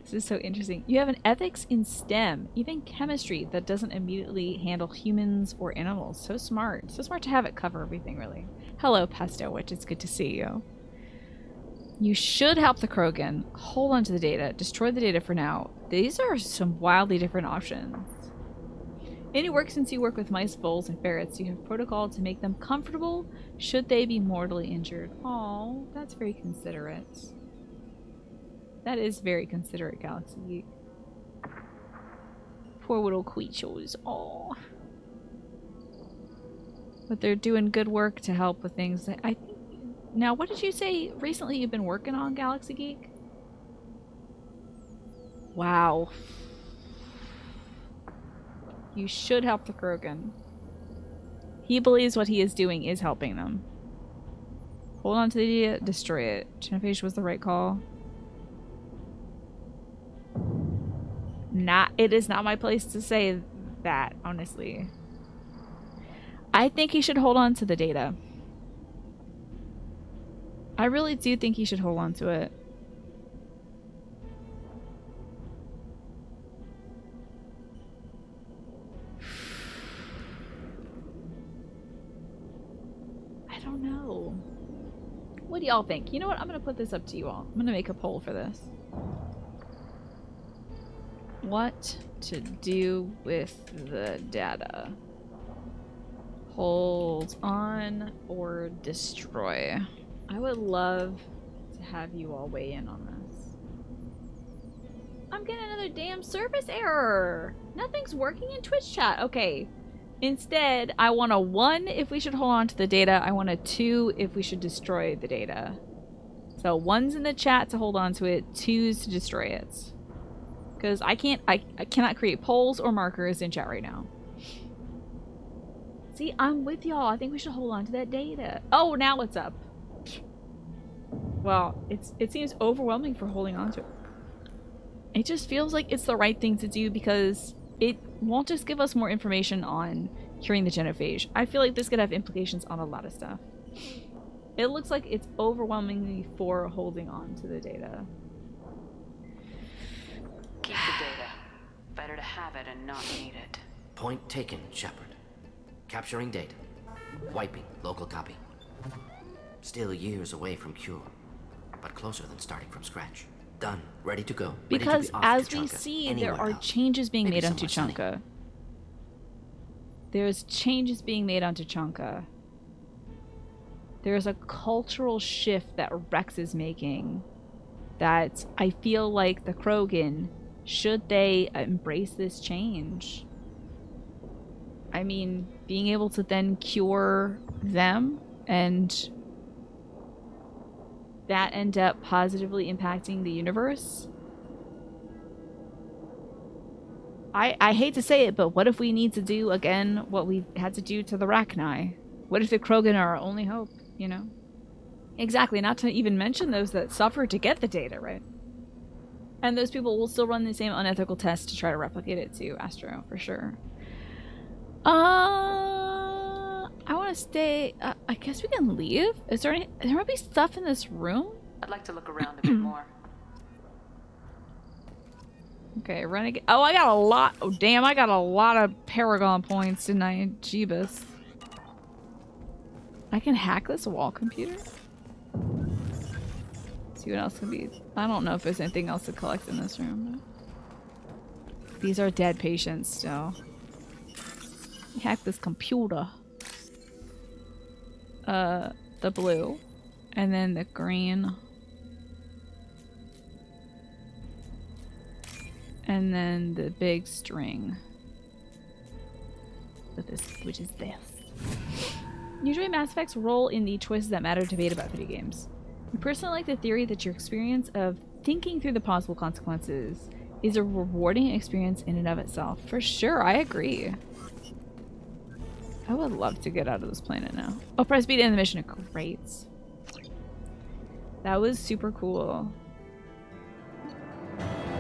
This is so interesting. You have an ethics in STEM, even chemistry, that doesn't immediately handle humans or animals. So smart. So smart to have it cover everything, really. Hello, Pesto Witch. It's good to see you. You should help the Krogan. Hold on to the data. Destroy the data for now. These are some wildly different options. Any work since you work with mice, voles, and ferrets, you have protocol to make them comfortable should they be mortally injured. Oh, that's very considerate. That is very considerate, Galaxy Geek. Poor little creatures. Oh. But they're doing good work to help with things that I think. Now, what did you say recently you've been working on, Galaxy Geek? Wow. You should help the Krogan. He believes what he is doing is helping them. Hold on to the data, destroy it. Genophage was the right call. It is not my place to say that, honestly. I think he should hold on to the data. I really do think he should hold on to it. I don't know. What do y'all think? You know what? I'm gonna put this up to you all. I'm gonna make a poll for this. What to do with the data? Hold on or destroy? I would love to have you all weigh in on this. I'm getting another damn service error. Nothing's working in Twitch chat. Okay. Instead, I want a 1 if we should hold on to the data. I want a 2 if we should destroy the data. So 1's in the chat to hold on to it, 2's to destroy it. Because I cannot create polls or markers in chat right now. See, I'm with y'all. I think we should hold on to that data. Oh, now it's up. Well, it seems overwhelming for holding on to it. It just feels like it's the right thing to do because it won't just give us more information on curing the genophage. I feel like this could have implications on a lot of stuff. It looks like it's overwhelmingly for holding on to the data. Keep the data. Better to have it and not need it. Point taken, Shepard. Capturing data. Wiping local copy. Still years away from cure, but closer than starting from scratch. Done. Ready to go. Because as we see, there are changes being made on Tuchanka. There's changes being made on Tuchanka. There's a cultural shift that Rex is making that I feel like the Krogan, should they embrace this change? I mean, being able to then cure them and that end up positively impacting the universe. I hate to say it, but what if we need to do again what we had to do to the Rachni? What if the Krogan are our only hope, you know? Exactly, not to even mention those that suffer to get the data, right? And those people will still run the same unethical tests to try to replicate it to Astro, for sure. I want to stay. I guess we can leave. Is there any? There might be stuff in this room. I'd like to look around a bit more. Okay, renegade. Oh, I got a lot. Oh, damn! I got a lot of Paragon points, didn't I? Jeebus. I can hack this wall computer. See what else can be. I don't know if there's anything else to collect in this room. But these are dead patients still. Hack this computer. The blue. And then the green. And then the big string. With this, which is this. Usually Mass Effect's role in the choices that matter debate about video games. I personally like the theory that your experience of thinking through the possible consequences is a rewarding experience in and of itself. For sure, I agree. I would love to get out of this planet now. Oh, press B to end the mission. Great. That was super cool.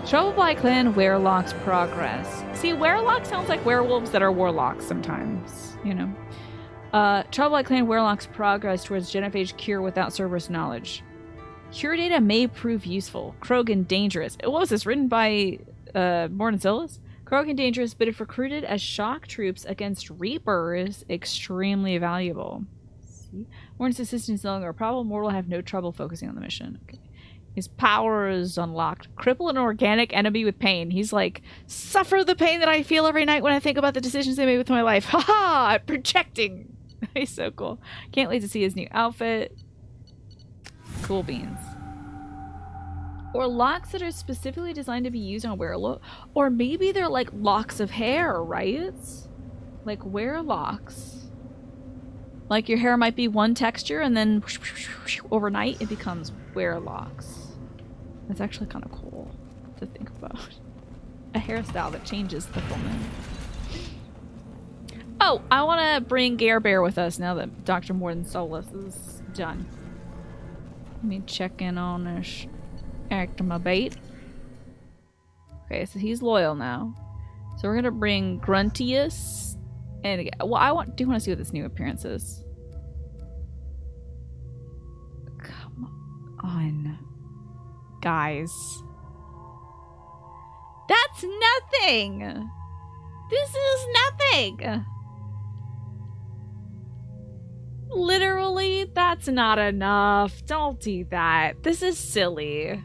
Trouble by Clan Werelocks progress. See, Werelock sounds like werewolves that are warlocks sometimes, you know. Trouble by Clan Werelocks progress towards genophage cure without Cerberus knowledge. Cure data may prove useful. Krogan dangerous. What was this? Written by Mordin. Krogan dangerous, but if recruited as shock troops against Reapers, extremely valuable. See? Mordin's assistance is no longer a problem. Mordin will have no trouble focusing on the mission. Okay. His power is unlocked. Cripple an organic enemy with pain. He's like, suffer the pain that I feel every night when I think about the decisions I made with my life. Haha! I'm projecting. He's so cool. Can't wait to see his new outfit. Cool beans. Or locks that are specifically designed to be used on werewolf. Or maybe they're like locks of hair, right? Like werelocks. Like your hair might be one texture and then overnight it becomes werelocks. That's actually kind of cool to think about. A hairstyle that changes the full moon. Oh, I want to bring Gare Bear with us now that Dr. Mordin Solus is done. Let me check in on this Actimabate. Okay, so he's loyal now. So we're gonna bring Gruntius, and well, do want to see what this new appearance is. Come on, guys. That's nothing. This is nothing. Literally, that's not enough. Don't do that. This is silly.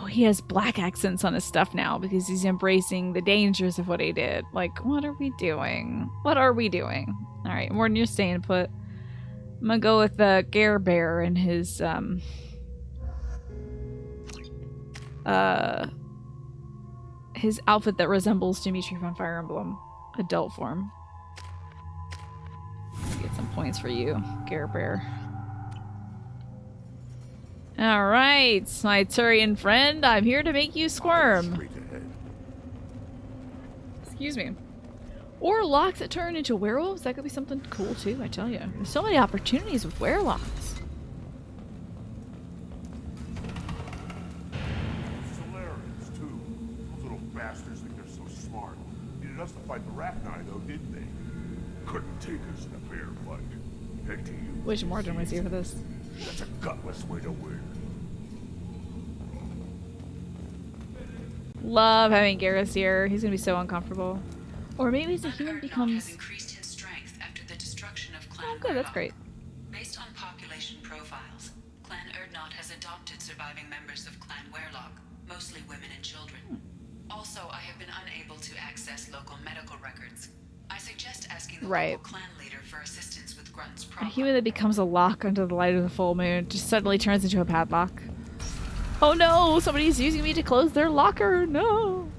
He has black accents on his stuff now because he's embracing the dangers of what he did. Like, what are we doing? What are we doing? Alright, Mordin, you're staying put. I'm gonna go with the Gare Bear and his outfit that resembles Dimitri from Fire Emblem. Adult form. Get some points for you, Gare Bear. Alright, my Turian friend, I'm here to make you squirm. Excuse me. Or locks that turn into werewolves, that could be something cool too, I tell you. There's so many opportunities with werelocks. Hilarious, too. Those little bastards think they're so smart. Needed us to fight the Rachni, though, didn't they? Couldn't take us in a fair fight. Heck to you. Wish Mordin was here for this. That's a gutless way to win. Love having Garrus here. He's gonna be so uncomfortable. Or maybe as a human becomes... increased in strength after the destruction of Clan Oh good, that's Werlock. great. Based on population profiles, Clan Erdnot has adopted surviving members of Clan Werlock, mostly women and children. Also, I have been unable to access local medical records. I suggest asking the local clan leader for assistance with Grunt's A problem. human that becomes a lock under the light of the full moon just suddenly turns into a padlock. Oh no! Somebody's using me to close their locker! No!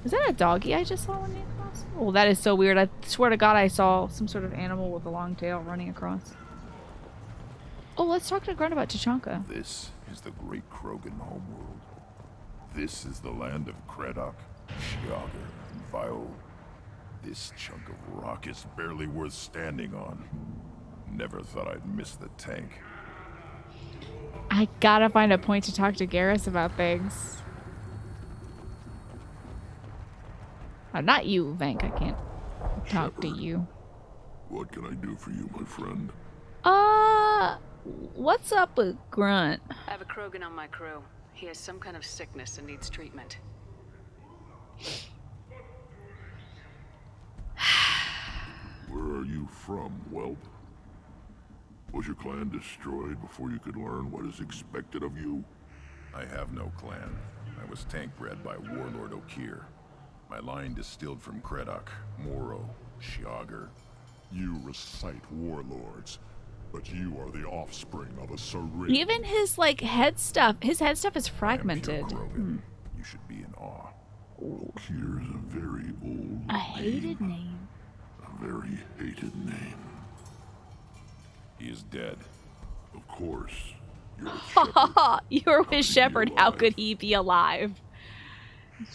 Is that a doggy I just saw running across? Oh, that is so weird. I swear to God I saw some sort of animal with a long tail running across. Oh, let's talk to Grunt about Tachanka. This is the great Krogan homeworld. This is the land of Kredok, Shiagar, and Vio. This chunk of rock is barely worth standing on. Never thought I'd miss the tank. I gotta find a point to talk to Garrus about things. Not you, Vank. I can't talk to you. What can I do for you, my friend? What's up with Grunt? I have a Krogan on my crew. He has some kind of sickness and needs treatment. Where are you from, whelp? Was your clan destroyed before you could learn what is expected of you? I have no clan. I was tank bred by Warlord Okir. My line distilled from Kredok, Moro, Shiagar. You recite warlords, but you are the offspring of a Sarin. Even his head stuff is fragmented. You should be in awe. Okir is a very old A hated name. A very hated name. He is dead. Of course. You're with Shepard. How could he be alive?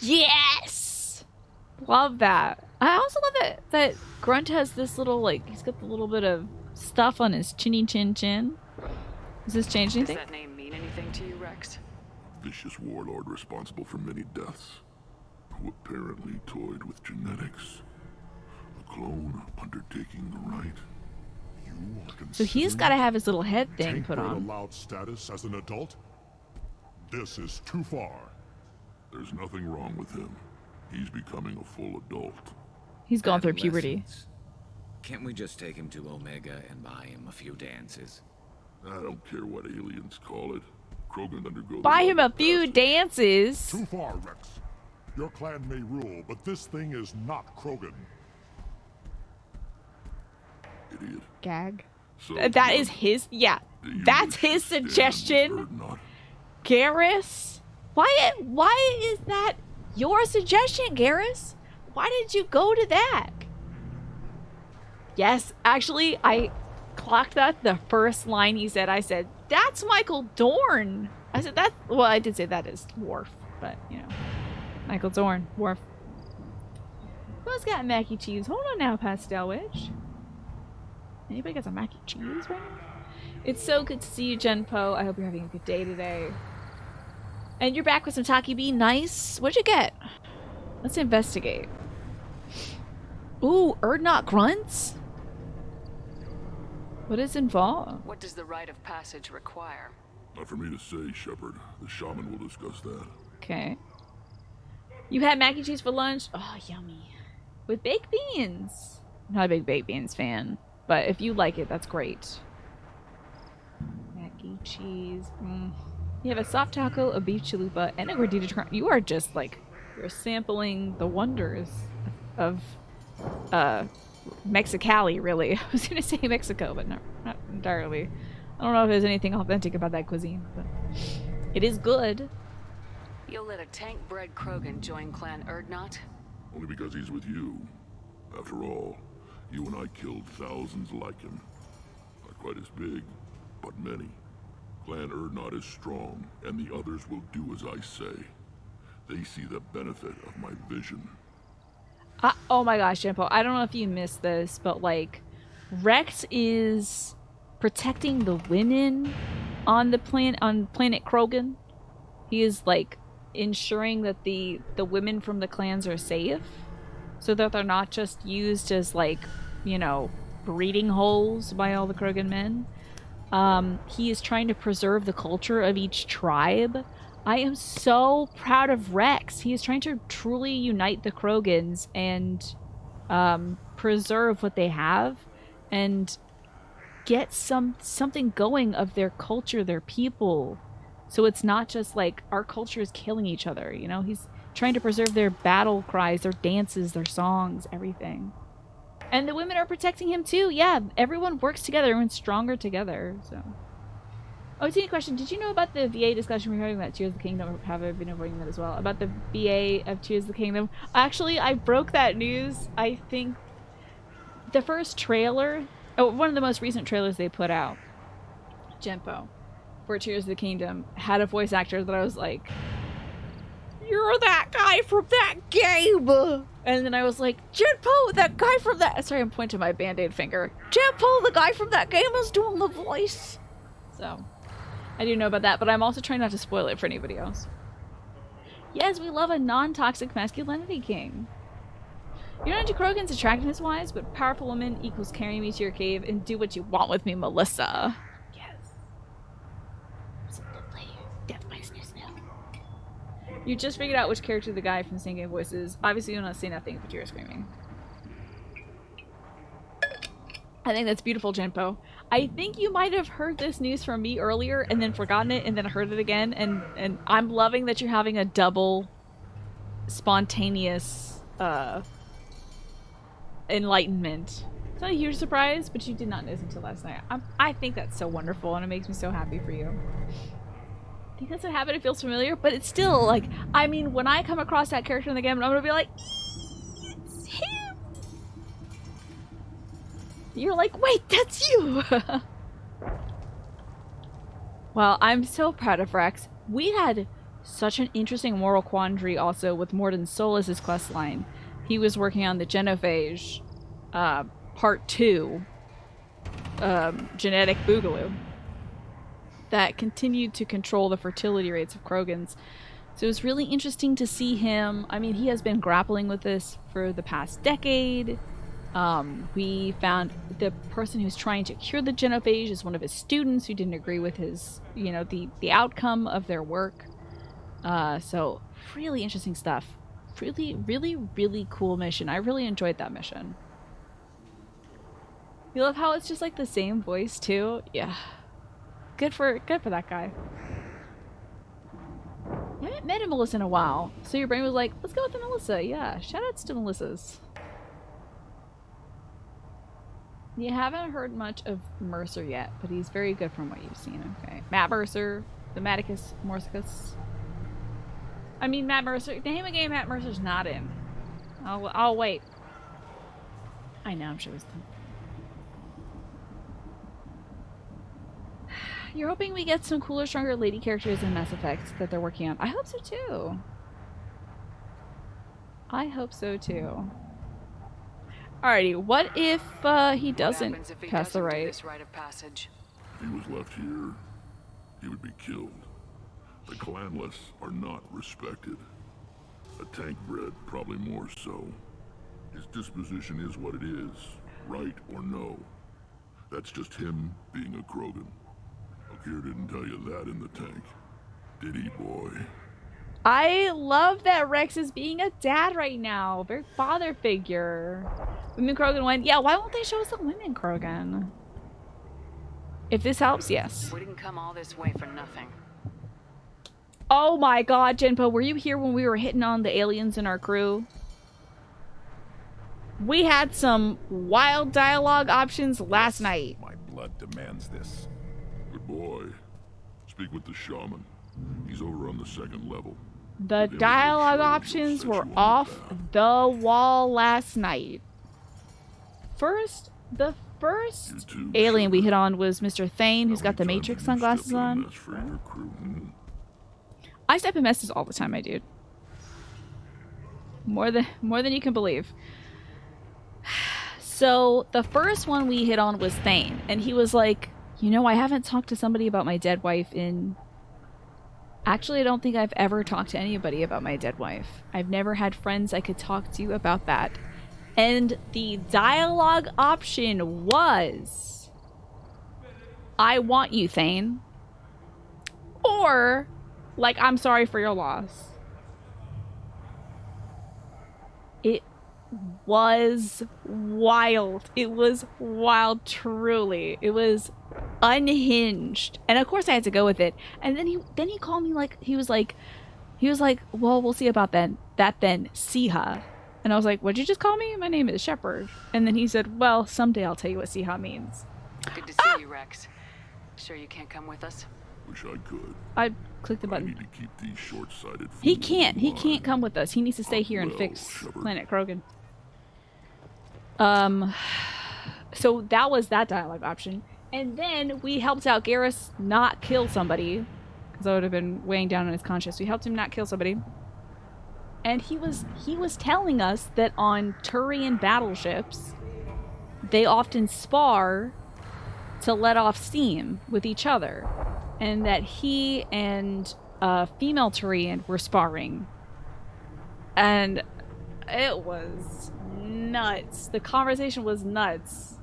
Yes! Love that. I also love that Grunt has this little, he's got the little bit of stuff on his chinny chin chin. Does this change anything? Does that name mean anything to you, Rex? Vicious warlord responsible for many deaths, who apparently toyed with genetics. A clone undertaking the right. So he's got to have his little head thing put on. Allowed status as an adult? This is too far. There's nothing wrong with him. He's becoming a full adult. He's going through puberty. Can't we just take him to Omega and buy him a few dances? I don't care what aliens call it. Krogan undergo. Buy him a few dances. Too far, Rex. Your clan may rule, but this thing is not Krogan. Idiot. Gag. So that is his. Yeah, that's his suggestion. Garrus, why is that your suggestion, Garrus? Why did you go to that? Yes, actually, I clocked that the first line he said. I said, "That's Michael Dorn." I said that. Well, I did say that is Worf, but you know, Michael Dorn, Worf. Who's got mac and cheese? Hold on now, Pastel Witch. Anybody got some mac and cheese right now? It's so good to see you, Genpo. I hope you're having a good day today. And you're back with some Taki-B. Nice. What'd you get? Let's investigate. Ooh, Erdnot grunts? What is involved? What does the rite of passage require? Not for me to say, Shepard. The shaman will discuss that. Okay. You had mac and cheese for lunch? Oh, yummy. With baked beans. I'm not a big baked beans fan, but if you like it, that's great. Mac and cheese. You have a soft taco, a beef chalupa, and a gordita. You are just like, you're sampling the wonders of Mexicali, really. I was gonna say Mexico, but not entirely. I don't know if there's anything authentic about that cuisine, but it is good. You'll let a tank-bred Krogan join Clan Erdnot? Only because he's with you. After all, you and I killed thousands like him. Not quite as big, but many. Clan Erdnot is strong, and the others will do as I say. They see the benefit of my vision. Oh my gosh, Jimpo, I don't know if you missed this, but like, Rex is protecting the women on the planet Krogan. He is like ensuring that the women from the clans are safe, so that they're not just used as like, you know, breeding holes by all the Krogan men. He is trying to preserve the culture of each tribe. I am so proud of Rex. He is trying to truly unite the Krogans and preserve what they have and get something going of their culture, their people. So it's not just like our culture is killing each other, you know? He's trying to preserve their battle cries, their dances, their songs, everything. And the women are protecting him too. Yeah, everyone works together. Everyone's stronger together, so... Oh, teeny question. Did you know about the VA discussion we were having about Tears of the Kingdom? Or have I been avoiding that as well? About the VA of Tears of the Kingdom? Actually, I broke that news. I think the first trailer... Oh, one of the most recent trailers they put out, Genpo, for Tears of the Kingdom, had a voice actor that I was like, you're that guy from that game! And then I was like, Genpo, that guy from that... Sorry, I'm pointing my band-aid finger. Genpo, the guy from that game is doing the voice. So... I do know about that, but I'm also trying not to spoil it for anybody else. Yes, we love a non-toxic masculinity king. You're not into Krogan's attractiveness-wise, but powerful woman equals carry me to your cave and do what you want with me, Melissa. Yes. Absolutely. Death by snoo snoo. You just figured out which character the guy from Singing Voices. Obviously, you don't say nothing, but you're screaming. I think that's beautiful, Genpo. I think you might have heard this news from me earlier and then forgotten it and then heard it again, and I'm loving that you're having a double spontaneous enlightenment. It's not a huge surprise, but you did not know this until last night. I think that's so wonderful, and it makes me so happy for you. I think that's what happened. It feels familiar, but it's still like, I mean, when I come across that character in the game, I'm gonna be like, it's him. You're like, wait, that's you! Well, I'm so proud of Rex. We had such an interesting moral quandary also with Mordin Solis' questline. He was working on the Genophage, Part 2, genetic boogaloo, that continued to control the fertility rates of Krogans. So it was really interesting to see him. I mean, he has been grappling with this for the past decade. We found the person who's trying to cure the genophage is one of his students who didn't agree with his, you know, the outcome of their work. So really interesting stuff. Really, really, really cool mission. I really enjoyed that mission. You love how it's just like the same voice too? Yeah. Good for that guy. I haven't met a Melissa in a while. So your brain was like, let's go with the Melissa. Yeah, shout outs to Melissas. You haven't heard much of Mercer yet, but he's very good from what you've seen. Okay. Matt Mercer, the Maticus Morsicus. I mean, Matt Mercer. Name a game Matt Mercer's not in. I'll wait. I know, I'm sure it's done. You're hoping we get some cooler, stronger lady characters in Mass Effect that they're working on. I hope so too. I hope so too. Alrighty, what if he doesn't pass the rite? Rite of passage? If he was left here, he would be killed. The clanless are not respected. A tank bred, probably more so. His disposition is what it is, right or no. That's just him being a Krogan. Okir didn't tell you that in the tank, did he, boy? I love that Rex is being a dad right now. Very father figure. Women Krogan went, yeah, why won't they show us the women Krogan? If this helps, yes. We didn't come all this way for nothing. Oh my god, Jinpo, were you here when we were hitting on the aliens in our crew? We had some wild dialogue options last night. My blood demands this. Good boy. Speak with the shaman. He's over on the second level. The dialogue options were off the wall last night. The first alien we hit on was Mr. Thane, who's got the Matrix sunglasses on. I step in messes all the time, my dude. More than you can believe. So the first one we hit on was Thane, and he was like, you know, I haven't talked to somebody about my dead wife in... Actually, I don't think I've ever talked to anybody about my dead wife. I've never had friends I could talk to about that. And the dialogue option was, I want you, Thane. Or, like, I'm sorry for your loss. It was wild. It was wild, truly. It was unhinged. And of course I had to go with it. And then he called me like, he was like, well, we'll see about that then, Siha. And I was like, what'd you just call me? My name is Shepard. And then he said, well, someday I'll tell you what Siha means. Good to see you, Rex. Sure you can't come with us? Wish I could. I clicked the button. I need to keep these short-sighted He can't come with us. He needs to stay here and fix Shepard. Planet Krogan. So that was that dialogue option. And then we helped out Garrus not kill somebody, because that would have been weighing down on his conscience. We helped him not kill somebody. And he was telling us that on Turian battleships, they often spar to let off steam with each other. And that he and a female Turian were sparring. And it was nuts. The conversation was nuts.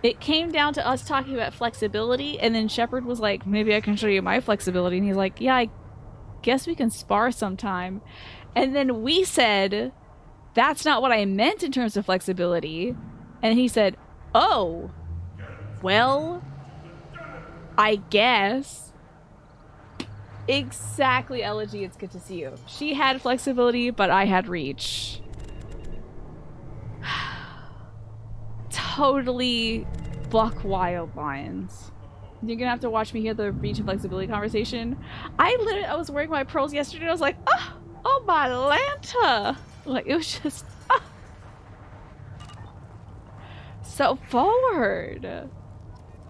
It came down to us talking about flexibility, and then Shepard was like, maybe I can show you my flexibility. And he's like, yeah, I guess we can spar sometime. And then we said, that's not what I meant in terms of flexibility. And he said, oh, well, I guess. Exactly, Elegy, it's good to see you. She had flexibility, but I had reach. Totally buck wild lines. You're gonna have to watch me hear the reach and flexibility conversation. I was wearing my pearls yesterday and I was like, oh my Lanta! Like, it was just so forward.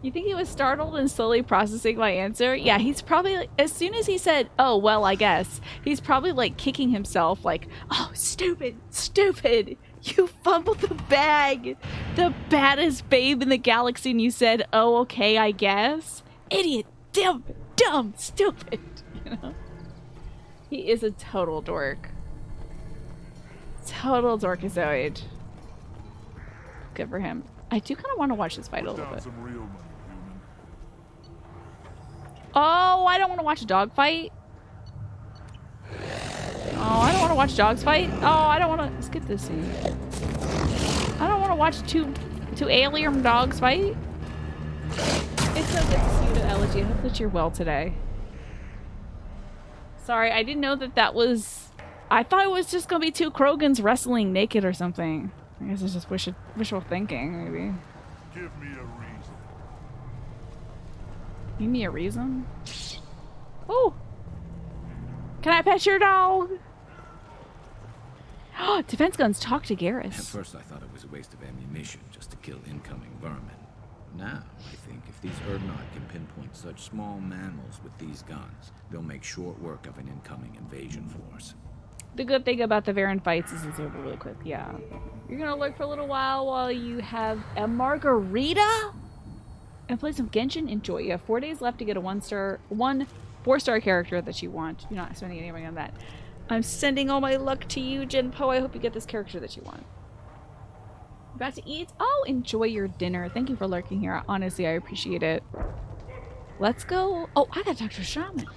You think he was startled and slowly processing my answer? Yeah, he's probably, like, as soon as he said, oh, well, I guess, he's probably like kicking himself like, oh, stupid, you fumbled the bag. The baddest babe in the galaxy, and you said, oh, okay, I guess. Idiot, dumb, stupid, you know? He is a total dork. Total dorkazoid. Good for him. I do kind of want to watch this fight a little bit. Oh, I don't want to watch a dog fight. Oh, I don't want to watch dogs fight. Oh, I don't want to skip this scene. I don't want to watch two alien dogs fight. It's so good to see you, Elegy. I hope that you're well today. Sorry, I didn't know that was... I thought it was just going to be two Krogans wrestling naked or something. I guess it's just wishful thinking, maybe. Give me a reason. Give me a reason? Oh! Can I pet your dog? Defense guns talk to Garrus. At first I thought it was a waste of ammunition just to kill incoming vermin. Now, I think if these Urdnot can pinpoint such small mammals with these guns, they'll make short work of an incoming invasion force. The good thing about the Varen fights is it's over really quick. Yeah. You're gonna look for a little while you have a margarita? Gonna play some Genshin? Enjoy. You have 4 days left to get a 4-star character that you want. You're not spending any money on that. I'm sending all my luck to you, Jinpo. I hope you get this character that you want. About to eat? Oh, enjoy your dinner. Thank you for lurking here. Honestly, I appreciate it. Let's go. Oh, I gotta talk to a shaman.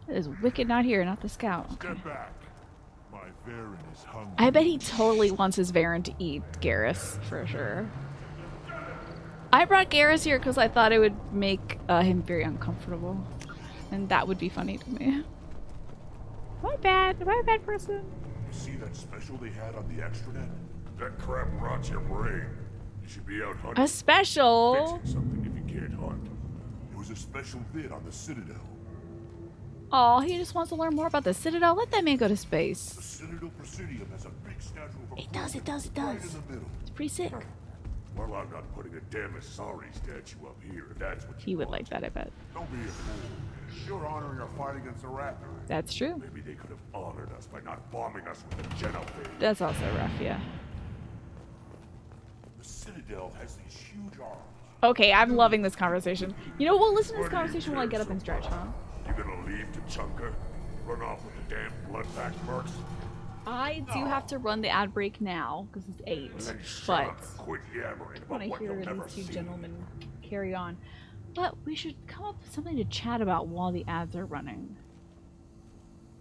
It is Wicked not here, not the scout. Okay. Step back. My Varen is hungry. I bet he totally wants his Varen to eat Garrus, for sure. I brought Garrus here because I thought it would make him very uncomfortable. And that would be funny to me. Am I bad? Am I a bad person? You see that special they had on the extranet? That crap rots your brain. You should be out hunting. A special? Fixing something if you can't hunt. It was a special vid on the Citadel. Oh, he just wants to learn more about the Citadel. Let that man go to space. The Citadel Presidium has a big statue of a It does. right in the middle. It's pretty sick. Well, I'm not putting a damn Asari statue up here, if that's what He would like that, I bet. Don't be a fool. You're honoring our fight against the Raptor. That's true. Maybe they could have honored us by not bombing us with a Genophage. That's also rough, yeah. The Citadel has these huge arms. Okay, I'm loving this conversation. You know, we'll listen to this conversation while I get up and stretch, huh? You gonna leave Tachanka? Run off with the damn blood-pack mercs? I do have to run the ad break now, because it's 8. But Quit yammering I want to hear these two gentlemen carry on. But we should come up with something to chat about while the ads are running.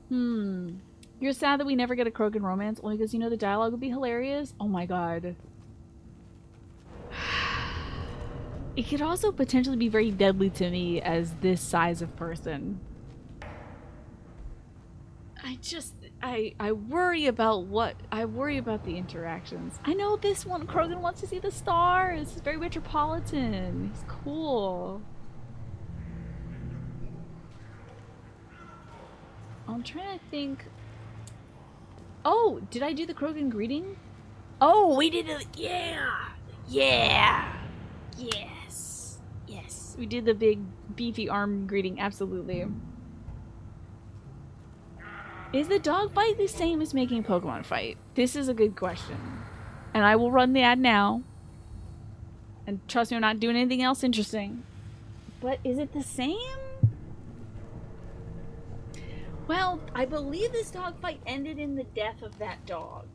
You're sad that we never get a Krogan romance, only because you know the dialogue would be hilarious? Oh my god. It could also potentially be very deadly to me as this size of person. I worry about the interactions. I know this one, Krogan wants to see the stars. He's very metropolitan. He's cool. I'm trying to think. Oh, did I do the Krogan greeting? Oh, we did it. Yeah. Yes. We did the big beefy arm greeting. Absolutely. Is the dog fight the same as making a Pokemon fight? This is a good question. And I will run the ad now. And trust me, I'm not doing anything else interesting. But is it the same? Well, I believe this dog fight ended in the death of that dog.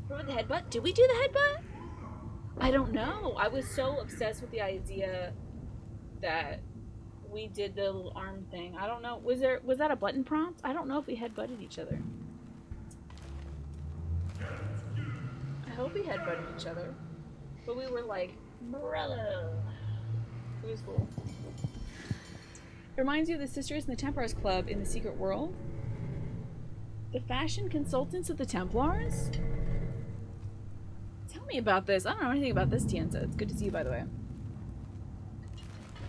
Remember the headbutt? Did we do the headbutt? I don't know. I was so obsessed with the idea that we did the little arm thing. I don't know. Was that a button prompt? I don't know if we headbutted each other. I hope we headbutted each other. But we were like, brother. It was cool. It reminds you of the Sisters in the Templars Club in the Secret World. The fashion consultants of the Templars? Tell me about this. I don't know anything about this, Tienza. It's good to see you, by the way.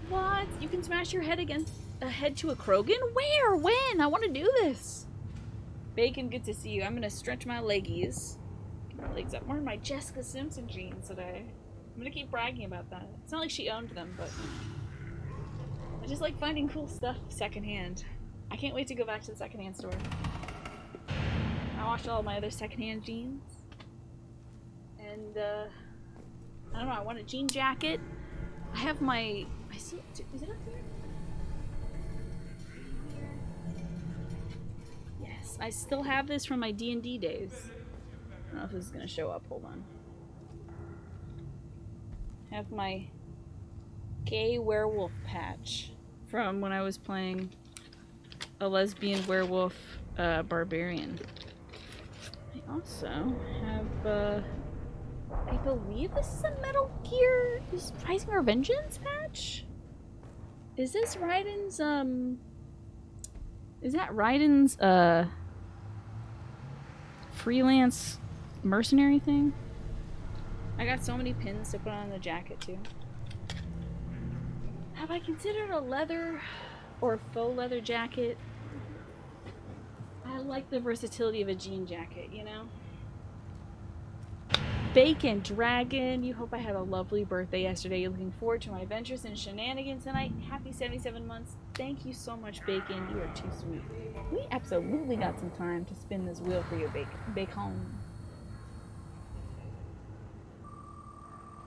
What? You can smash your head against a head to a Krogan? Where? When? I want to do this. Bacon, good to see you. I'm gonna stretch my leggies. Get my legs up. I'm wearing my Jessica Simpson jeans today. I'm gonna keep bragging about that. It's not like she owned them, but I just like finding cool stuff secondhand. I can't wait to go back to the secondhand store. I washed all my other secondhand jeans. And I don't know, I want a jean jacket. I have my is it up here? Yes, I still have this from my D&D days. I don't know if this is gonna show up. Hold on. I have my gay werewolf patch from when I was playing a lesbian werewolf barbarian. I also have I believe this is a Metal Gear Rising Revengeance patch? Is this Raiden's, is that Raiden's, freelance mercenary thing? I got so many pins to put on the jacket, too. Have I considered a leather or faux leather jacket? I like the versatility of a jean jacket, you know? Bacon Dragon, you hope I had a lovely birthday yesterday. You're looking forward to my adventures and shenanigans tonight. Happy 77 months. Thank you so much, Bacon. You are too sweet. We absolutely got some time to spin this wheel for you, Bacon.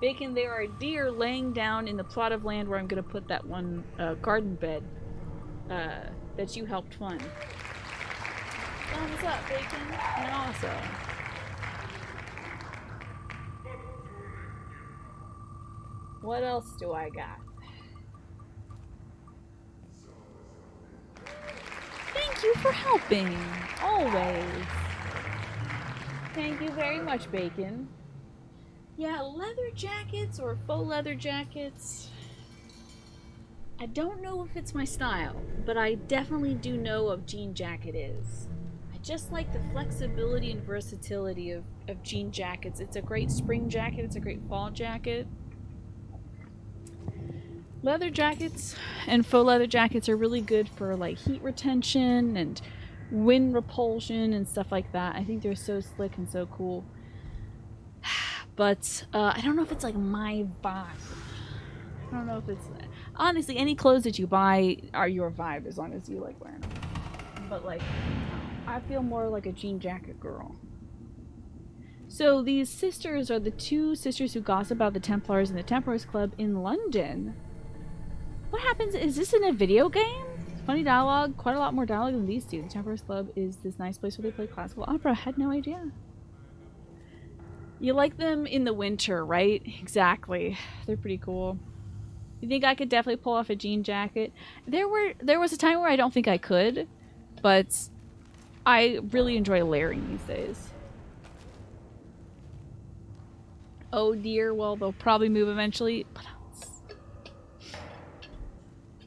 Bacon, there are deer laying down in the plot of land where I'm gonna put that one garden bed that you helped fund. Thumbs up, Bacon, and also. What else do I got? Thank you for helping, always. Thank you very much, Bacon. Yeah, leather jackets or faux leather jackets. I don't know if it's my style, but I definitely do know what jean jacket is. I just like the flexibility and versatility of jean jackets. It's a great spring jacket, it's a great fall jacket. Leather jackets and faux leather jackets are really good for like heat retention and wind repulsion and stuff like that. I think they're so slick and so cool. But I don't know if it's like my vibe. I don't know if it's... Honestly, any clothes that you buy are your vibe as long as you like wearing them. But like, I feel more like a jean jacket girl. So these sisters are the two sisters who gossip about the Templars in the Templars Club in London. What happens? Is this in a video game? Funny dialogue, quite a lot more dialogue than these two. The Templars Club is this nice place where they play classical opera. I had no idea. You like them in the winter, right? Exactly. They're pretty cool. You think I could definitely pull off a jean jacket? There was a time where I don't think I could, but I really enjoy layering these days. Oh dear, well they'll probably move eventually. But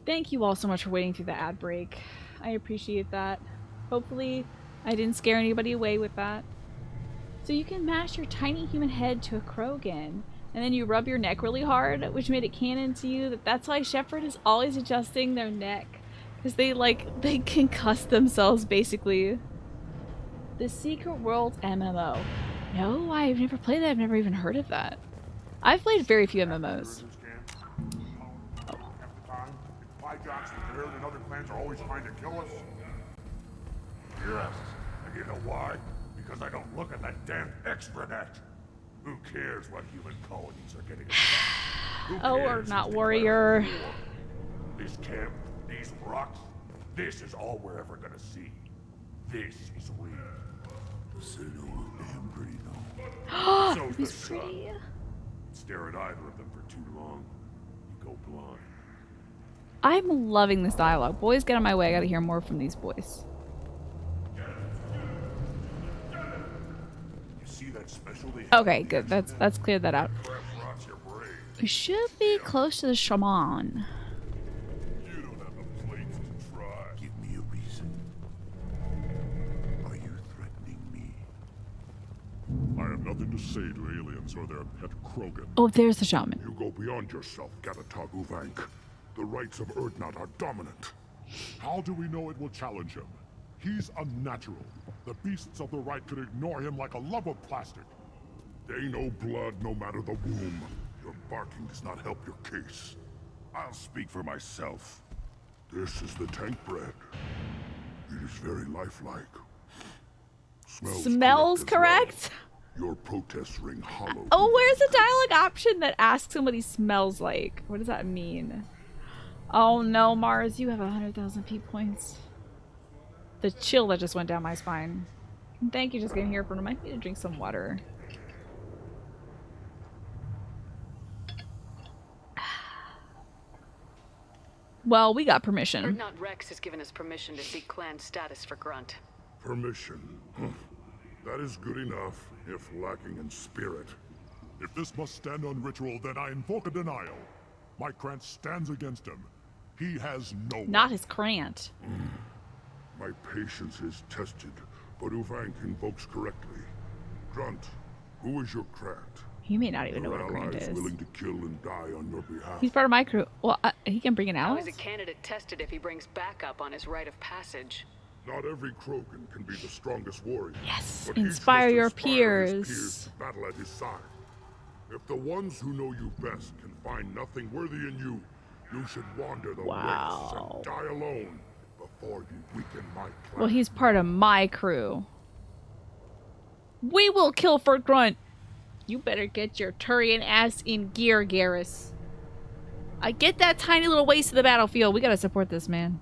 thank you all so much for waiting through the ad break. I appreciate that. Hopefully I didn't scare anybody away with that. So you can mash your tiny human head to a Krogan, and then you rub your neck really hard, which made it canon to you that's why Shepard is always adjusting their neck. Because they concuss themselves, basically. The Secret World MMO. No, I've never played that. I've never even heard of that. I've played very few MMOs. Oh. My job's the Herd and other clans are always trying to kill us. Yes, and you know why? Because I don't look at that damn extranet. Who cares what human colonies are getting attacked? Oh, or not, warrior. This camp, these rocks, this is all we're ever gonna see. This is real. The citadel look damn pretty though. So He's pretty. Stare at either of them for too long, you go blind. I'm loving this dialogue. Boys, get on my way. I gotta hear more from these boys. Okay, good. That's cleared that out. We should be close to the shaman. You don't have the plates to try. Give me a reason. Are you threatening me? I have nothing to say to aliens or their pet Krogan. Oh, there's the shaman. You go beyond yourself, Gatatog Uvank. The rights of Urdnot are dominant. How do we know it will challenge him? He's unnatural. The beasts of the right could ignore him like a lump of plastic. They know blood no matter the womb. Your barking does not help your case. I'll speak for myself. This is the tank bread. It is very lifelike. Smells correct? Your protests ring hollow. Oh, where's the dialogue option that asks him what he smells like? What does that mean? Oh no, Mars, you have 100,000 P points. The chill that just went down my spine. Thank you, just getting here for remind me to drink some water. Well, we got permission. Urdnot Rex has given us permission to seek clan status for Grunt. Permission. That is good enough, if lacking in spirit. If this must stand on ritual, then I invoke a denial. My Krant stands against him. He has no one. Not his Krant. My patience is tested, but Uvank invokes correctly. Grunt, who is your Krant? He may not even know Your what a Grant allies is. willing to kill and die on your behalf. He's part of my crew. Well, he can bring an How ally. is a candidate tested if he brings backup on his rite of passage? Not every Krogan can be the strongest warrior. Yes, but each inspire must your inspire his peers. peers to battle at his side. If the ones who know you best can find nothing worthy in you, you should wander the wastes and die alone before you weaken my clan. Well, he's part of my crew. We will kill for Grunt. You better get your Turian ass in gear, Garrus. I get that tiny little waste of the battlefield. We gotta support this man.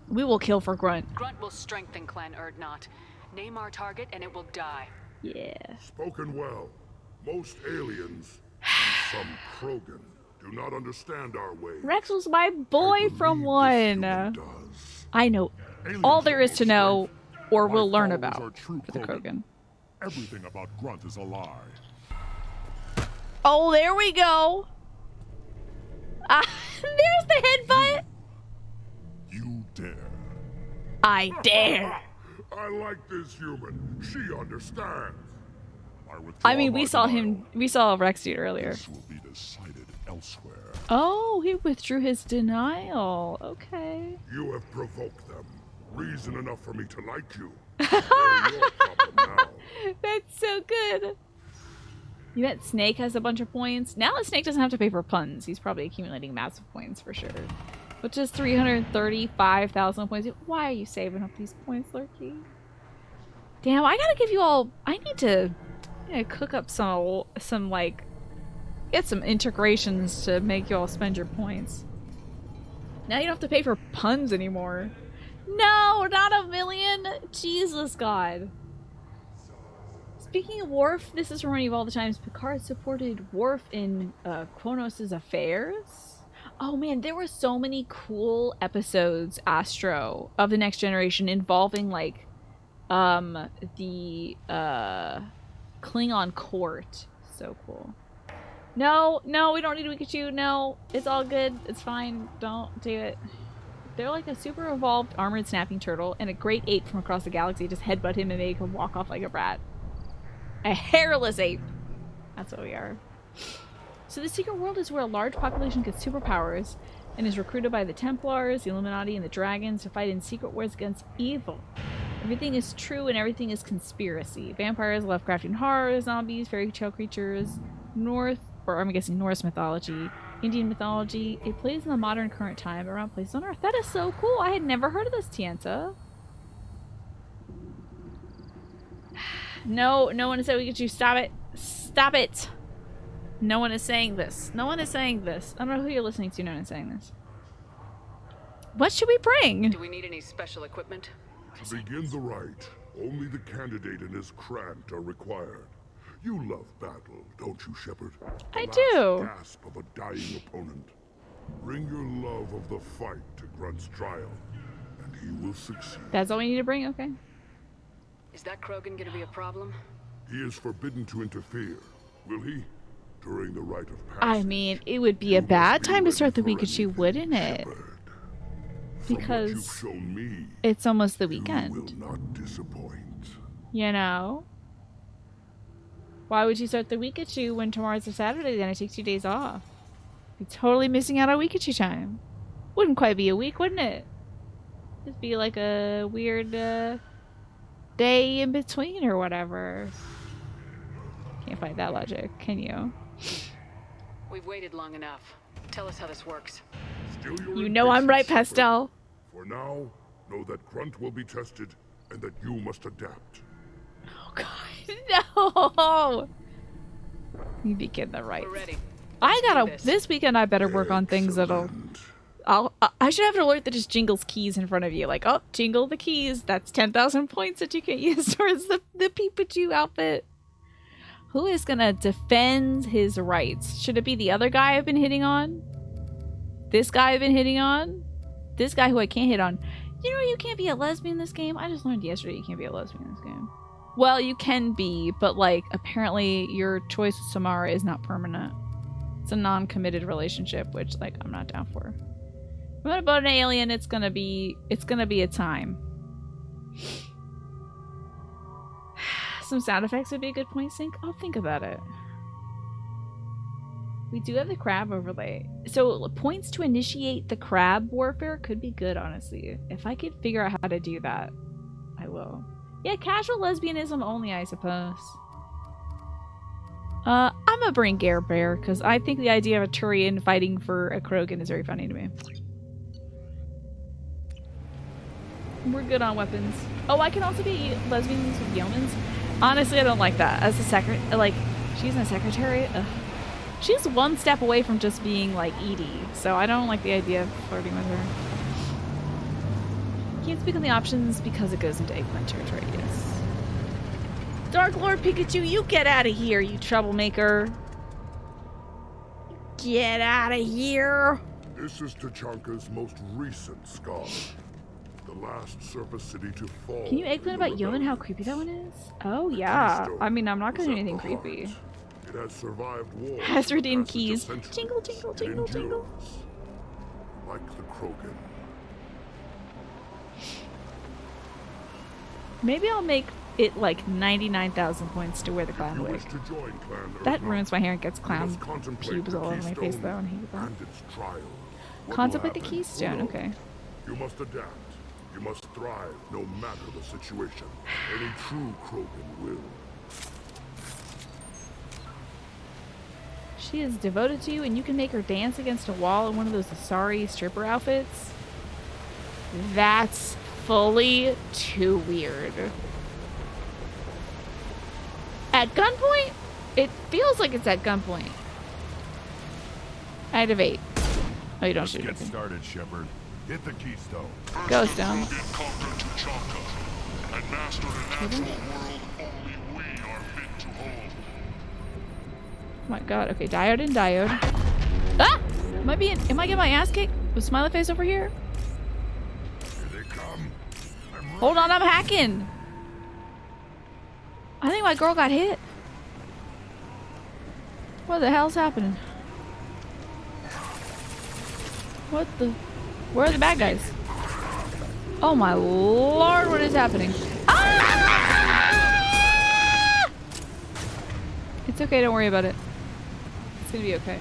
We will kill for Grunt. Grunt will strengthen Clan Urdnot. Name our target and it will die. Yeah. Spoken well. Most aliens, and some Krogan, do not understand our ways. Rex was my boy from one. I know all there is to know, or we'll learn about for the Krogan. Everything about Grunt is a lie. Oh, there we go. There's the headbutt. You dare. I dare. I like this human. She understands. I mean, we saw Rex dude earlier. This will be decided elsewhere. Oh, he withdrew his denial. Okay. You have provoked them. Reason enough for me to like you. They're your problem now. That's so good. You bet Snake has a bunch of points. Now that Snake doesn't have to pay for puns, he's probably accumulating massive points for sure. Which is 335,000 points. Why are you saving up these points, Lurky? Damn, I gotta give you all... I need to cook up some like... Get some integrations to make you all spend your points. Now you don't have to pay for puns anymore. No, not 1 million! Jesus, God. Speaking of Worf, this is reminding you of all the times Picard supported Worf in Kronos' affairs. Oh man, there were so many cool episodes, Astro, of The Next Generation involving like the Klingon court. So cool. No, we don't need to Pikachu. No, it's all good. It's fine. Don't do it. They're like a super evolved armored snapping turtle, and a great ape from across the galaxy just headbutt him and make him walk off like a brat. A hairless ape. That's what we are. So the secret world is where a large population gets superpowers and is recruited by the Templars, the Illuminati, and the Dragons to fight in secret wars against evil. Everything is true and everything is conspiracy. Vampires, Lovecraftian horror, zombies, fairy tale creatures, Norse mythology, Indian mythology. It plays in the modern current time around places on Earth. That is so cool. I had never heard of this, Tianta. No one is saying we get you. Stop it. Stop it. No one is saying this. No one is saying this. I don't know who you're listening to. No one is saying this. What should we bring? Do we need any special equipment? To begin the rite, only the candidate and his Krant are required. You love battle, don't you, Shepard? I do. Gasp of a dying opponent. Bring your love of the fight to Grunt's trial, and he will succeed. That's all we need to bring? Okay. Is that Krogan gonna be a problem? He is forbidden to interfere, will he? During the rite of passage. I mean, it would be a bad time to start the Pikachu, wouldn't it? Because it's almost the weekend. You will not disappoint. You know? Why would you start the Pikachu when tomorrow's a Saturday, then it takes 2 days off? You're totally missing out on Pikachu time. Wouldn't quite be a week, wouldn't it? It'd be like a weird day in between or whatever. Can't find that logic, can you? We've waited long enough. Tell us how this works. You know I'm right, Pastel. For now, know that Grunt will be tested and that you must adapt. Oh God, no! You begin the right. We're ready. I gotta. This weekend, I better work on things that'll. I should have an alert that just jingles keys in front of you, like, oh, jingle the keys. That's 10,000 points that you can use towards the Pikachu outfit. Who is gonna defend his rights? Should it be the other guy I've been hitting on? This guy I've been hitting on? This guy who I can't hit on? You know you can't be a lesbian in this game? I just learned yesterday you can't be a lesbian in this game. Well, you can be, but like, apparently your choice with Samara is not permanent. It's a non-committed relationship, which, like, I'm not down for. What about an alien? It's gonna be a time. Some sound effects would be a good point, Sync. I'll think about it. We do have the crab overlay. So points to initiate the crab warfare could be good, honestly. If I could figure out how to do that, I will. Yeah, casual lesbianism only, I suppose. I'm gonna bring Gare Bear, because I think the idea of a Turian fighting for a Krogan is very funny to me. We're good on weapons. Oh, I can also be lesbians with yeomans. Honestly, I don't like that. As a second, like, She's my secretary? Ugh. She's one step away from just being like Edie, so I don't like the idea of flirting with her. Can't speak on the options because it goes into eggplant territory, yes. Dark Lord Pikachu, you get out of here, you troublemaker. Get out of here. This is Tachanka's most recent scar. The last surface city to fall. Can you eggplant about Yeoman how creepy that one is? Oh yeah. I mean, I'm not gonna do anything creepy. It has survived war. Has redeemed keys. Jingle, jingle, jingle, jingle. Like the Krogan. Maybe I'll make it like 99,000 points to wear the clown wig. That ruins my hair and gets clown pubes all over my face though, and I hate that. Contemplate the keystone, okay. You must adapt. You must thrive no matter the situation. Any true Krogan will. She is devoted to you, and you can make her dance against a wall in one of those Asari stripper outfits? That's fully too weird. At gunpoint? It feels like it's at gunpoint. I activate. Oh, you don't shoot. Get started, Shepard. Hit the keystone. Go, Stone. And master the natural world only we are fit to hold. Oh my god. Okay, diode and diode. Ah! Am I getting my ass kicked? Was Smiley Face over here? Here they come. Hold on, I'm hacking. I think my girl got hit. What the hell's happening? What the? Where are the bad guys? Oh my lord, what is happening? Ah! It's okay, don't worry about it. It's gonna be okay.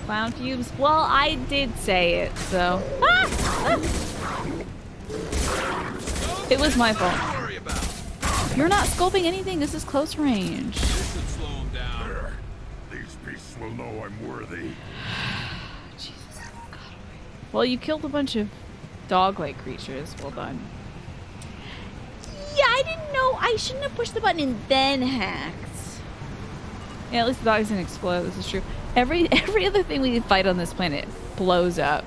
Clown fumes? Well, I did say it, so. Ah! Ah! It was my fault. You're not scoping anything, this is close range. This should slow him down. There. These beasts will know I'm worthy. Well, you killed a bunch of dog-like creatures. Well done. Yeah, I didn't know. I shouldn't have pushed the button and then hacked. Yeah, at least the dogs didn't explode. This is true. Every other thing we fight on this planet blows up.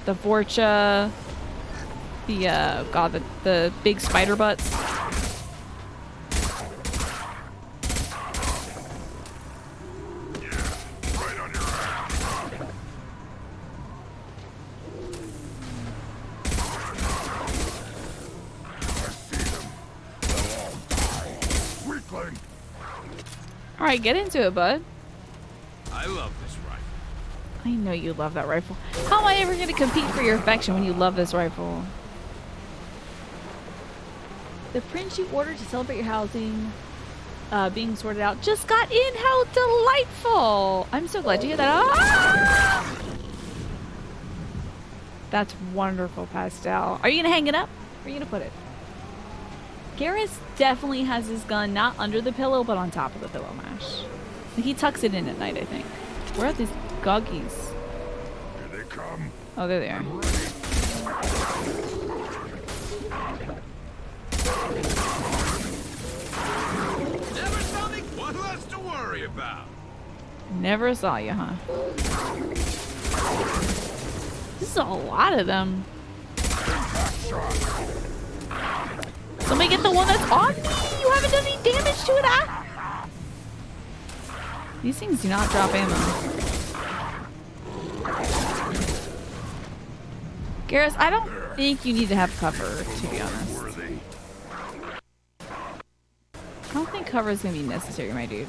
The Vorcha. The big spider butts. Alright, get into it, bud. I love this rifle. I know you love that rifle. How am I ever going to compete for your affection when you love this rifle? The prince you ordered to celebrate your housing being sorted out just got in. How delightful! I'm so glad to hear that. Ah! That's wonderful, Pastel. Are you going to hang it up? Where are you going to put it? Garrus definitely has his gun not under the pillow, but on top of the pillow mash. He tucks it in at night, I think. Where are these goggies? Here they come. Oh, there they are. Never something one less to worry about. Never saw you, huh? This is a lot of them. Somebody get the one that's on me! You haven't done any damage to it, ah! These things do not drop ammo. Garrus, I don't think you need to have cover, to be honest. I don't think cover is going to be necessary, my dude.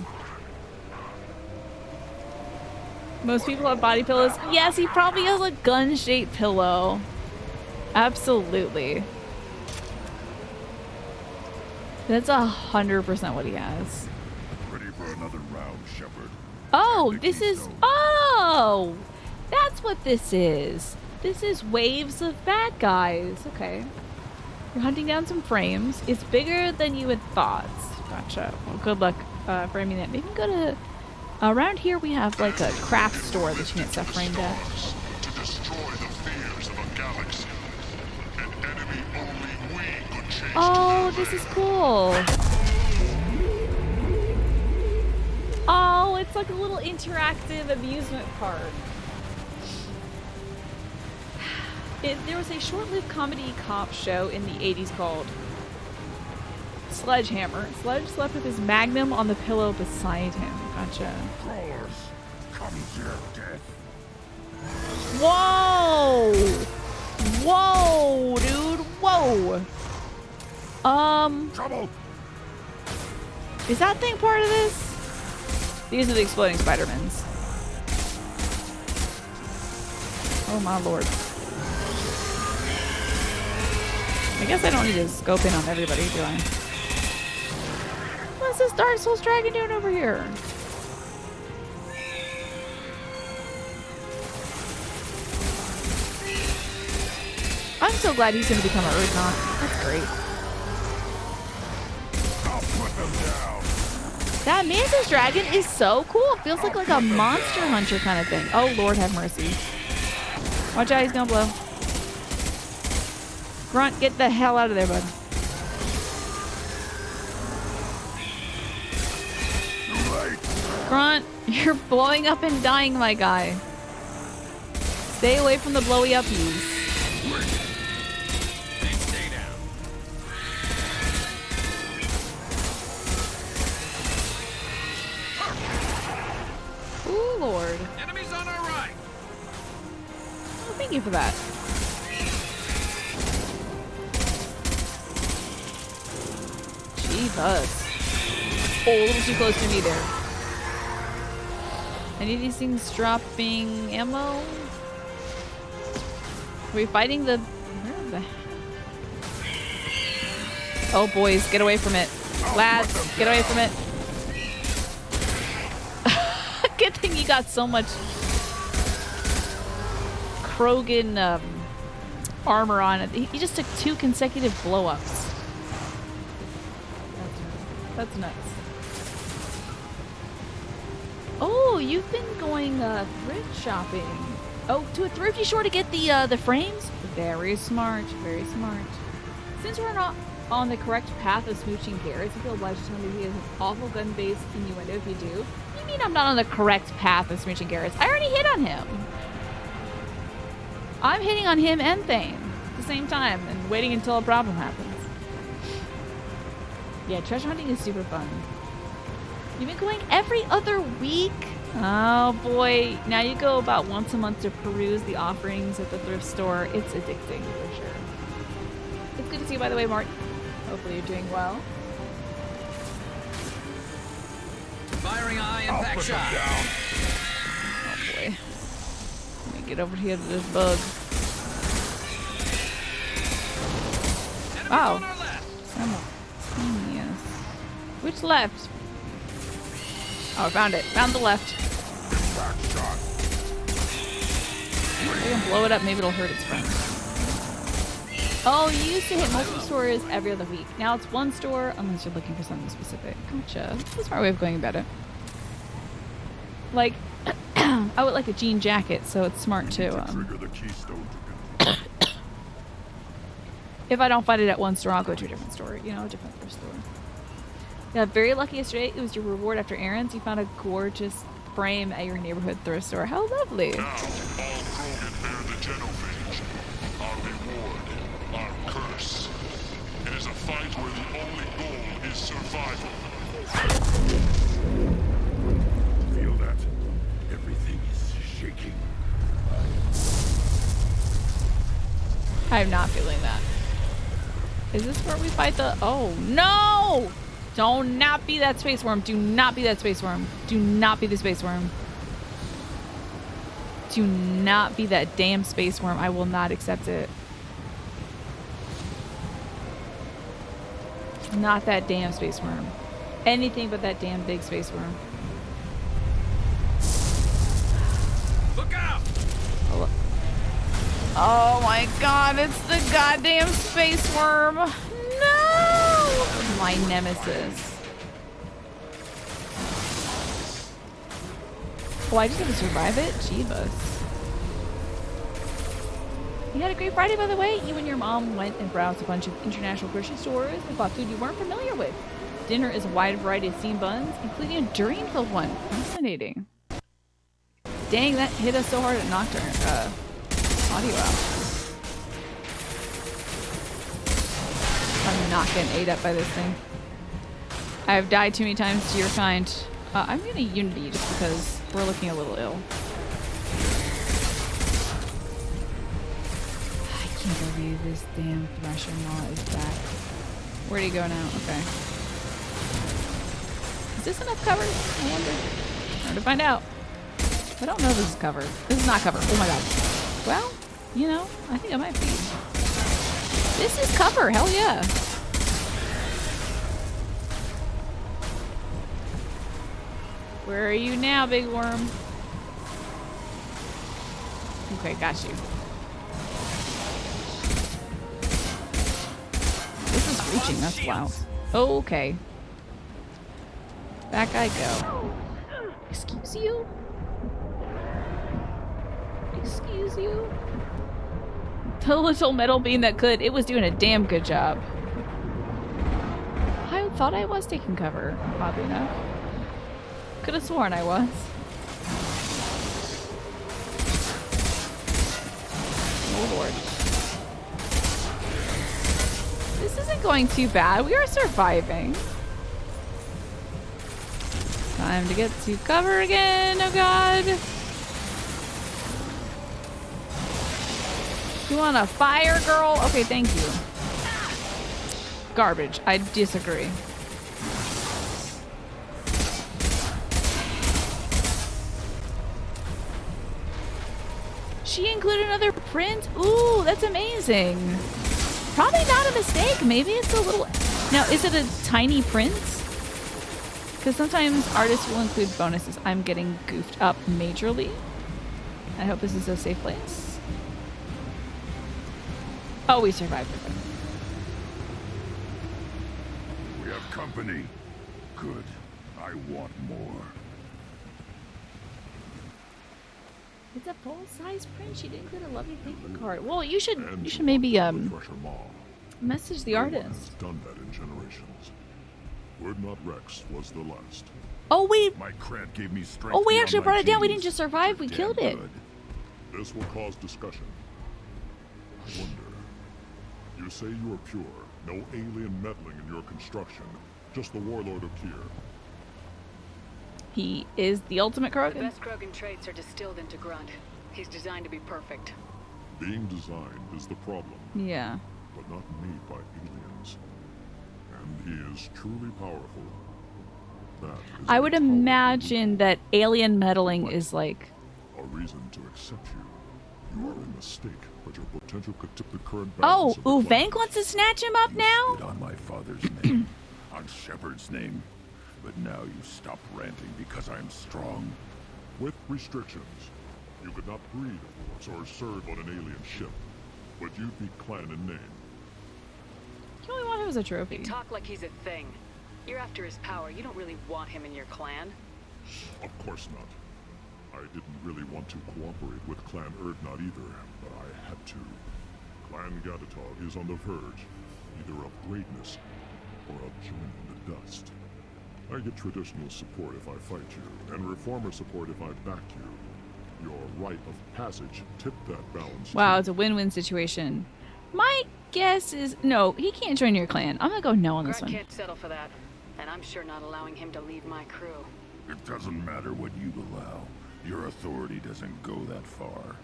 Most people have body pillows. Yes, he probably has a gun-shaped pillow. Absolutely. That's 100% what he has. Ready for another round, Shepard. Oh, this is... Oh! That's what this is. This is waves of bad guys. Okay. You're hunting down some frames. It's bigger than you had thought. Gotcha. Well, good luck framing that. Maybe go to... Around here we have like a craft store that you can get stuff framed at. To destroy the fears of a galaxy. An enemy only we could change. Oh, this is cool. Oh, it's like a little interactive amusement park. There was a short-lived comedy cop show in the 80s called Sledgehammer. Sledge slept with his magnum on the pillow beside him. Gotcha. Crawlers, come to your death. Whoa! Whoa, dude! Whoa! Trouble! Is that thing part of this? These are the exploding Spider-Mans. Oh my lord. I guess I don't need to scope in on everybody, do I? What's this Dark Souls dragon doing over here? I'm so glad he's going to become a Urdnot. That's great. I'll put them down. That Mantis dragon is so cool. It feels like a monster hunter kind of thing. Oh, Lord have mercy. Watch out, he's going to blow. Grunt, get the hell out of there, bud. Grunt, you're blowing up and dying, my guy. Stay away from the blowy uppies. Stay down. Ooh, Lord. Enemies on our right. Oh, thank you for that. Jesus. Oh, a little too close to me there. Any of these things dropping ammo? Are we fighting the... Where are the... Oh, boys, get away from it. Lads, get away from it. Good thing you got so much Krogan armor on it. He just took 2 consecutive blow-ups. That's nuts. Oh, you've been going thrift shopping. Oh, to a thrifty store to get the frames? Very smart, very smart. Since we're not on the correct path of smooching Garrett, you feel obliged to tell me he has an awful gun-based innuendo if you do. You mean I'm not on the correct path of smooching Garrett? I already hit on him. I'm hitting on him and Thane at the same time and waiting until a problem happens. Yeah, treasure hunting is super fun. You've been going every other week? Oh boy, now you go about once a month to peruse the offerings at the thrift store. It's addicting for sure. It's good to see you, by the way, Mart. Hopefully you're doing well. Firing a high impact shot. Oh boy. Let me get over here to this bug. Wow. Simultaneous. Which left? Oh, I found it. Found the left. I can blow it up. Maybe it'll hurt its friends. Oh, you used to hit multiple stores every other week. Now it's one store unless you're looking for something specific. Gotcha. That's a smart way of going about it. Like, I would like a jean jacket, so it's smart too. If I don't find it at one store, I'll go to a different store. You know, a different thrift store. Yeah, very lucky yesterday. It was your reward after errands. You found a gorgeous frame at your neighborhood thrift store. How lovely. Now, all Krogan bear the genophage. Our reward, our curse. It is a fight where the only goal is survival. Feel that? Everything is shaking. I'm not feeling that. Is this where we fight the... Oh, no! Do not be that space worm. Do not be that space worm. Do not be the space worm. Do not be that damn space worm. I will not accept it. Not that damn space worm. Anything but that damn big space worm. Look out! Oh my god, it's the goddamn space worm. No! My nemesis. Oh, I just have to survive it? Jeebus. You had a great Friday, by the way. You and your mom went and browsed a bunch of international grocery stores and bought food you weren't familiar with. dinner is a wide variety of steamed buns, including a durian-filled one. Fascinating. Dang, that hit us so hard it knocked our audio out. I'm not getting ate up by this thing. I've died too many times to your kind. I'm gonna Unity just because we're looking a little ill. I can't believe this damn Thresher Maw is back. Where'd he go now? Okay. Is this enough cover? I wonder. Hard to find out. I don't know if this is covered. This is not covered. Oh my god. Well, you know, I think it might be. This is cover. Hell yeah. Where are you now, big worm? Okay, got you. This is reaching. That's wild. Okay. Back I go. Excuse you? Excuse you? The little metal beam that could. It was doing a damn good job. I thought I was taking cover, oddly enough. Could have sworn I was. Oh lord. This isn't going too bad. We are surviving. Time to get to cover again. Oh god. You want a fire, girl? Okay, thank you. Garbage. I disagree. She included another print? Ooh, that's amazing. Probably not a mistake. Maybe it's a little... Now, is it a tiny print? Because sometimes artists will include bonuses. I'm getting goofed up majorly. I hope this is a safe place. Oh, we survived. We have company. Good. I want more. It's a full-size print. She did include a lovely paper card. Well, you should maybe message the artist. Done that in generations. Urdnot Rex was the last. Oh wait. My cred gave me strength. Oh, we actually beyond my brought it down. We genes. didn't just survive. We killed it. Good. This will cause discussion. I wonder. You say you are pure. No alien meddling in your construction. Just the warlord of Kier. He is the ultimate The Krogan. best Krogan traits are distilled into Grunt. He's designed to be perfect. Being designed is the problem. Yeah. But not made by aliens. And he is truly powerful. That is I would imagine that alien meddling is like... a reason to accept you. You are a mistake, but your potential could tip the current Oh, balance of the planet. Vank wants to snatch him up now? On my father's name, on Shepard's name, but now you stop ranting because I'm strong. With restrictions. You could not breed, of course, or serve on an alien ship. But you'd be clan in name. You only want him as a trophy. You talk like he's a thing. You're after his power. You don't really want him in your clan. Of course not. I didn't really want to cooperate with Clan Urdnot either, but I had to. Clan Gatatog is on the verge, either of greatness or of joining the dust. I get traditional support if I fight you, and reformer support if I back you. Your rite of passage tipped that balance. Wow, too. it's a win-win situation. My guess is... No, he can't join your clan. I'm gonna go no on this Grunt one. can't settle for that. And I'm sure not allowing him to leave my crew. It doesn't matter what you allow. Your authority doesn't go that far.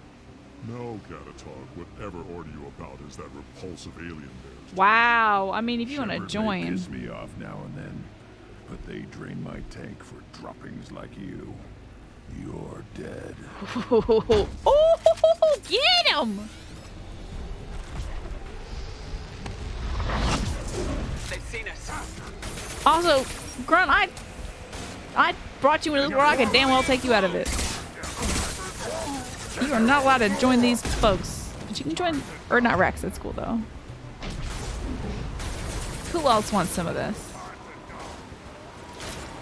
No, Gatatog, whatever order you about is that repulsive alien bears. Wow, I mean, if you want to Shepard may join... piss me off now and then, but they drain my tank for droppings like you. You're dead. Oh, get him! They've seen us. Also, Grunt, I brought you into this world. I could damn well take you out of it. You are not allowed to join these folks. But you can join... Or not Rex. That's cool, though. Who else wants some of this?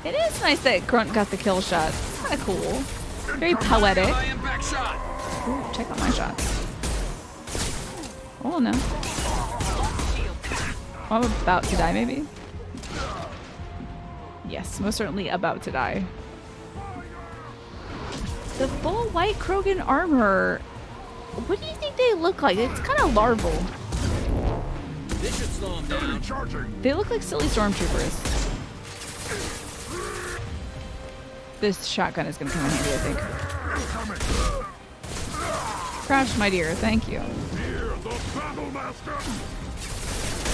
It is nice that Grunt got the kill shot. It's kind of cool. Very poetic. Ooh, check out my shots. Oh, no. I'm about to die, maybe. Yes, most certainly about to die. The full white Krogan armor. What do you think they look like? It's kind of larval. This should slow them down. They look like silly stormtroopers. This shotgun is going to come in handy, I think. Crouch, my dear. Thank you.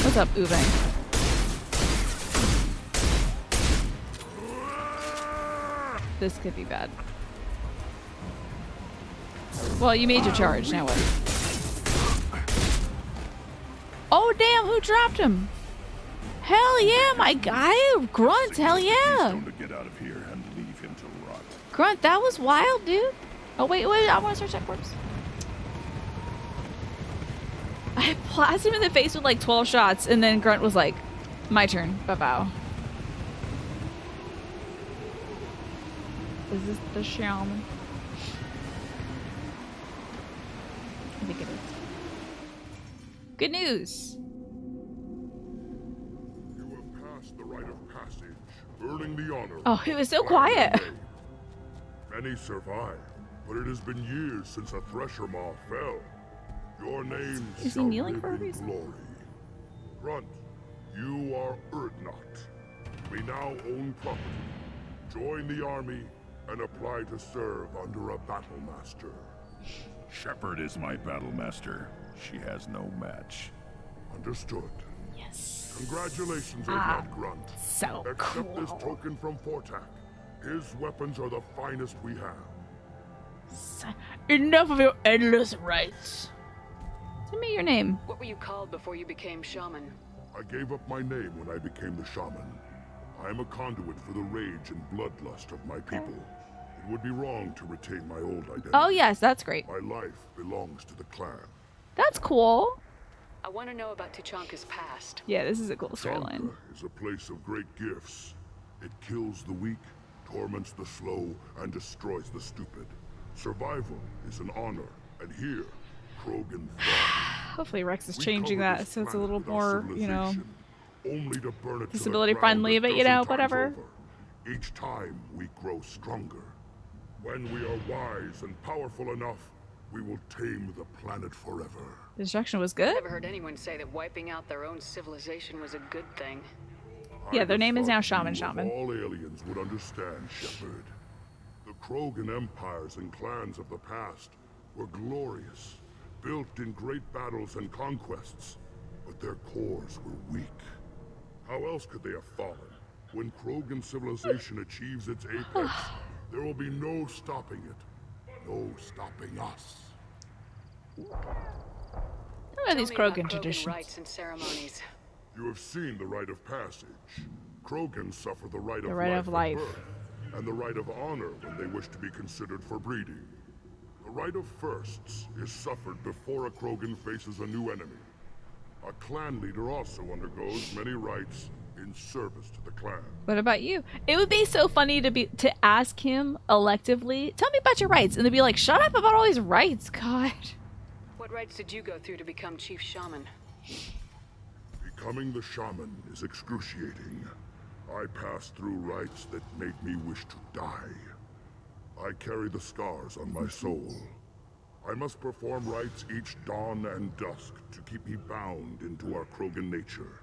What's up, Uveng? This could be bad. Well, you made your charge. Now what? Oh, damn. Who dropped him? Hell yeah, my guy. Grunt. Hell yeah. Grunt, that was wild, dude. Oh, wait. I want to search that corpse. I blasted him in the face with like 12 shots, and then Grunt was like, my turn. Bow. Is this the shaman? I think it is. Good news. You have passed the rite of passage, earning the honor. Oh, he was so quiet. Many survive, but it has been years since a thresher maw fell. Your names is he shall kneeling live for a in reason? glory. Grunt, you are Urdnot. We now own property. Join the army and apply to serve under a battle master. Shepard is my battle master. She has no match. Understood. Yes. Congratulations, Urdnot Grunt. So Accept cool. this token from Fortak. His weapons are the finest we have. Enough of your endless rights. Tell me your name. What were you called before you became shaman? I gave up my name when I became the shaman. I am a conduit for the rage and bloodlust of my people. It would be wrong to retain my old identity. Oh, yes, that's great. My life belongs to the clan. That's cool. I want to know about Tuchanka's past. Yeah, this is a cool storyline. Tuchanka is a place of great gifts. It kills the weak, torments the slow, and destroys the stupid. Survival is an honor, and here, Krogan thrive. Hopefully Rex is We changing cover that this so it's a planet little with our more, you know, civilization, only to burn it to the disability ground friendly, a but you dozen know, times whatever. over. Each time we grow stronger. When we are wise and powerful enough, we will tame the planet forever. The destruction was good. Never heard anyone say that wiping out their own civilization was a good thing. Yeah, their name is now Shaman. Shaman. All aliens would understand, Shepard. The Krogan empires and clans of the past were glorious, built in great battles and conquests, but their cores were weak. How else could they have fallen? When Krogan civilization achieves its apex, there will be no stopping it. No stopping us. What are these Krogan traditions? Rites and ceremonies. You have seen the rite of passage. Krogans suffer the rite of life. at birth, and the rite of honor when they wish to be considered for breeding. The rite of firsts is suffered before a Krogan faces a new enemy. A clan leader also undergoes many rites in service to the clan. What about you? It would be so funny to ask him electively, tell me about your rights, and they'd be like, shut up about all these rights, God. What rites did you go through to become chief shaman? Becoming the shaman is excruciating. I passed through rites that made me wish to die. I carry the scars on my soul. I must perform rites each dawn and dusk to keep me bound into our Krogan nature.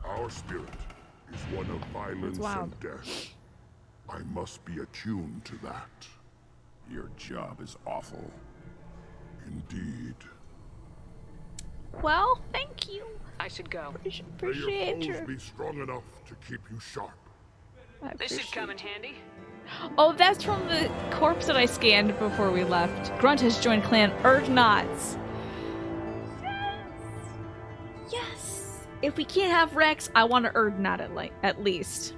Our spirit is one of violence and death. I must be attuned to that. Your job is awful. Indeed. Well, thank you. I should go. Appreciate May your you. foes be strong enough to keep you sharp. This should come in handy. Oh, that's from the corpse that I scanned before we left. Grunt has joined Clan Urdnots. Yes! If we can't have Rex, I want to Urdnot at least.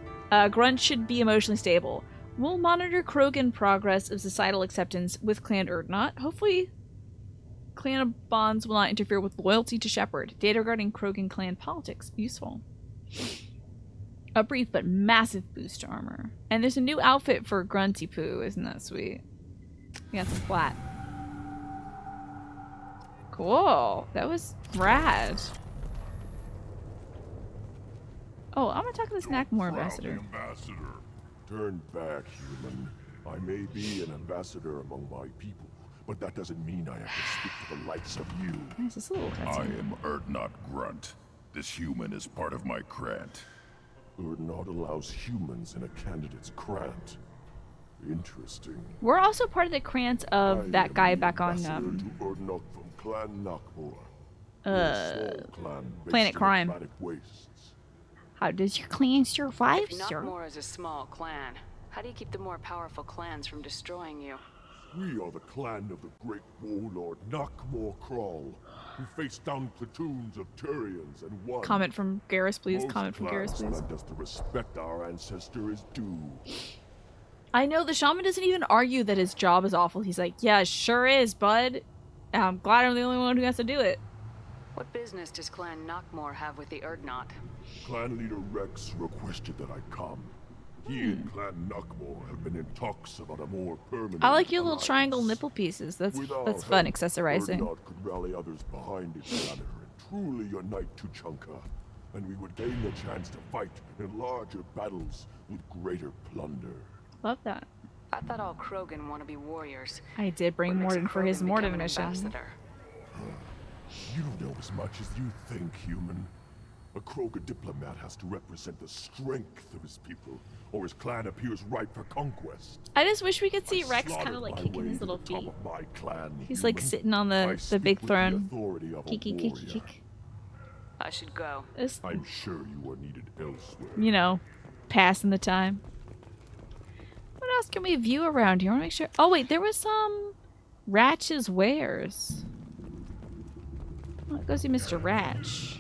Grunt should be emotionally stable. We'll monitor Krogan progress of societal acceptance with Clan Urdnot. Hopefully, clan bonds will not interfere with loyalty to Shepard. Data regarding Krogan clan politics. Useful. A brief but massive boost to armor. And there's a new outfit for Grunty Poo. Isn't that sweet? We got some flat. Cool. That was rad. Oh, I'm gonna talk to this Knackmore ambassador. Ambassador. Turn back, human. I may be an ambassador among my people, but that doesn't mean I have to speak to the likes of you. Nice, this little I cutscene. am Erdnot Grunt. This human is part of my Krant. Erdnot allows humans in a candidate's Krant. Interesting. We're also part of the Krant of that guy back on to Erdnot from Clan Knockmore. Planet Crime. Wastes. How does your clan survive, If sir? Knockmore is a small clan, how do you keep the more powerful clans from destroying you? We are the clan of the great warlord Knockmore Crawl, who faced down platoons of Turians and won. Comment from Garrus, please. Most Comment from Garrus, clans please. lend us the respect our ancestor is due. I know the shaman doesn't even argue that his job is awful. He's like, yeah, it sure is, bud. I'm glad I'm the only one who has to do it. What business does Clan Knockmore have with the Erdnot? Clan leader Rex requested that I come. He and Clan Knockmore have been in talks about a more permanent I like your little alliance. triangle nipple pieces. That's With our fun help, accessorizing. Erdnot could rally others behind its banner and truly unite Tuchanka, and we would gain the chance to fight in larger battles with greater plunder. Love that. I thought all Krogan want to be warriors. I did bring What makes a Mordin for his Krogan become Mordin an mission. ambassador? You know as much as you think, human. A Krogan diplomat has to represent the strength of his people, or his clan appears ripe for conquest. I just wish we could see I Rex kind slaughtered of like my kicking way his to little the top feet. of my clan, He's human. like sitting on I the big speak with the throne. authority of a Kick, kick, warrior. kick, kick. I should go. This, I'm sure you are needed elsewhere. you know, passing the time. What else can we view around here? I want to make sure. Oh wait, there was some Ratch's wares. Let's go see Mr. Ratch.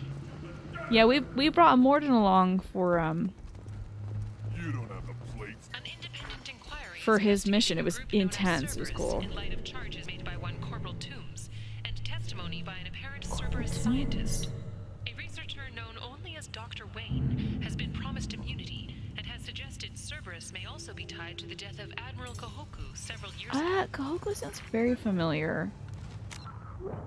Yeah, we brought Mordin along for You don't have the plates. An independent inquiry for his investigating mission. a It was group known as intense. It was Cerberus cool. In light of charges made by one Corporal Toombs and testimony by an apparent Cerberus scientist. A researcher known only as Dr. Wayne has been promised immunity and has suggested Cerberus may also be tied to the death of Admiral Kahoku several years ago. Kahoku sounds very familiar.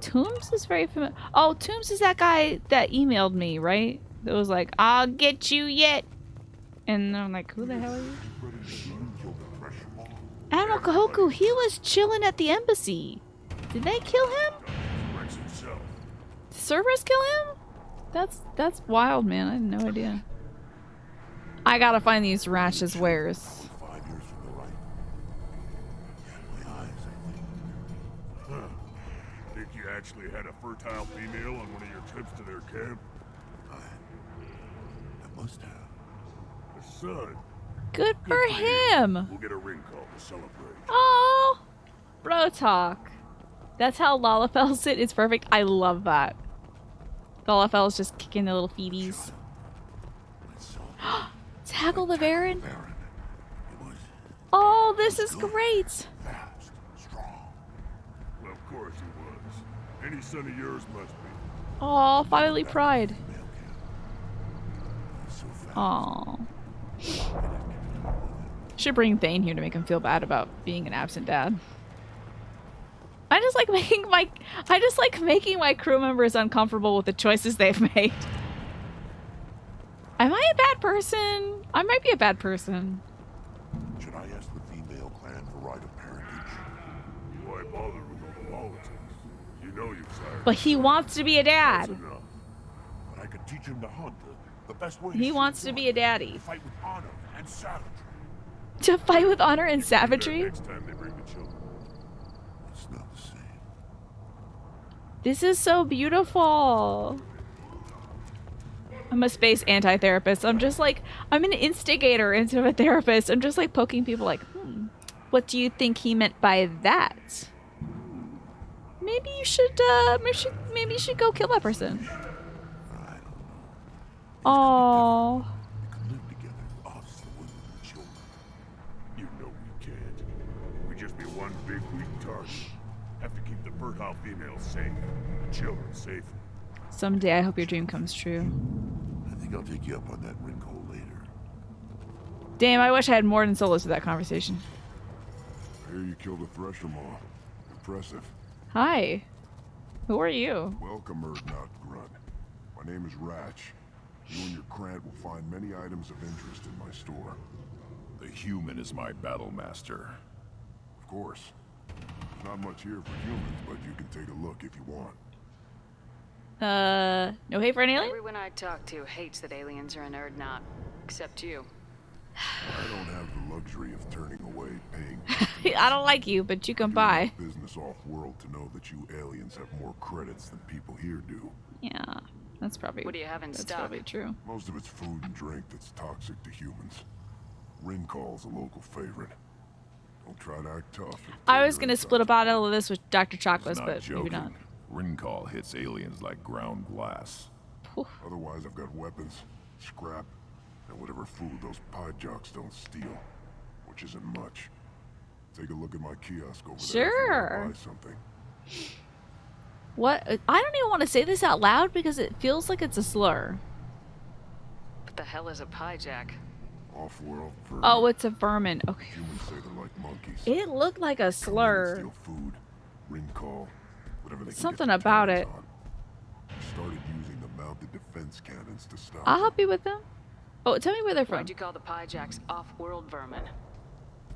Toombs is very familiar. Oh, Toombs is that guy that emailed me, right? That was like, I'll get you yet. And I'm like, who the hell are you? Admiral Kahoku, he was chilling at the embassy. Did they kill him? Did Cerberus kill him? That's wild, man. I had no idea. I gotta find these Ratch's wares. 5 years from the right. My eyes, I think. Think you actually had a fertile female on one of your trips to their camp? I must have. A son. Good for him. We'll get a ring call to celebrate. Oh, bro talk. That's how Lalafell sit. It's perfect. I love that. Lalafell's just kicking the little feeties. Tackle the Baron. Oh, this is great. Well, of course he was. Any son of yours must be. Oh, finally pride. Oh. Should bring Thane here to make him feel bad about being an absent dad. I just like making my crew members uncomfortable with the choices they've made. Am I a bad person? I might be a bad person. Should I ask the female clan for right of parentage? Why bother with all the politics? You know you've sired. But he wants to be a dad. That's enough. But I could teach him to hunt. The best way. He wants to be a daddy. To fight with honor and savagery. To fight with honor and savagery? Next time they bring the children. It's not the same. This is so beautiful. I'm a space anti-therapist. I'm just like, I'm an instigator instead of a therapist. I'm just like poking people like, what do you think he meant by that? Maybe you should, maybe you should go kill that person. Oh. Live together, us, the women and children. You know we can't. We just be one big weak target. Have to keep the fertile females safe. The children safe. Someday I hope your dream comes true. I think I'll take you up on that ring hole later. Damn, I wish I had more than solos to that conversation. I hear you killed a Threshermaw. Impressive. Hi. Who are you? Welcome, Erdnot Grunt. My name is Ratch. You and your Grant will find many items of interest in my store. The human is my battle master. Of course. There's not much here for humans, but you can take a look if you want. No hate for an alien? Everyone I talk to hates that aliens are an Erdnot, except you. I don't have the luxury of turning away paying. I don't like you, but you can buy. Business off-world to know that you aliens have more credits than people here do. Yeah, that's probably. What do you have in that's stock? probably true. Most of it's food and drink that's toxic to humans. Ringcall's a local favorite. Don't try to act tough. I was gonna split a bottle of this with Dr. Chocolates, Not but joking. maybe not. Ringcall hits aliens like ground glass. Otherwise, I've got weapons, scrap, and whatever food those pie jocks don't steal, which isn't much. Take a look at my kiosk over there. If you Sure. wanna buy something. What? I don't even want to say this out loud because it feels like it's a slur. What the hell is a pie jack? Off-world vermin. Oh, it's a vermin. Okay. Humans say they're like monkeys. It looked like a slur. Steal food, Ringcall, whatever they can Something get their about hands it. on. Started using the mounted defense cannons to stop I'll them. help you with them. Oh, tell me where they're from. Why'd you call the pie jacks off-world vermin?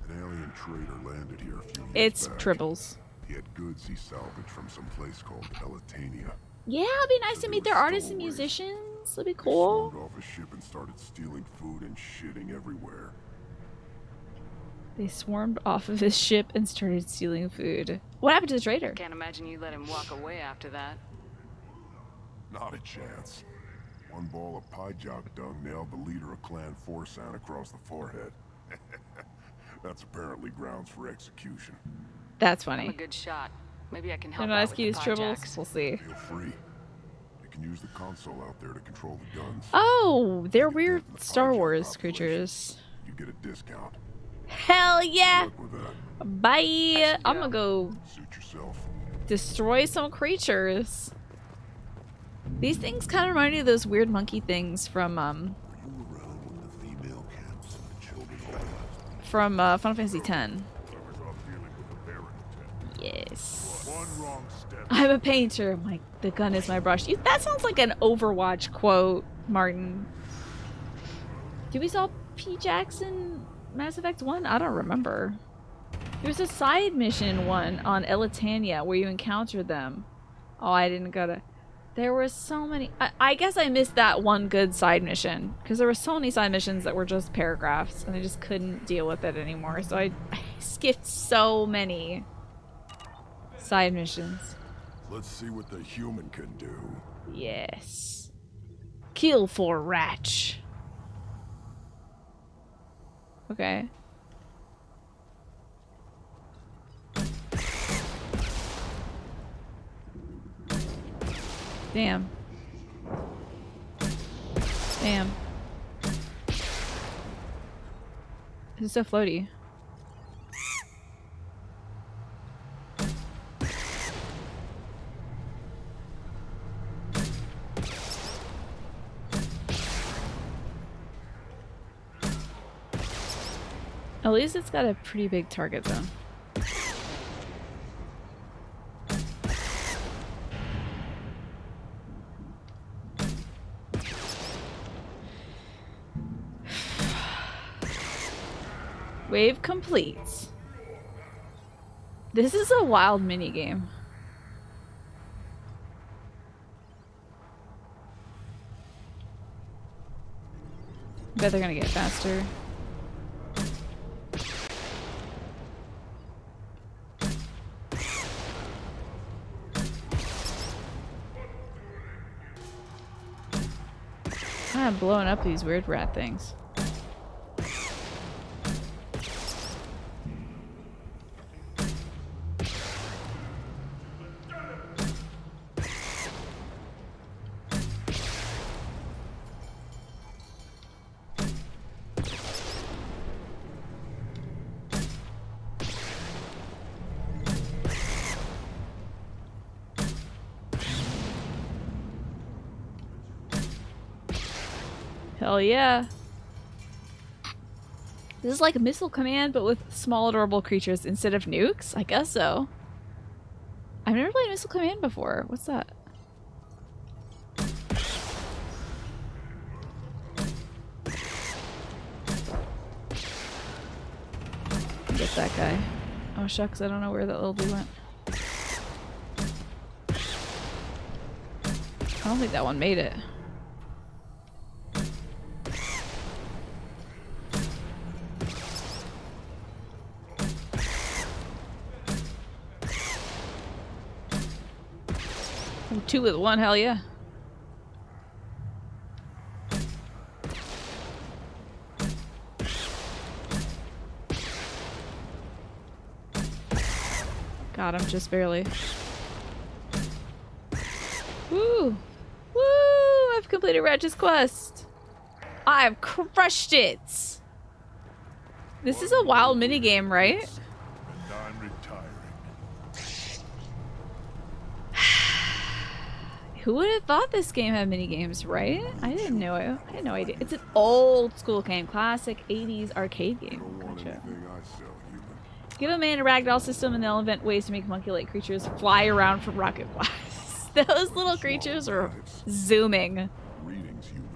An alien trader landed here a few years It's back. Tribbles. He had goods he salvaged from some place called Elitania. Yeah, it'd be nice to meet their artists and stowaways. musicians. It'd be They cool. swarmed off a ship and started stealing food and shitting everywhere. They swarmed off of his ship and started stealing food. What happened to the trader? Can't imagine you let him walk away after that. Not a chance. One ball of pie jock dung nailed the leader of Clan Forsan across the forehead. That's apparently grounds for execution. That's I'm funny. a good shot. Maybe I can They're help not out as with cute the as pie Tribbles. jacks. We'll see. Feel free. You can use the console out there to control the guns. Oh, they're weird Star Wars creatures. You get a discount. Hell yeah! Good luck with that. Bye! I'm gonna go Suit yourself. destroy some creatures. These things kind of remind me of those weird monkey things from Final Fantasy X. Yes. One wrong step. I'm a painter. The gun is my brush. That sounds like an Overwatch quote, Martin. Did we saw P. Jackson Mass Effect 1? I don't remember. There was a side mission one on Elitania where you encountered them. Oh, I didn't go to... There were so many... I guess I missed that one good side mission. Because there were so many side missions that were just paragraphs. And I just couldn't deal with it anymore. So I skipped so many side missions. Let's see what the human can do. Yes. Kill for Ratch. Okay. Damn. Damn. This is so floaty. At least it's got a pretty big target though. Wave completes. This is a wild minigame. Bet they're gonna get faster. I'm blowing up these weird rat things. Hell yeah. This is like a Missile Command, but with small adorable creatures instead of nukes? I guess so. I've never played Missile Command before. What's that? guy. Oh shucks, I don't know where that little dude went. I don't think that one made it. Ooh, 2 with 1, hell yeah. Got him just barely. Woo! Woo! I've completed Ratchet's quest. I've crushed it. This is a wild minigame, right? And I'm retiring. Who would have thought this game had minigames, right? I didn't know it. I had no idea. It's an old school game. Classic 80s arcade game. Gotcha. Give a man a ragdoll system and they'll invent ways to make monkey-like creatures fly around from rocket blasts. Those little creatures are zooming. Greetings, human.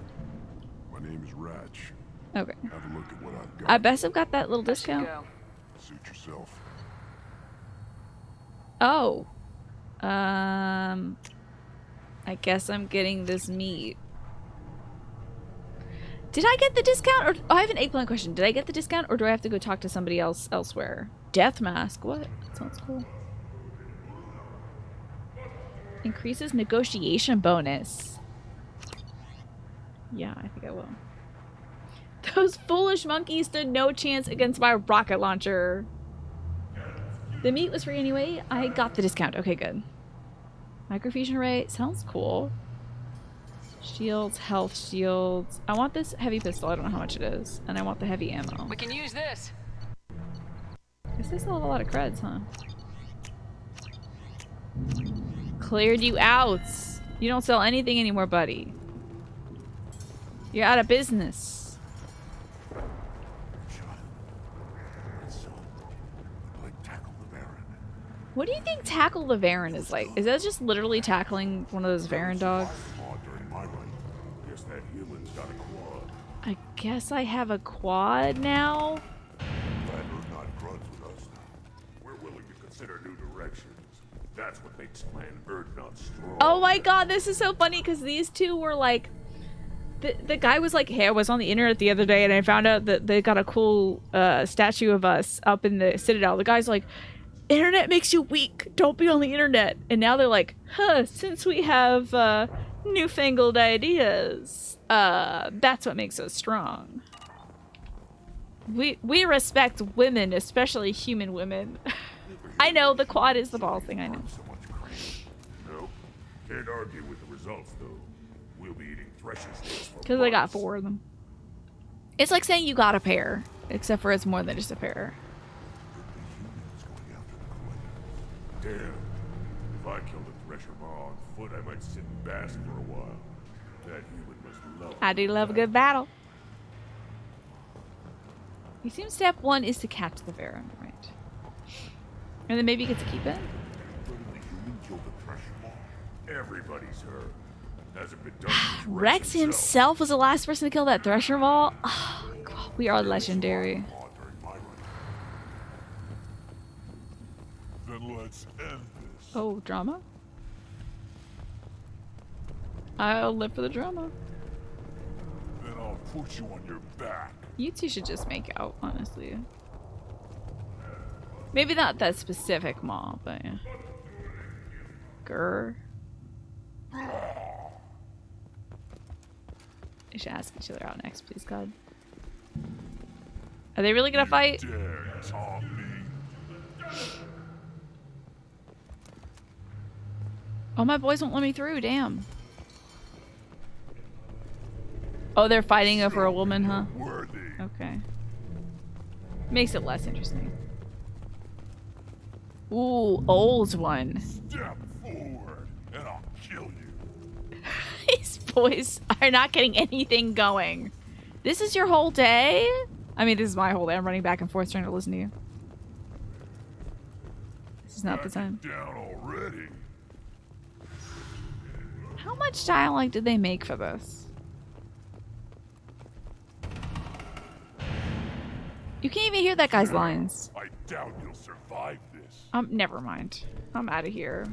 My name is Ratch. Okay. Have a look at what I've got. I best have got that little discount. Suit yourself. Oh. I guess I'm getting this meat. Did I get the discount? Or oh, I have an eggplant question. Did I get the discount or do I have to go talk to somebody else elsewhere? Death mask. What? That sounds cool. Increases negotiation bonus. Yeah, I think I will. Those foolish monkeys stood no chance against my rocket launcher. The meat was free anyway. I got the discount. Okay, good. Microfusion rate. Sounds cool. Shields, health shields. I want this heavy pistol. I don't know how much it is. And I want the heavy ammo. We can use this. This is a lot of creds, huh? Cleared you out. You don't sell anything anymore, buddy. You're out of business. What do you think Tackle the Varan is like? Is that just literally tackling one of those Varan dogs? Guess that human's got a quad. I guess I have a quad now? Glad we're not Grunt with us now. We're willing to consider new directions. That's what makes Clan Urdnot strong. Oh my god, this is so funny because these two were like... The guy was like, hey, I was on the internet the other day and I found out that they got a cool statue of us up in the Citadel. The guy's like, internet makes you weak. Don't be on the internet. And now they're like, huh, since we have newfangled ideas, that's what makes us strong. We respect women, especially human women. I know, the quad is the ball thing, I know. Nope. Can't argue with the results, though. We'll be eating Thresher's tails for Because I got 4 of them. It's like saying you got a pair, except for it's more than just a pair. Damn. If I killed a Thresher Maw on foot, I might sit and bask for a while. That human must love I do love a good battle. You seem step 1 is to catch the Varan, right? And then maybe you get to keep it? Everybody's heard. Hasn't been done. Rex himself was the last person to kill that Thresher Maw? Oh, God, we are legendary. Then let's end this. Oh, drama? I'll live for the drama. Then I'll put you on your back. You two should just make out, honestly. Maybe not that specific Maw, but yeah. Grr. They should ask each other out next, please, God. Are they really gonna fight? Dare taunt me. Oh, my boys won't let me through, damn. Oh, they're fighting over a woman, huh? Okay. Makes it less interesting. Ooh, old one. Step forward, and I'll kill you. These boys are not getting anything going. This is your whole day? I mean, this is my whole day. I'm running back and forth trying to listen to you. This is not the time. Down already. How much dialogue did they make for this? You can't even hear that guy's lines. I doubt you'll survive this. Never mind. I'm out of here.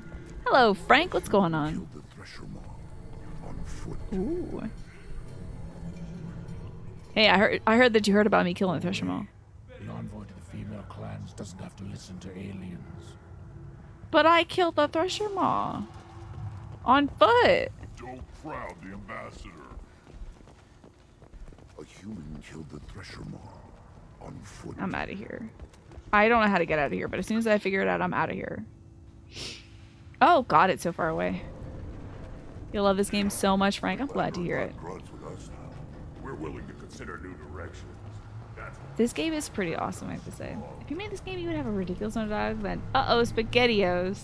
Hello, Frank. What's going on? Ooh. Hey, I heard that you heard about me killing the Thresher Maw. The envoy to the female clans doesn't have to listen to aliens. But I killed the Thresher Maw. On foot. Don't crowd the ambassador. A human killed the Thresher Maw on foot. I'm out of here. I don't know how to get out of here, but as soon as I figure it out, I'm out of here. Oh god, it's so far away. You love this game so much, Frank. I'm glad to hear it. We're willing to consider new directions. This game is pretty awesome, I have to say. If you made this game, you would have a ridiculous amount of dialogue, then uh-oh, SpaghettiOs.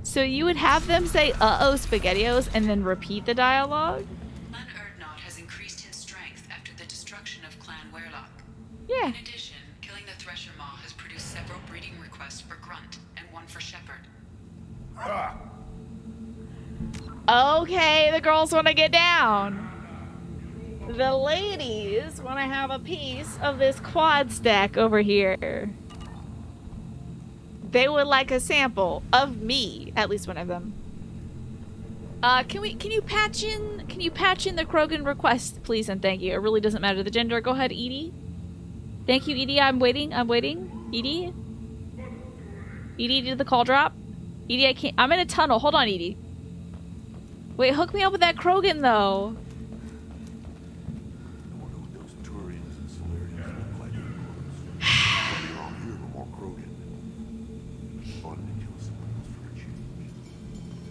So you would have them say uh-oh, SpaghettiOs, and then repeat the dialogue? Clan Erdnot has increased in strength after the destruction of Clan Werlock. Yeah. In addition, killing the Thresher Maw has produced several breeding requests for Grunt and one for Shepherd. Ah. Okay, the girls want to get down. The ladies want to have a piece of this quad stack over here. They would like a sample of me, at least one of them. Can you patch in the Krogan request, please and thank you. It really doesn't matter the gender. Go ahead, Edie. Thank you, Edie. I'm waiting. Edie? Edie, did the call drop? Edie, I can't. I'm in a tunnel. Hold on, Edie. Wait, hook me up with that Krogan, though.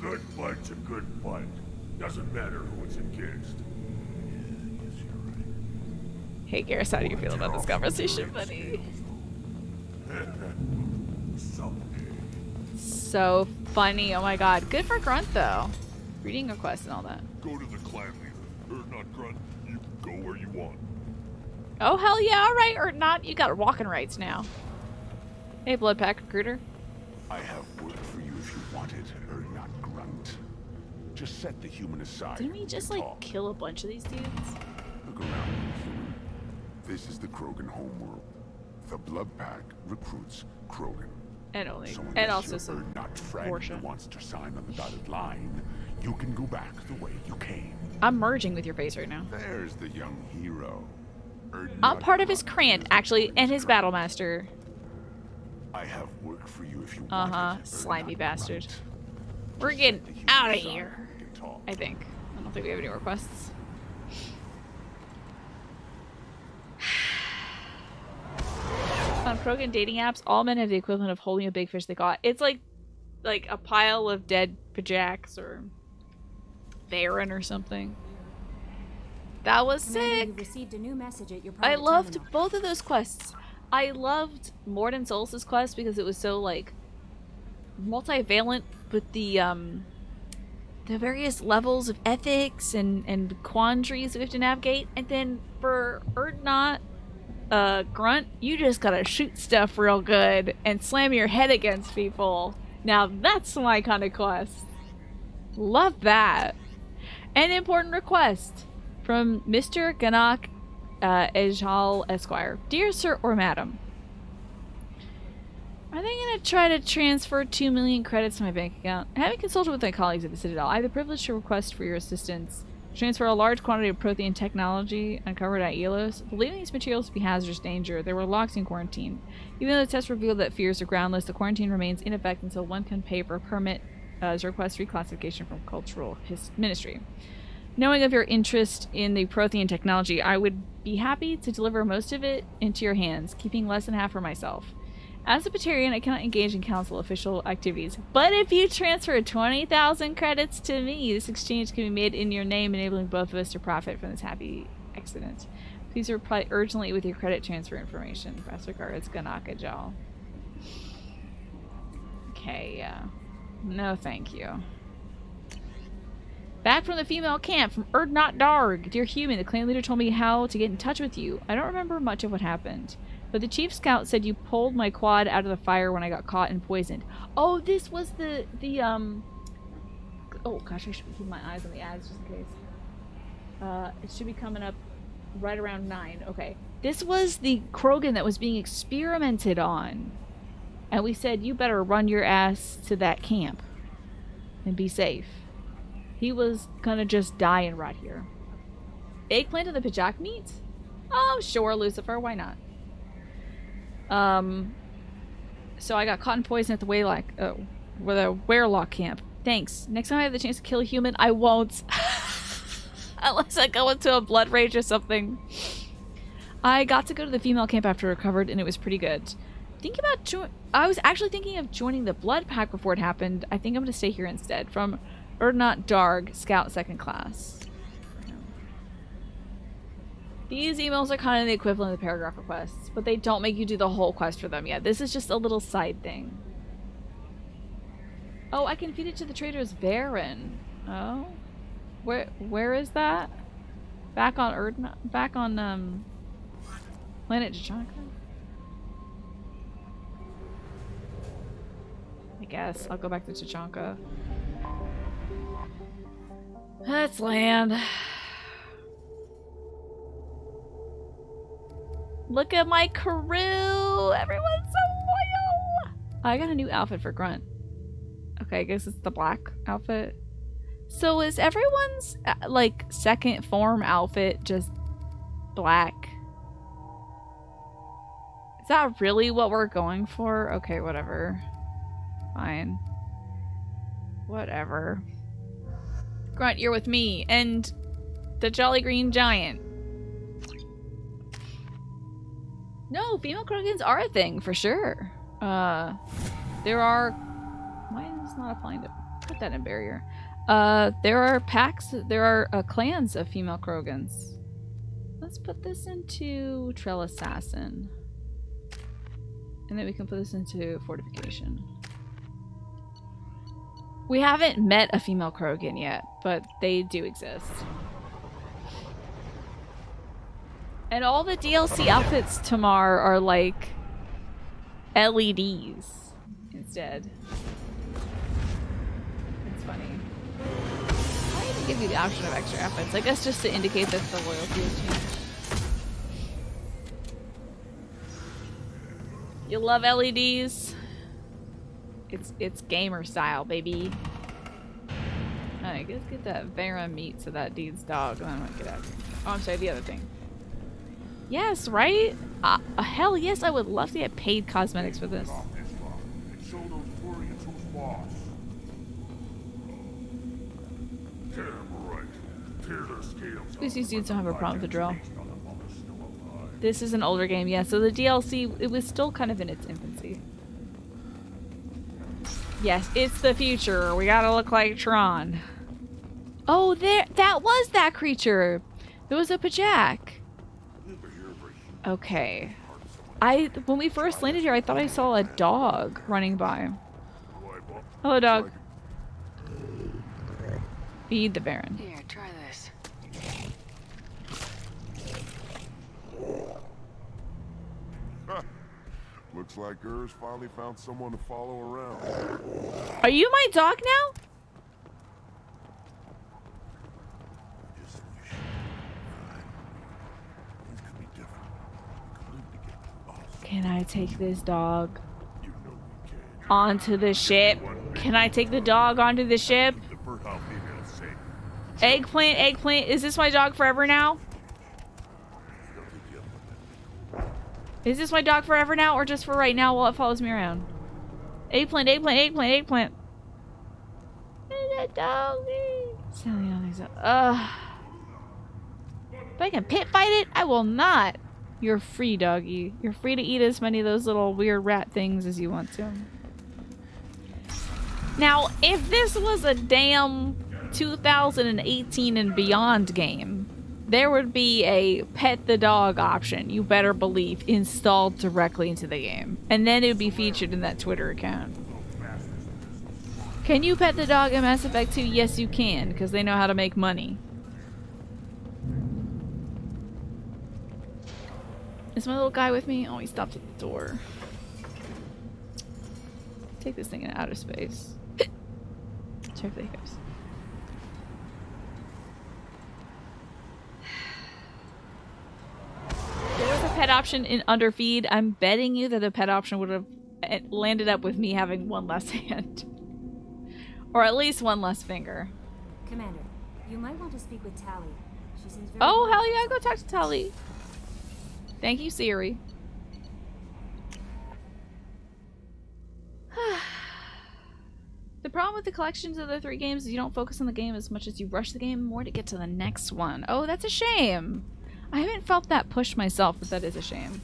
Good fight's a good fight. Doesn't matter who it's against. Hey, Garrus, how do you feel about this conversation, buddy? So funny. Oh my god. Good for Grunt, though. Reading requests and all that. Go to the clan leader. Not Grunt. You can go where you want. Oh, hell yeah. All right, or not. You got walking rights now. Hey, Bloodpack Recruiter. I have work for you if you want it, or not Grunt. Just set the human aside. Didn't we just, like, kill a bunch of these dudes? Look around, human. This is the Krogan homeworld. The Blood Pack recruits Krogan. And only, So and also some Erdnot friend Porsche. who wants to sign on the dotted line, you can go back the way you came. I'm merging with your face right now. There's the young hero. I'm part of his Krant, actually, and his Battlemaster. I have work for you if you want it. Slimy bastard. We're getting out of here. I think. I don't think we have any requests. On Krogan dating apps, all men have the equivalent of holding a big fish they caught. It's like a pile of dead Pajax or Baron or something. That was sick. You received a new message at your I private loved terminal. both of those quests. I loved Mordin Souls' quest because it was so like multivalent with the various levels of ethics and quandaries that we have to navigate. And then for Erdnot, Grunt, you just gotta shoot stuff real good and slam your head against people. Now that's my kind of quest. Love that. An important request from Mr. Ganak Ejal Esquire. Dear Sir or Madam, are they going to try to transfer 2 million credits to my bank account? Having consulted with my colleagues at the Citadel, I have the privilege to request for your assistance to transfer a large quantity of Prothean technology uncovered at Elos. Believing these materials to be hazardous danger, they were locked in quarantine. Even though the tests revealed that fears are groundless, the quarantine remains in effect until one can pay for a permit to request reclassification from Cultural Ministry. Knowing of your interest in the Prothean technology, I would be happy to deliver most of it into your hands, keeping less than half for myself. As a Batarian, I cannot engage in council official activities, but if you transfer 20,000 credits to me, this exchange can be made in your name, enabling both of us to profit from this happy accident. Please reply urgently with your credit transfer information. Best regards, Ganaka Jal. Okay, yeah. No, thank you. Back from the female camp, from Erdnot Darg. Dear human, the clan leader told me how to get in touch with you. I don't remember much of what happened, but the chief scout said you pulled my quad out of the fire when I got caught and poisoned. Oh, this was the oh gosh, I should keep my eyes on the ads just in case. It should be coming up right around 9. Okay. This was the Krogan that was being experimented on. And we said, you better run your ass to that camp and be safe. He was gonna just die and rot here. Eggplant of the Pajak meat? Oh, sure, Lucifer. Why not? So I got cotton poison at the with a Werelock camp. Thanks. Next time I have the chance to kill a human, I won't. Unless I go into a blood rage or something. I got to go to the female camp after I recovered, and it was pretty good. I was actually thinking of joining the Blood Pack before it happened. I think I'm going to stay here instead. From Erdnot Darg, Scout 2nd Class. These emails are kind of the equivalent of the paragraph requests, but they don't make you do the whole quest for them yet. This is just a little side thing. Oh, I can feed it to the trader's Baron. Oh? Where is that? Back on Planet Tachanka? I guess. I'll go back to Tachanka. Let's land. Look at my crew! Everyone's so loyal! I got a new outfit for Grunt. Okay, I guess it's the black outfit. So is everyone's, like, second form outfit just black? Is that really what we're going for? Okay, whatever. Fine. Whatever. Grunt, you're with me and the Jolly Green Giant. No, female Krogans are a thing, for sure. There are... Why is this not applying to... Put that in barrier. There are packs... There are clans of female Krogans. Let's put this into Trail Assassin. And then we can put this into Fortification. We haven't met a female Krogan yet, but they do exist. And all the DLC outfits, Tamar, are like LEDs instead. It's funny. Why even give you the option of extra outfits? I guess just to indicate that the loyalty has changed. You love LEDs? It's gamer style, baby. Alright, let's get that Vera meat to that dude's dog, and then I'm gonna get out of here. Oh, I'm sorry, the other thing. Yes, right? Hell yes, I would love to get paid cosmetics for this. These dudes don't have a problem with the drill. This is an older game, yeah, so the DLC, it was still kind of in its infancy. Yes, it's the future. We gotta look like Tron. Oh, that was that creature. There was a Pajak. Okay. When we first landed here, I thought I saw a dog running by. Hello, dog. Feed the Baron. Here, try this. Looks like Urs finally found someone to follow around. Are you my dog now? Can I take this dog onto the ship? Can I take the dog onto the ship? Eggplant, is this my dog forever now? Is this my dog forever now, or just for right now while it follows me around? Eggplant. Is that doggy? If I can pit fight it, I will not. You're free, doggy. You're free to eat as many of those little weird rat things as you want to. Now, if this was a damn 2018 and beyond game, there would be a pet the dog option, you better believe, installed directly into the game. And then it would be featured in that Twitter account. Can you pet the dog in Mass Effect 2? Yes, you can, because they know how to make money. Is my little guy with me? Oh, he stopped at the door. Take this thing in outer space. Check the hiccups. . pet option in Underfeed, I'm betting you that the pet option would have landed up with me having one less hand. Or at least one less finger. Commander, you might want to speak with Tally. She seems very Oh, hell yeah, go talk to Tally. Thank you, Siri. The problem with the collections of the 3 games is you don't focus on the game as much as you rush the game more to get to the next one. Oh, that's a shame. I haven't felt that push myself, but that is a shame.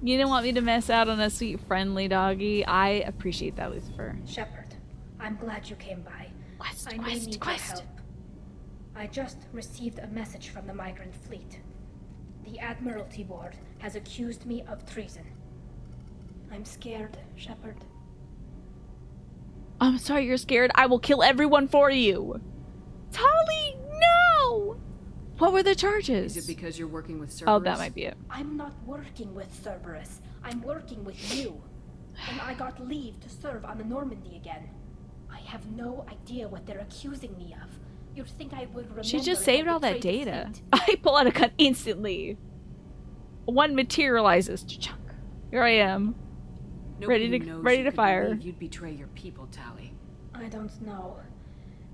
You didn't want me to miss out on a sweet, friendly doggy. I appreciate that, Lucifer. Shepard, I'm glad you came by. I may need your help. I just received a message from the migrant fleet. The Admiralty Board has accused me of treason. I'm scared, Shepard. I'm sorry you're scared. I will kill everyone for you. Tali, no! What were the charges? Is it because you're working with Cerberus? Oh, that might be it. I'm not working with Cerberus. I'm working with you. And I got leave to serve on the Normandy again. I have no idea what they're accusing me of. You'd think I would remember. She just saved all that data. I pull out a gun instantly. One materializes. Chunk. Here I am. Ready to fire. You'd betray your people, Tali. I don't know.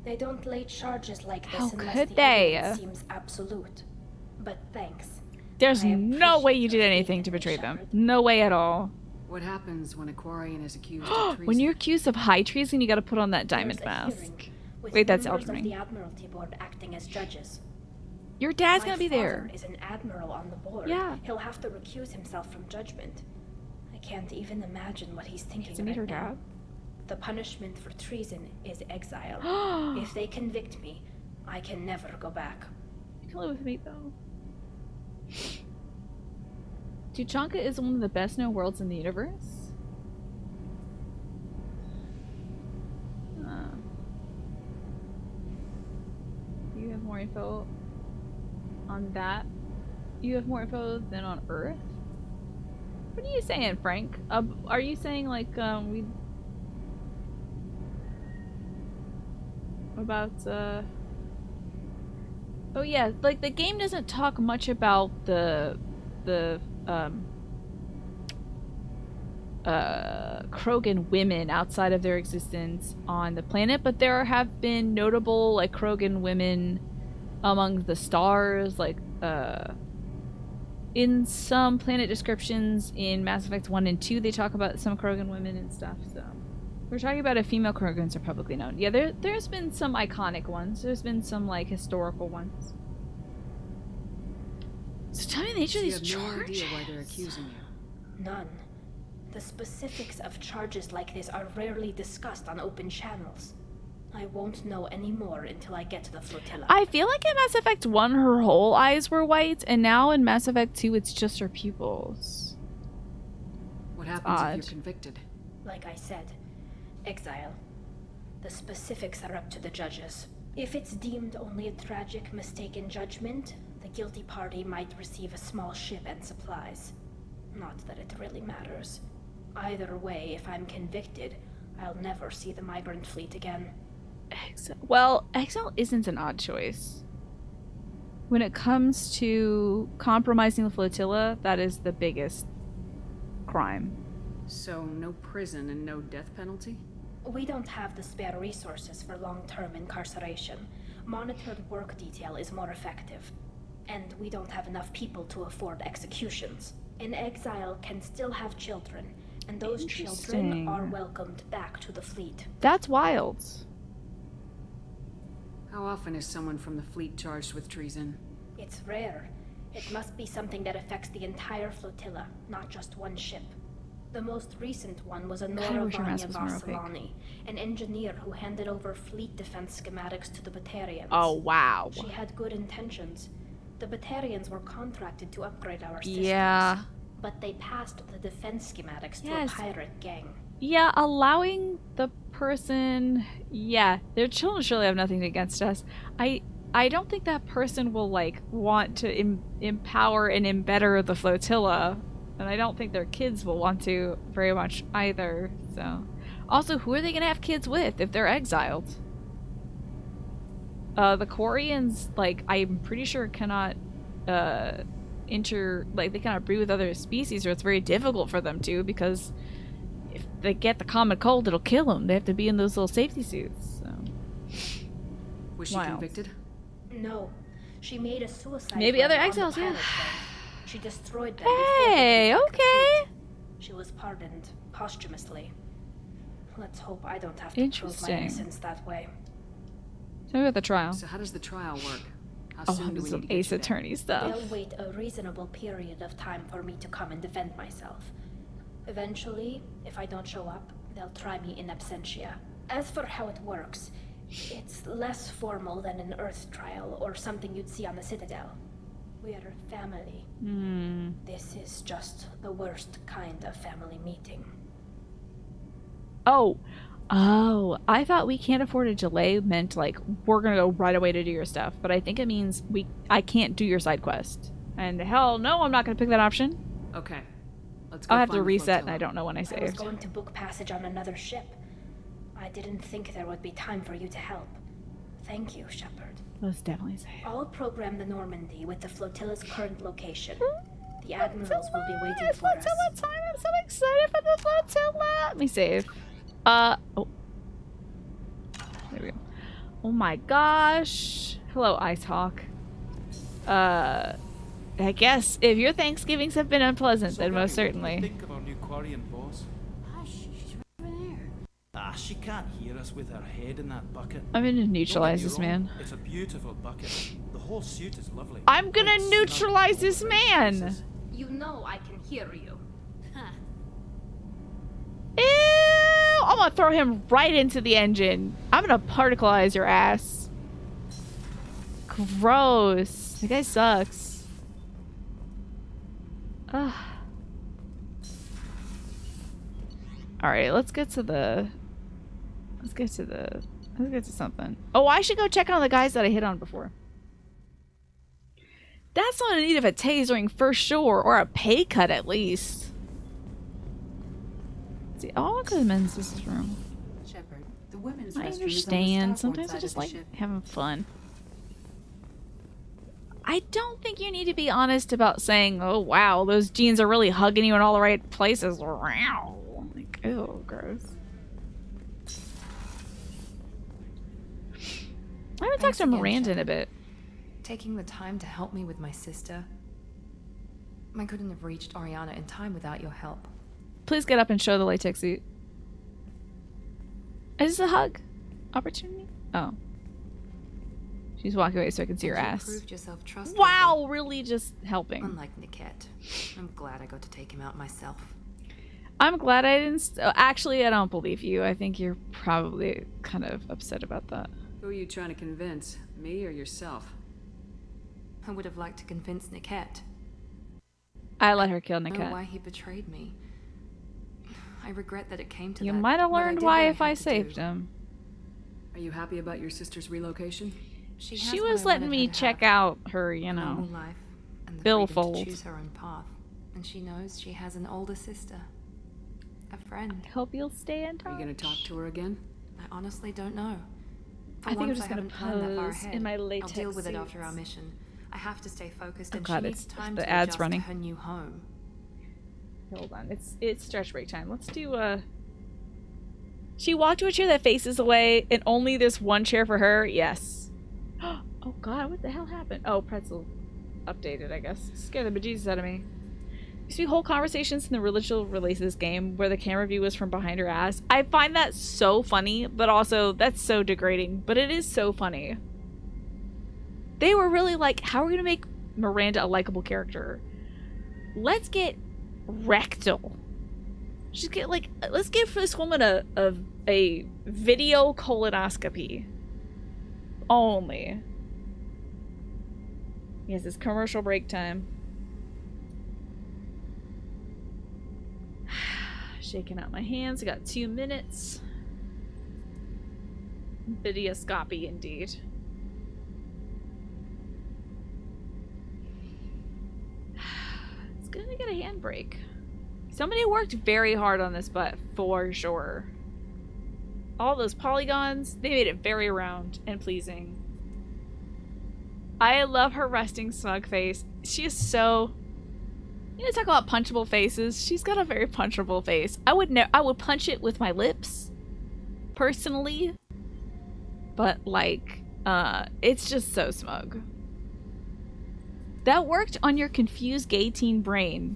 They don't lay charges like this How unless could the they? evidence seems absolute. But thanks. There's no way you did anything to betray them. No way at all. What happens when a Quarian is accused of treason? When you're accused of high treason, you gotta put on that diamond mask. Wait, that's Elderning. The Admiralty Board acting as judges. Your dad's gonna be there. My father is an admiral on the board. Yeah. He'll have to recuse himself from judgment. I can't even imagine what he's thinking To meet her right now. dad. The punishment for treason is exile. If they convict me, I can never go back. You can live with me though. Tuchanka is one of the best known worlds in the universe. You have more info on that. You have more info than on Earth. What are you saying, Frank? Are you saying like we about oh yeah, like the game doesn't talk much about the Krogan women outside of their existence on the planet, but there have been notable like Krogan women among the stars, like in some planet descriptions in Mass Effect 1 and 2 they talk about some Krogan women and stuff, so we're talking about if female Krogans are publicly known. Yeah, there's been some iconic ones. There's been some like historical ones. So tell me the nature of these charges. You have no idea why they're accusing you. None. The specifics of charges like this are rarely discussed on open channels. I won't know any more until I get to the flotilla. I feel like in Mass Effect 1 her whole eyes were white, and now in Mass Effect 2 it's just her pupils. What happens if you're convicted? Like I said, exile. The specifics are up to the judges. If it's deemed only a tragic mistake in judgment, the guilty party might receive a small ship and supplies. Not that it really matters. Either way, if I'm convicted, I'll never see the migrant fleet again. Well, exile isn't an odd choice. When it comes to compromising the flotilla, that is the biggest crime. So, no prison and no death penalty? We don't have the spare resources for long-term incarceration. Monitored work detail is more effective. And we don't have enough people to afford executions. An exile can still have children, and those children are welcomed back to the fleet. That's wild. How often is someone from the fleet charged with treason? It's rare. It must be something that affects the entire flotilla, not just one ship. The most recent one was a Nora Vanya Vassilani, an engineer who handed over fleet defense schematics to the Batarians. Oh, wow. She had good intentions. The Batarians were contracted to upgrade our systems. Yeah. But they passed the defense schematics to a pirate gang. Yeah, allowing the person... Yeah, their children surely have nothing against us. I don't think that person will, like, want to empower and embetter the flotilla. And I don't think their kids will want to very much either, so... Also, who are they gonna have kids with if they're exiled? The Quarians, like, I'm pretty sure cannot, they cannot breed with other species, or it's very difficult for them to, because if they get the common cold, it'll kill them. They have to be in those little safety suits. So. Was she convicted? No. She made a suicide. Maybe other run on exiles, the yeah. pilot plane. She destroyed them. Hey, okay. She was pardoned posthumously. Let's hope I don't have to prove my innocence that way. Tell me about the trial. So how does the trial work? How soon do we some need to get Ace you there? Attorney stuff. They'll wait a reasonable period of time for me to come and defend myself. Eventually, if I don't show up, they'll try me in absentia. As for how it works, it's less formal than an Earth trial or something you'd see on the Citadel. We are a family. This is just the worst kind of family meeting. Oh, I thought we can't afford a delay meant like we're gonna go right away to do your stuff, but I think it means I can't do your side quest. And hell no, I'm not gonna pick that option. Okay, let's go. I'll have to find the reset, and flotilla. I don't know when I I was saved. going to book passage on another ship. I didn't think there would be time for you to help. Thank you, Shepard. Let's definitely say. I'll program the Normandy with the flotilla's current location. The admirals will be waiting for us. Flotilla time! I'm so excited for the flotilla! Let me save. Oh. There we go. Oh my gosh. Hello, Ice Hawk. I guess if your Thanksgivings have been unpleasant, So then Gabby, most what do you certainly. think of our new Quarian boss? Hush, she's right over there. Ah, she can't hear us with her head in that bucket. I'm gonna Don't neutralize get me this wrong, man. It's a beautiful bucket. The whole suit is lovely. I'm gonna Quite snug neutralize this over man! pieces. You know I can hear you. Huh. Ew! I'm gonna throw him right into the engine. I'm gonna particleize your ass. Gross. The guy sucks. Ugh. Alright, let's get to something. Oh, I should go check on the guys that I hit on before. That's not in need of a tasering for sure, or a pay cut at least. Let's see, I'll go to the men's room. Shepard, the women's I restroom is on the understand. starboard Sometimes I side just of the like ship. having fun. I don't think you need to be honest about saying, oh wow, those jeans are really hugging you in all the right places. Wow. Like, ew, gross. I haven't talked to Miranda in a bit. Taking the time to help me with my sister. I couldn't have reached Ariana in time without your help. Please get up and show the latex suit. Is this a hug opportunity? Oh. She's walking away so I can see her You ass. proved yourself trustworthy. Wow, really just helping. Unlike Niket, I'm glad I got to take him out myself. I'm glad I didn't. Actually, I don't believe you. I think you're probably kind of upset about that. Who are you trying to convince? Me or yourself? I would have liked to convince Niket. I let her kill I know Niket. why he betrayed me. I regret that it came to You that. might have but I learned did why what if I had to saved do. him. Are you happy about your sister's relocation? She She has what was I letting wanted me her to check have. out her, you A know, normal life and the freedom to billfold. choose her own path. And she knows she has an older sister. A friend. Hope you'll stay in touch. Are you gonna talk to her again? I honestly don't know. For I think I'm once, just gonna haven't planned that far pose ahead. in my I'll latex deal with it after suits. our mission. I have to stay focused, Oh and God, she needs it's time the to ads adjust running. to her new home. Hold on, it's stretch break time. Let's do She walked to a chair that faces away, and only this one chair for her. Yes. Oh God, what the hell happened? Oh, Pretzel updated, I guess. Scared the bejesus out of me. Used to be whole conversations in the religious releases game where the camera view was from behind her ass. I find that so funny, but also that's so degrading. But it is so funny. They were really like, how are we gonna make Miranda a likable character? Let's get rectal. Just get like, let's give this woman a video colonoscopy. Only. Yes, it's commercial break time. Shaking out my hands. I got 2 minutes. Videoscopy indeed. It's gonna get a handbrake. Somebody worked very hard on this butt for sure. All those polygons, they made it very round and pleasing. I love her resting smug face. She is so... You know, talk about punchable faces. She's got a very punchable face. I would punch it with my lips, personally. But, like, it's just so smug. That worked on your confused gay teen brain.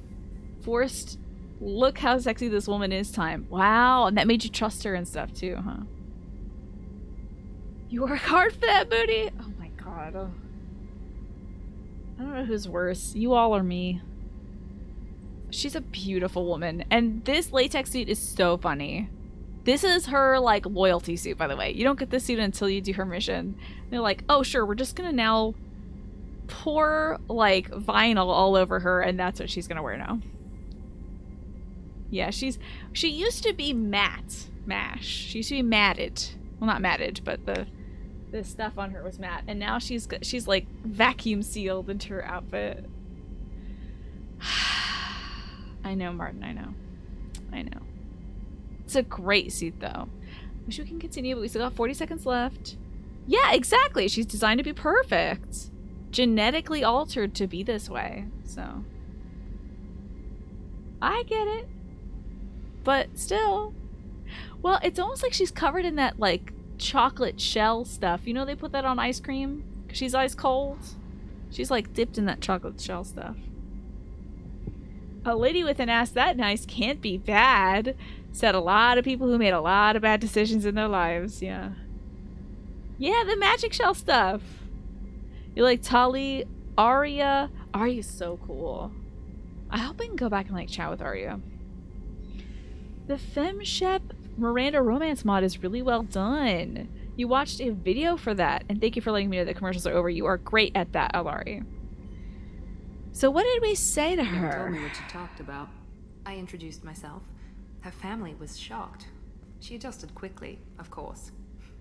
Forced, look how sexy this woman is time. Wow, and that made you trust her and stuff too, huh? You work hard for that booty? Oh my god. Oh. I don't know who's worse. You all or me. She's a beautiful woman. And this latex suit is so funny. This is her, like, loyalty suit, by the way. You don't get this suit until you do her mission. And they're like, oh, sure, we're just gonna now pour, like, vinyl all over her, and that's what she's gonna wear now. Yeah, she used to be matte. Mash. She used to be matted. Well, not matted, but the stuff on her was matte. And now she's like, vacuum sealed into her outfit. I know, Martin, I know. I know. It's a great suit, though. Wish we can continue, but we still got 40 seconds left. Yeah, exactly. She's designed to be perfect. Genetically altered to be this way, so. I get it. But still. Well, it's almost like she's covered in that, like, chocolate shell stuff. You know they put that on ice cream? 'Cause she's ice cold. She's, like, dipped in that chocolate shell stuff. A lady with an ass that nice can't be bad. Said a lot of people who made a lot of bad decisions in their lives, yeah. Yeah, the magic shell stuff. You like Tali, Arya. Arya's so cool. I hope I can go back and, like, chat with Arya. The FemShep Miranda romance mod is really well done. You watched a video for that, and thank you for letting me know that commercials are over. You are great at that, Alari. So what did we say to her? You told me what you talked about. I introduced myself. Her family was shocked. She adjusted quickly, of course.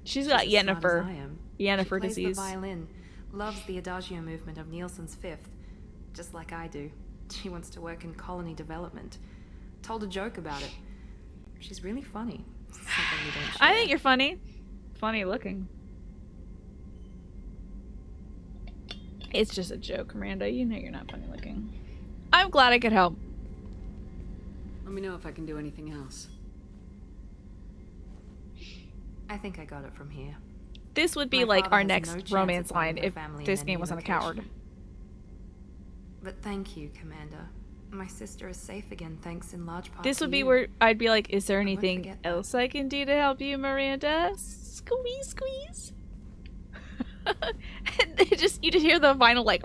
She's got Yennefer. Yennefer She plays disease. the violin, loves the adagio movement of Nielsen's Fifth, just like I do. She wants to work in colony development. Told a joke about it. She's really funny. Something we don't share. I think you're funny. Funny looking. It's just a joke, Miranda. You know you're not funny looking. I'm glad I could help. Let me know if I can do anything else. I think I got it from here. This would be My like father our has next no chance romance of finding line her if family in this any game wasn't a location. coward. But thank you, Commander. My sister is safe again, thanks in large part This to would be you. where I'd be like, is there I won't anything forget else I can do to help you, Miranda? Squeeze, squeeze. And you just hear the vinyl like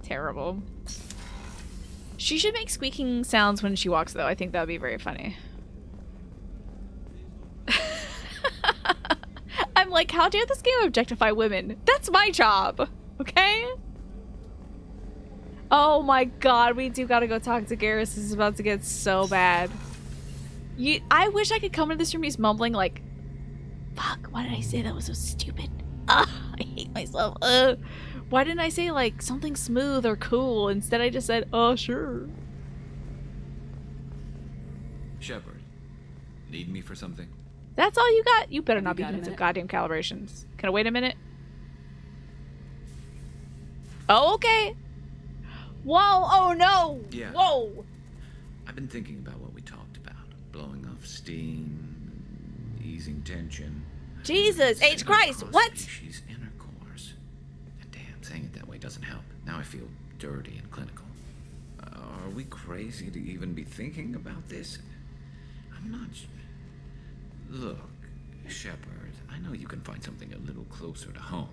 terrible. She should make squeaking sounds when she walks, though. I think that would be very funny. I'm like, how dare this game objectify women? That's my job, okay? Oh my god, we do gotta go talk to Garrus. This is about to get so bad. I wish I could come into this room. He's mumbling like, fuck, why did I say that was so stupid? I hate myself. Why didn't I say like something smooth or cool? Instead I just said, oh sure. Shepard, need me for something? That's all you got? You better not be got a doing some minute? goddamn calibrations. Can I wait a minute? Oh, okay. Whoa, oh no! Yeah. Whoa! I've been thinking about what we talked about. Blowing off steam, easing tension. Jesus, H. Christ, what? She's intercourse. And damn, saying it that way doesn't help. Now I feel dirty and clinical. Are we crazy to even be thinking about this? I'm not... Look, Shepard, I know you can find something a little closer to home.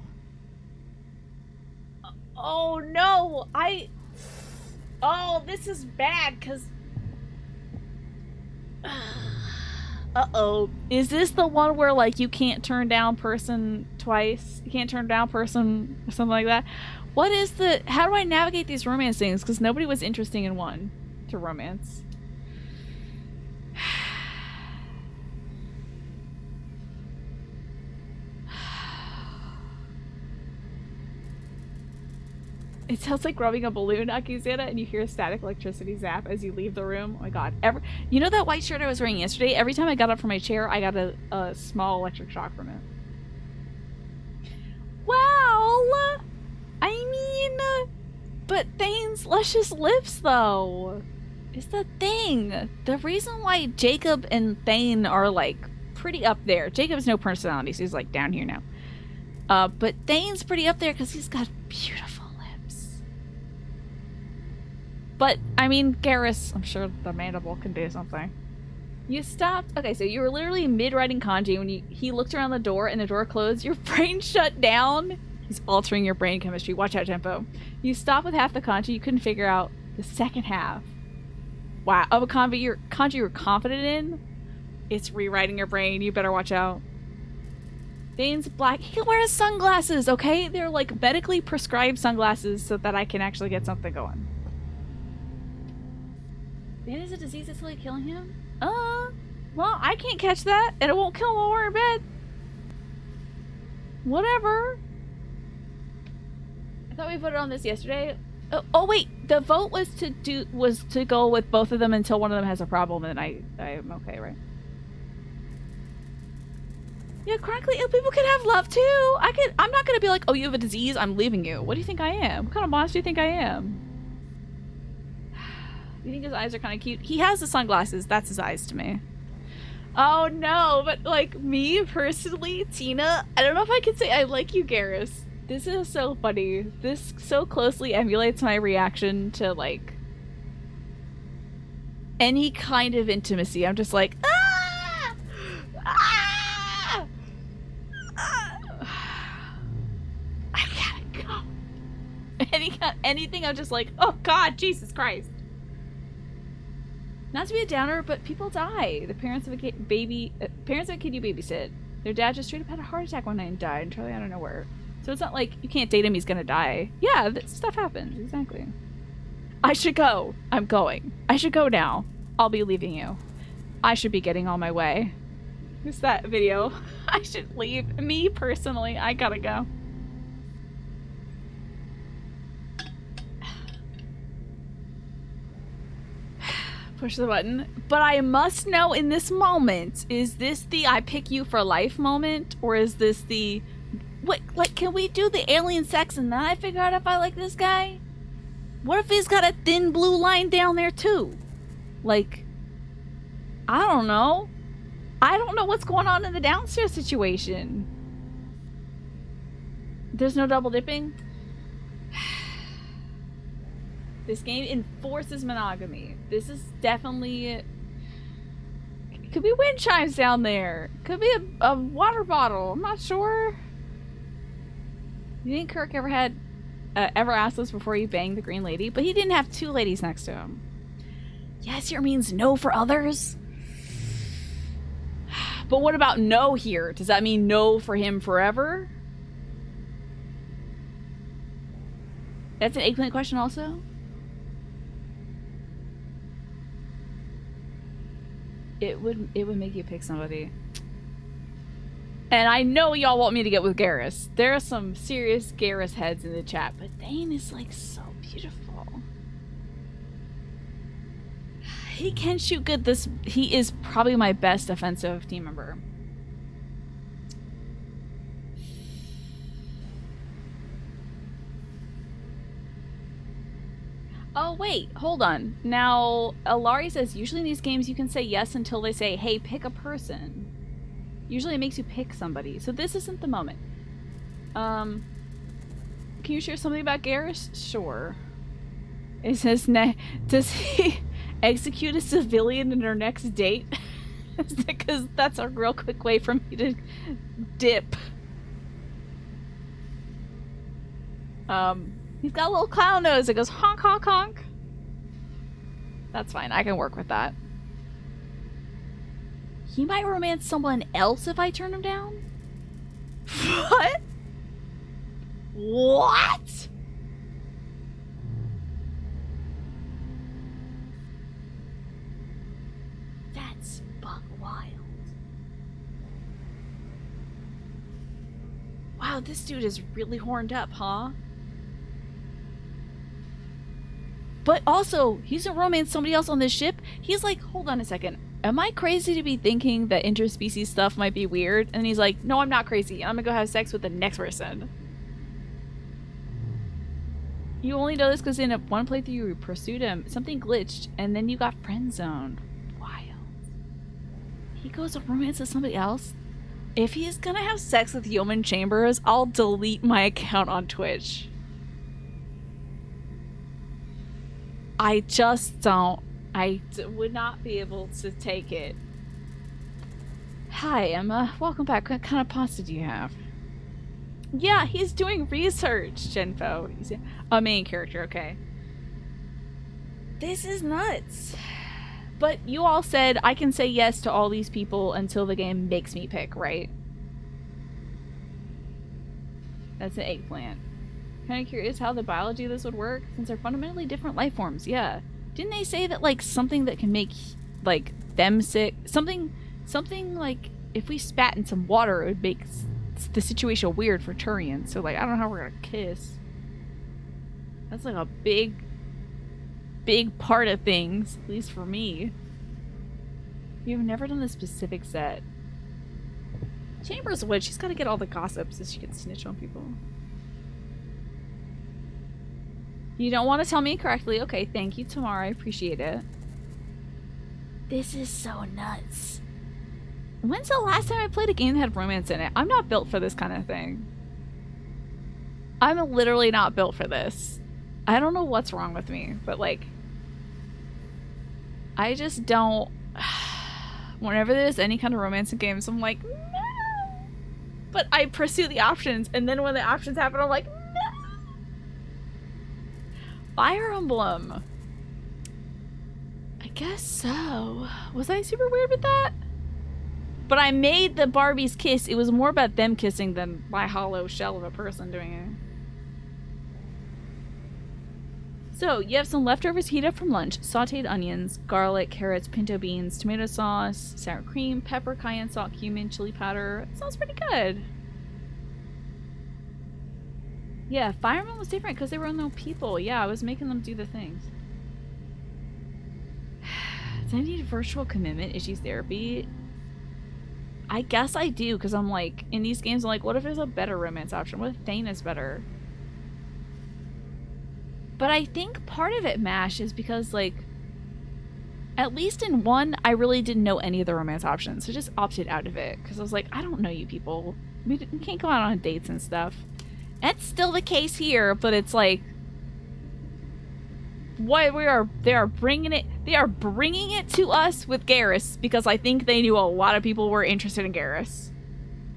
Oh no! Oh, this is bad, cause... Uh-oh. Is this the one where, like, you can't turn down person twice? You can't turn down person or something like that? What is the... How do I navigate these romance things? Because nobody was interesting in one to romance. It sounds like rubbing a balloon, Akizana, and you hear static electricity zap as you leave the room. Oh my god. You know that white shirt I was wearing yesterday? Every time I got up from my chair, I got a small electric shock from it. mean, but Thane's luscious lips, though, is the thing. The reason why Jacob and Thane are, like, pretty up there. Jacob has no personality, so he's, like, down here now. But Thane's pretty up there because he's got beautiful lips. But, I mean, Garrus, I'm sure the mandible can do something. You stopped. Okay, so you were literally mid-writing kanji when he looked around the door and the door closed. Your brain shut down. He's altering your brain chemistry. Watch out, Tempo. You stopped with half the kanji. You couldn't figure out the second half. Wow. Of a kanji you're confident in? It's rewriting your brain. You better watch out. Thane's black. He can wear his sunglasses, okay? They're like medically prescribed sunglasses so that I can actually get something going. Thane is a disease that's like killing him? Well, I can't catch that, and it won't kill him while we're in bed. Whatever. I thought we voted on this yesterday. Oh wait, the vote was to go with both of them until one of them has a problem, and I'm okay, right? Yeah, chronically ill people can have love too. I'm not gonna be like, oh, you have a disease, I'm leaving you. What do you think I am? What kind of monster do you think I am? You think his eyes are kind of cute? He has the sunglasses. That's his eyes to me. Oh no, but like me personally, Tina, I don't know if I can say I like you, Garrus. This is so funny. This so closely emulates my reaction to like any kind of intimacy. I'm just like, ah! Ah! Ah! I gotta go. Anything, I'm just like, oh God, Jesus Christ. Not to be a downer, but people die. The parents of a kid you babysit. Their dad just straight up had a heart attack one night and died entirely out of nowhere. So it's not like you can't date him, he's gonna die. Yeah, that stuff happens, exactly. I should go. I'm going. I should go now. I'll be leaving you. I should be getting on my way. Who's that video? I should leave. Me, personally, I gotta go. Push the button. But I must know in this moment, is this the I pick you for life moment? Or is this the... Wait, like, can we do the alien sex and then I figure out if I like this guy? What if he's got a thin blue line down there too? Like, I don't know. I don't know what's going on in the downstairs situation. There's no double dipping? This game enforces monogamy. This is definitely... Could be wind chimes down there. Could be a water bottle. I'm not sure. You think Kirk ever asked this before he banged the green lady? But he didn't have two ladies next to him. Yes here means no for others. But what about no here? Does that mean no for him forever? That's an eggplant question also? It would make you pick somebody. And I know y'all want me to get with Garrus. There are some serious Garrus heads in the chat, but Thane is like so beautiful. He can shoot good. He is probably my best offensive team member. Oh wait, hold on. Now, Alari says usually in these games you can say yes until they say, hey, pick a person. Usually it makes you pick somebody. So this isn't the moment. Can you share something about Garrus? Sure. It says, does he execute a civilian in her next date? Because that's a real quick way for me to dip. He's got a little clown nose that goes honk, honk, honk. That's fine. I can work with that. He might romance someone else if I turn him down? What? What? That's buck wild. Wow, this dude is really horned up, huh? But also, he's gonna romance somebody else on this ship. He's like, hold on a second. Am I crazy to be thinking that interspecies stuff might be weird? And he's like, no, I'm not crazy. I'm gonna go have sex with the next person. You only know this because in one playthrough you pursued him. Something glitched, and then you got friend-zoned. Wild. He goes to romance with somebody else? If he's gonna have sex with Yeoman Chambers, I'll delete my account on Twitch. I just don't. Would not be able to take it. Hi, Emma. Welcome back. What kind of pasta do you have? Yeah, he's doing research, Genfo. He's a main character, okay. This is nuts. But you all said I can say yes to all these people until the game makes me pick, right? That's an eggplant. Kind of curious how the biology of this would work, since they're fundamentally different life forms. Yeah. Didn't they say that, like, something that can make, like, them sick? Something like, if we spat in some water, it would make the situation weird for Turians. So, like, I don't know how we're gonna kiss. That's, like, a big part of things, at least for me. You've never done a specific set. Chambers would. She's got to get all the gossip so she can snitch on people. You don't want to tell me correctly. Okay, thank you, Tamara. I appreciate it. This is so nuts. When's the last time I played a game that had romance in it? I'm not built for this kind of thing. I'm literally not built for this. I don't know what's wrong with me, but like... I just don't... Whenever there's any kind of romance in games, I'm like, no! But I pursue the options, and then when the options happen, I'm like, no! Fire Emblem. I guess so. Was I super weird with that? But I made the Barbies kiss. It was more about them kissing than my hollow shell of a person doing it. So, you have some leftovers heated up from lunch, sauteed onions, garlic, carrots, pinto beans, tomato sauce, sour cream, pepper, cayenne salt, cumin, chili powder. It sounds pretty good. Yeah, Fire Emblem was different because they were unknown people. Yeah, I was making them do the things. Do I need virtual commitment issues therapy? I guess I do, because I'm like, in these games, I'm like, what if there's a better romance option? What if Thane is better? But I think part of it, MASH, is because, like, at least in 1, I really didn't know any of the romance options. So I just opted out of it, because I was like, I don't know you people. We can't go out on dates and stuff. That's still the case here, but it's like, they are bringing it to us with Garrus, because I think they knew a lot of people were interested in Garrus.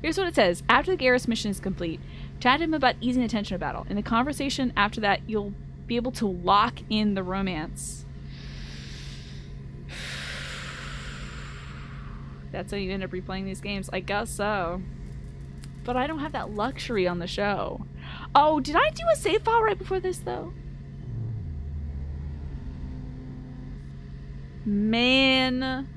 Here's what it says. After the Garrus mission is complete, chat to him about easing the tension of battle. In the conversation after that, you'll be able to lock in the romance. That's how you end up replaying these games. I guess so. But I don't have that luxury on the show. Oh, did I do a save file right before this, though? Man.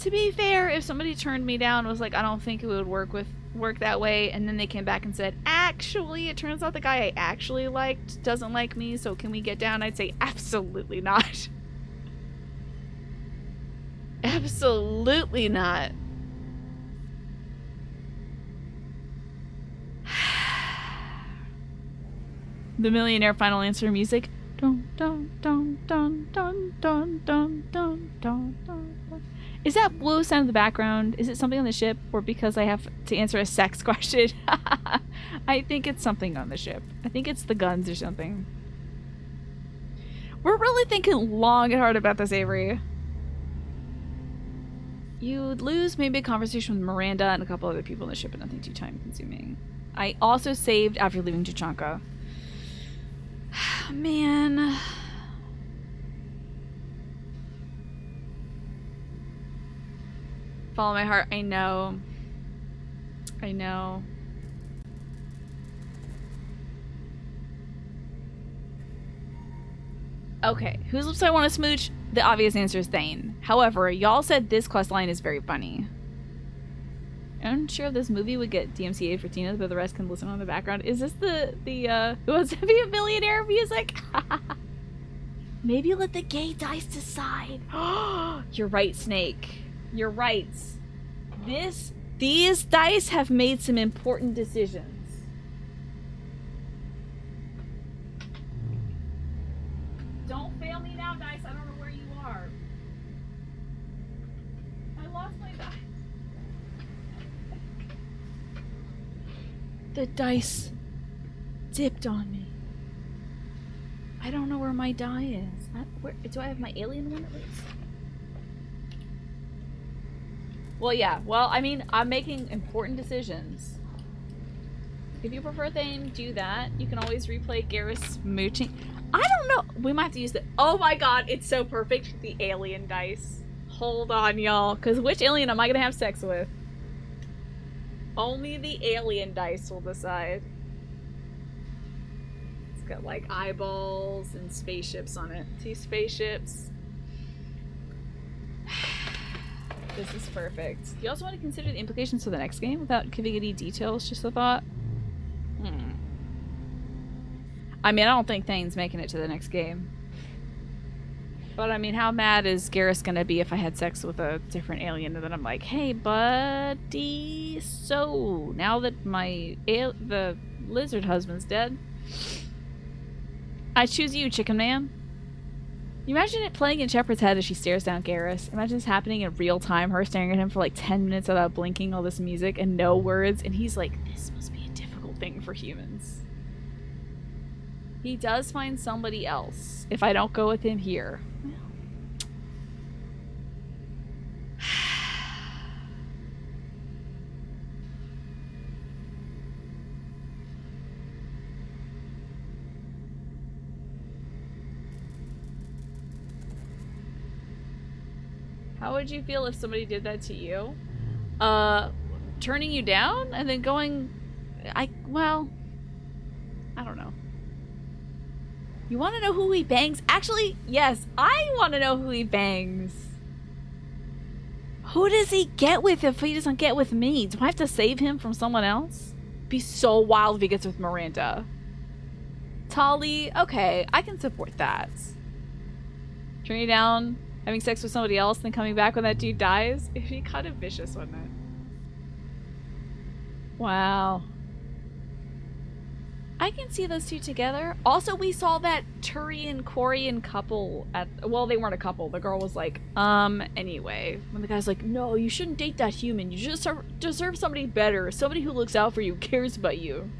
To be fair, if somebody turned me down and was like, I don't think it would work that way, and then they came back and said, actually, it turns out the guy I actually liked doesn't like me, so can we get down? I'd say, absolutely not. Absolutely not. The Millionaire Final Answer music. Dun, dun, dun, dun, dun, dun, dun, dun, dun, dun. Is that blue sound in the background? Is it something on the ship, or because I have to answer a sex question? I think it's something on the ship. I think it's the guns or something. We're really thinking long and hard about this, Avery. You'd lose maybe a conversation with Miranda and a couple other people on the ship, but nothing too time consuming. I also saved after leaving Tachanka. Man. Follow my heart. I know. I know. Okay, whose lips I want to smooch? The obvious answer is Thane. However, y'all said this questline is very funny. I'm unsure if this movie would get DMCA for Tina, but the rest can listen on the background. Is this the Who Wants to Be a Millionaire music? Maybe let the gay dice decide. You're right, Snake. You're right. These dice have made some important decisions. Don't fail me now, dice. I don't know where you are. I lost my dice. The dice dipped on me. I don't know where my die is. Where do I have my alien one at least? Well, yeah. Well, I mean, I'm making important decisions. If you prefer Thane, do that. You can always replay Garrus mooching. I don't know. We might have to use the... Oh my god, it's so perfect. The alien dice. Hold on, y'all. Because which alien am I going to have sex with? Only the alien dice will decide. It's got, like, eyeballs and spaceships on it. 2 spaceships. This is perfect. Do you also want to consider the implications for the next game without giving any details? Just a thought. I mean, I don't think Thane's making it to the next game. But I mean, how mad is Garrus gonna be if I had sex with a different alien and then I'm like, hey buddy, so now that the lizard husband's dead, I choose you, chicken man. You imagine it playing in Shepard's head as she stares down Garrus. Imagine this happening in real time, her staring at him for like 10 minutes without blinking, all this music and no words, and he's like, this must be a difficult thing for humans. He does find somebody else if I don't go with him here. How would you feel if somebody did that to you? Turning you down and then going... well... I don't know. You want to know who he bangs? Actually, yes, I want to know who he bangs. Who does he get with if he doesn't get with me? Do I have to save him from someone else? It'd be so wild if he gets with Miranda. Tali, okay, I can support that. Turning you down, having sex with somebody else, then coming back when that dude dies? It'd be kind of vicious, wouldn't it? Wow. I can see those two together. Also, we saw that Turian Corian couple at... Well, they weren't a couple. The girl was like, anyway. When the guy's like, no, you shouldn't date that human. You just deserve somebody better. Somebody who looks out for you, cares about you.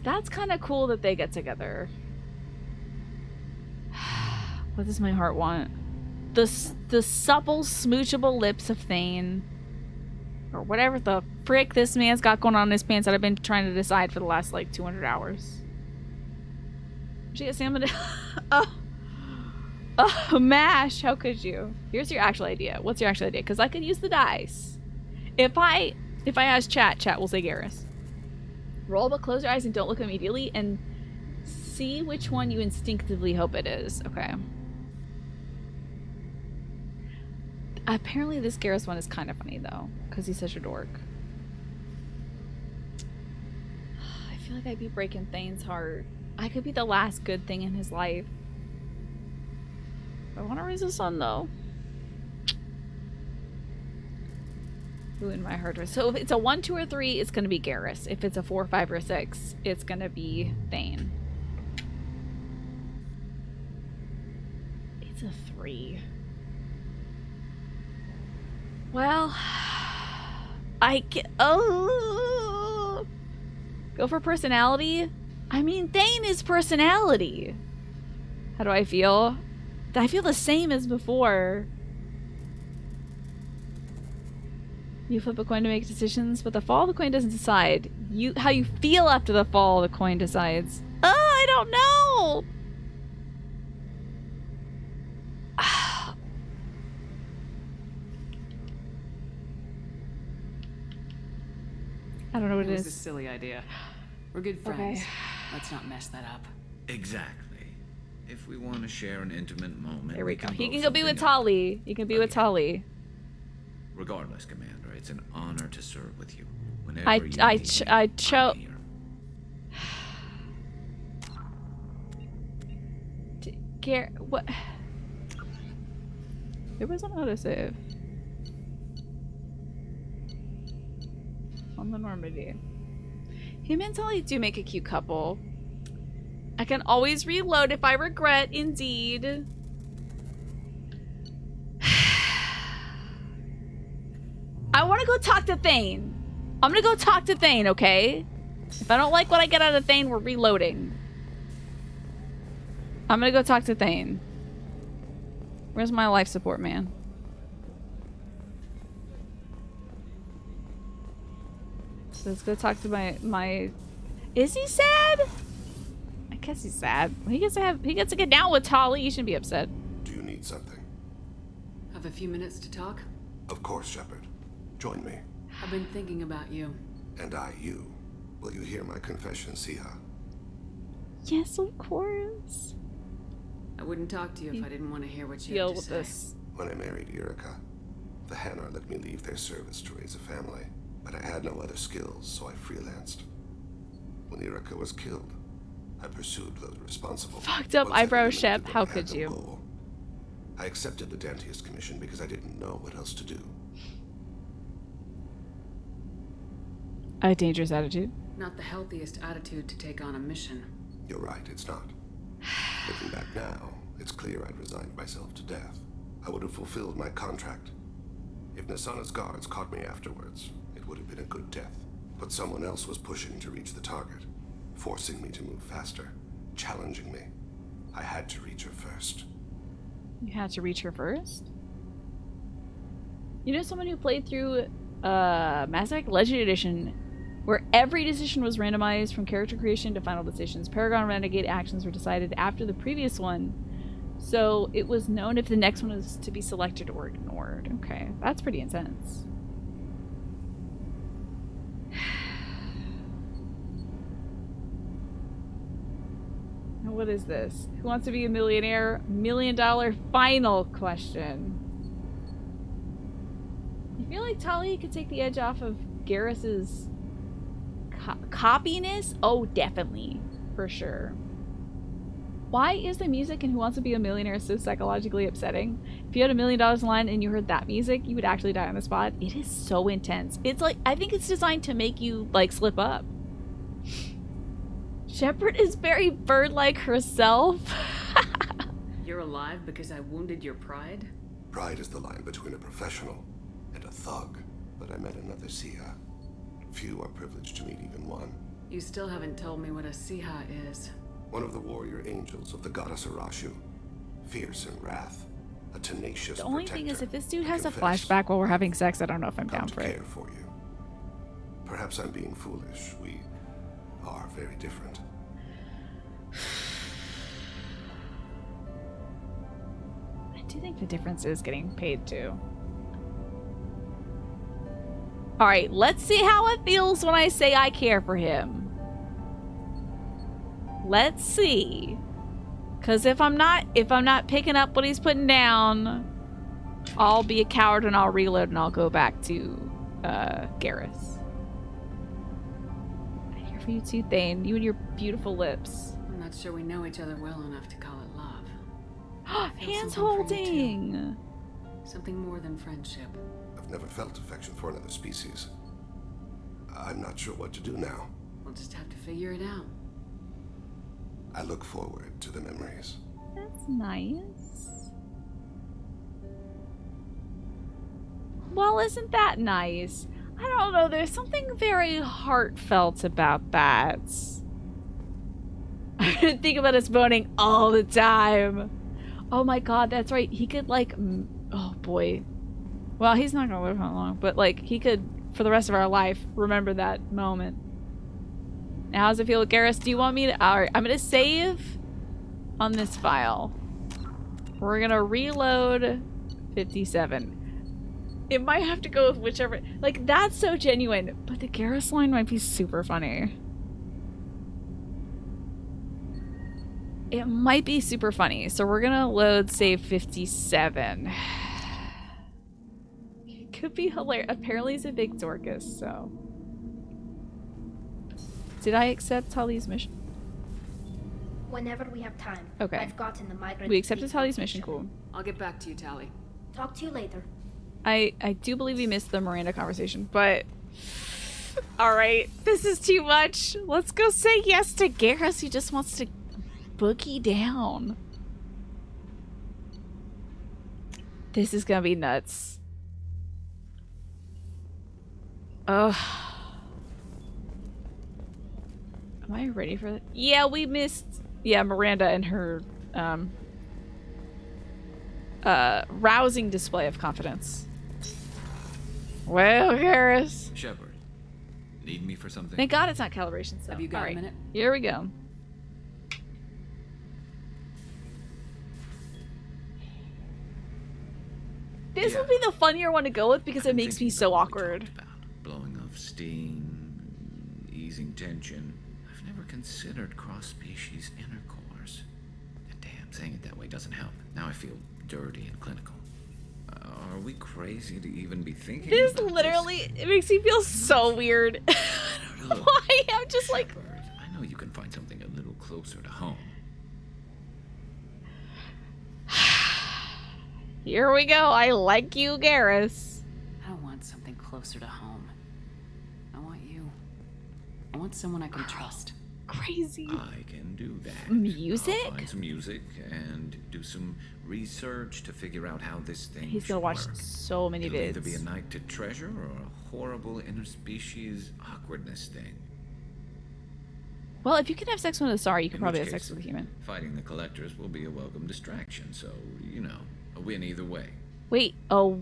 That's kind of cool that they get together. What does my heart want? The supple, smoochable lips of Thane. Or whatever the frick this man's got going on in his pants that I've been trying to decide for the last, like, 200 hours. Did you get salmon? Oh, MASH! How could you? Here's your actual idea. What's your actual idea? Because I could use the dice. If I ask chat will say Garrus. Roll, but close your eyes and don't look immediately, and see which one you instinctively hope it is. Okay. Apparently this Garrus one is kind of funny, though, because he's such a dork. I feel like I'd be breaking Thane's heart. I could be the last good thing in his life. I want to raise a son, though. Who in my heart? So if it's a 1, 2, or 3, it's going to be Garrus. If it's a 4, 5, or 6, it's going to be Thane. It's a 3. Well, I can... Oh! Go for personality? I mean, Thane is personality. How do I feel? I feel the same as before. You flip a coin to make decisions, but the fall of the coin doesn't decide. How you feel after the fall of the coin decides. Oh, I don't know! I don't know what it is. It was a silly idea. We're good friends. Okay. Let's not mess that up. Exactly. If we want to share an intimate moment, there we go. He can go be with Tali. He can be with Tali. Regardless, Commander, it's an honor to serve with you. I chose. What? There was an autosave. On the Normandy. Him and Tully do make a cute couple. I can always reload if I regret, indeed. I want to go talk to Thane. I'm gonna go talk to Thane, okay? If I don't like what I get out of Thane, we're reloading. I'm gonna go talk to Thane. Where's my life support man? So let's go talk to my... Is he sad? I guess he's sad. He gets to get down with Tali. You shouldn't be upset. Do you need something? Have a few minutes to talk? Of course, Shepard. Join me. I've been thinking about you. And I, you. Will you hear my confession, Siha? Yes, of course. I wouldn't talk to you if I didn't want to hear what you had to say. This. When I married Yurika, the Hanar let me leave their service to raise a family. But I had no other skills, so I freelanced. When Yurika was killed, I pursued those responsible. Fucked up eyebrow Shep, how could you? Goal. I accepted the Dantius commission because I didn't know what else to do. A dangerous attitude. Not the healthiest attitude to take on a mission. You're right, it's not. Looking back now, it's clear I'd resigned myself to death. I would have fulfilled my contract. If Nasana's guards caught me afterwards, it would have been a good death. But someone else was pushing to reach the target, forcing me to move faster, challenging me. I had to reach her first. You had to reach her first? You know someone who played through Mass Effect Legend Edition, where every decision was randomized from character creation to final decisions. Paragon Renegade actions were decided after the previous one, so it was known if the next one was to be selected or ignored. Okay, that's pretty intense. Now what is this? Who wants to be a millionaire? $1 million final question. You feel like Tali could take the edge off of Garrus's copiness? Oh, definitely. For sure. Why is the music in Who Wants to Be a Millionaire so psychologically upsetting? If you had $1 million in line and you heard that music, you would actually die on the spot. It is so intense. It's like, I think it's designed to make you, like, slip up. Shepard is very bird-like herself. You're alive because I wounded your pride? Pride is the line between a professional and a thug. But I met another Siha. Few are privileged to meet even one. You still haven't told me what a Siha is. One of the warrior angels of the goddess Arashu. Fierce in wrath. A tenacious The only protector. thing is, if this dude has a flashback while we're having sex, I don't know if I'm down for it. Care for you. Perhaps I'm being foolish. We are very different. I do think the difference is getting paid too. Alright, let's see how it feels when I say I care for him. Let's see. Cause if I'm not picking up what he's putting down, I'll be a coward and I'll reload and I'll go back to Garrus. I care for you too, Thane. You and your beautiful lips. I'm not sure we know each other well enough to call it love. Hands holding. Something more than friendship. I've never felt affection for another species. I'm not sure what to do now. We'll just have to figure it out. I look forward to the memories. That's nice. Well, isn't that nice? I don't know, there's something very heartfelt about that. I think about us boning all the time. Oh my god, that's right. He could, like, oh boy. Well, he's not gonna live that long, but, like, he could, for the rest of our life, remember that moment. Now, how does it feel with Garrus? Do you want me to... Alright, I'm gonna save on this file. We're gonna reload 57. It might have to go with whichever... Like, that's so genuine, but the Garrus line might be super funny. It might be super funny, so we're gonna load save 57. It could be hilarious. Apparently he's a big Dorcas, so... Did I accept Tali's mission? Whenever we have time. Okay. I've gotten the migrant. We accepted Tali's mission, cool. I'll get back to you, Tali. Talk to you later. I do believe we missed the Miranda conversation, but alright, this is too much. Let's go say yes to Garrus. He just wants to boogie down. This is gonna be nuts. Ugh. Am I ready for that? Yeah, we missed Miranda and her rousing display of confidence. Well, Garrus. Shepard, need me for something? Thank God it's not calibration, so. Have you got a minute? Here we go. This would be the funnier one to go with because it makes me so awkward. Blowing off steam, easing tension. I've never considered cross-species intercourse. And damn, saying it that way doesn't help. Now I feel dirty and clinical. Are we crazy to even be thinking This about literally, it makes me feel so weird. I don't know why. I'm just like... Shepard, I know you can find something a little closer to home. Here we go. I like you, Garrus. I don't want something closer to home. I want you. I want someone I can trust. Crazy. I can do that. Music? I'll find some music and do some research to figure out how this thing He's gonna watch so many It'll vids. either be a night to treasure or a horrible interspecies awkwardness thing. Well, if you can have sex with an Asari, you can In probably which have sex case, with a human. Fighting the collectors will be a welcome distraction, so, you know, a win either way. Wait, a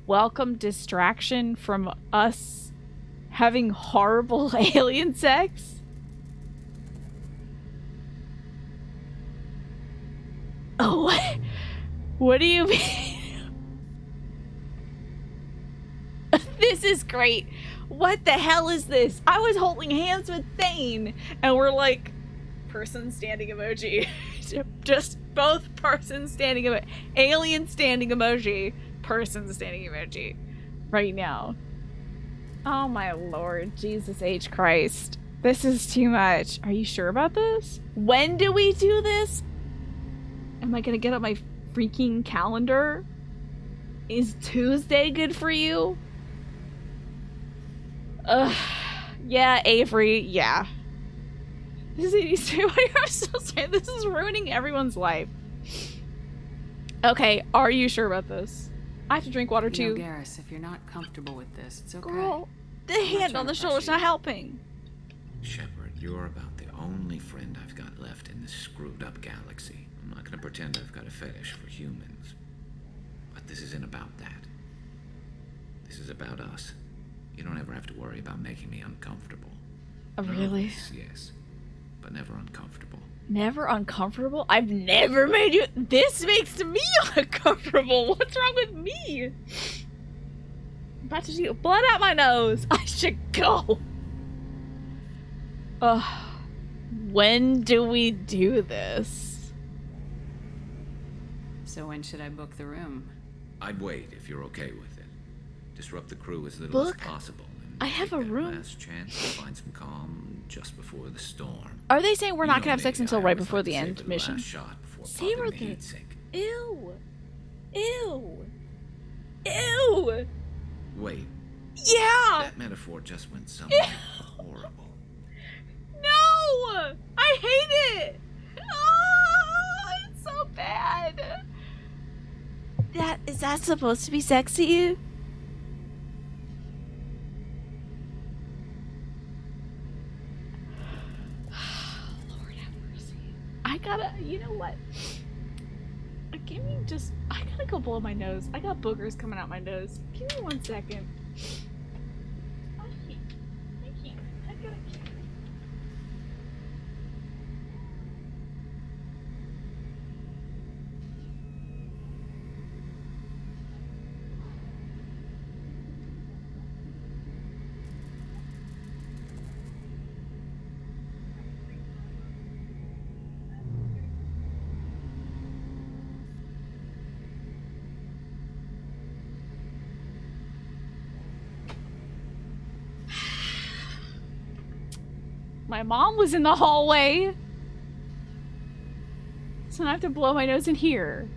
welcome distraction from us having horrible alien sex? Oh, what? What do you mean? This is great. What the hell is this? I was holding hands with Thane, and we're like, person standing emoji. Just both person standing emoji. Alien standing emoji. Person standing emoji. Right now. Oh my lord. Jesus H. Christ. This is too much. Are you sure about this? When do we do this? Am I gonna get up my freaking calendar? Is Tuesday good for you? Ugh. Yeah, Avery. Yeah. This is I'm so sorry. This is ruining everyone's life. Okay, are you sure about this? I have to drink water too. Garrus, if you're not comfortable with this, it's okay. Girl, the hand on the shoulder's not helping. Shepard, you're about the only friend I've got left in this screwed up galaxy. I'm not gonna pretend I've got a fetish for humans. But this isn't about that. This is about us. You don't ever have to worry about making me uncomfortable. Oh, really? Yes, but never uncomfortable. Never uncomfortable? I've never made you... This makes me uncomfortable. What's wrong with me? I'm about to see blood out my nose. I should go. Ugh. When do we do this? So when should I book the room? I'd wait if you're okay with it. Disrupt the crew as little as possible. I have a room. Last chance to find some calm just before the storm. Are they saying we're You not know gonna have sex me, until I right always before like the to end savor mission? last shot before Savor popping the the... heat sink. Ew. Ew. Ew. Wait. Yeah. That metaphor just went somewhere horrible. No! I hate it! Oh, it's so bad. Is that supposed to be sexy? Lord have mercy. I gotta, you know what? Give me just, I gotta go blow my nose. I got boogers coming out my nose. Give me 1 second. I gotta keep. My mom was in the hallway. So I have to blow my nose in here.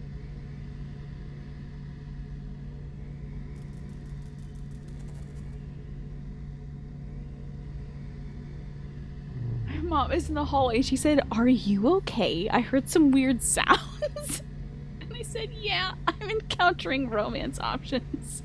mom is in the hallway. She said, "Are you okay? I heard some weird sounds." And I said, "Yeah, I'm encountering romance options."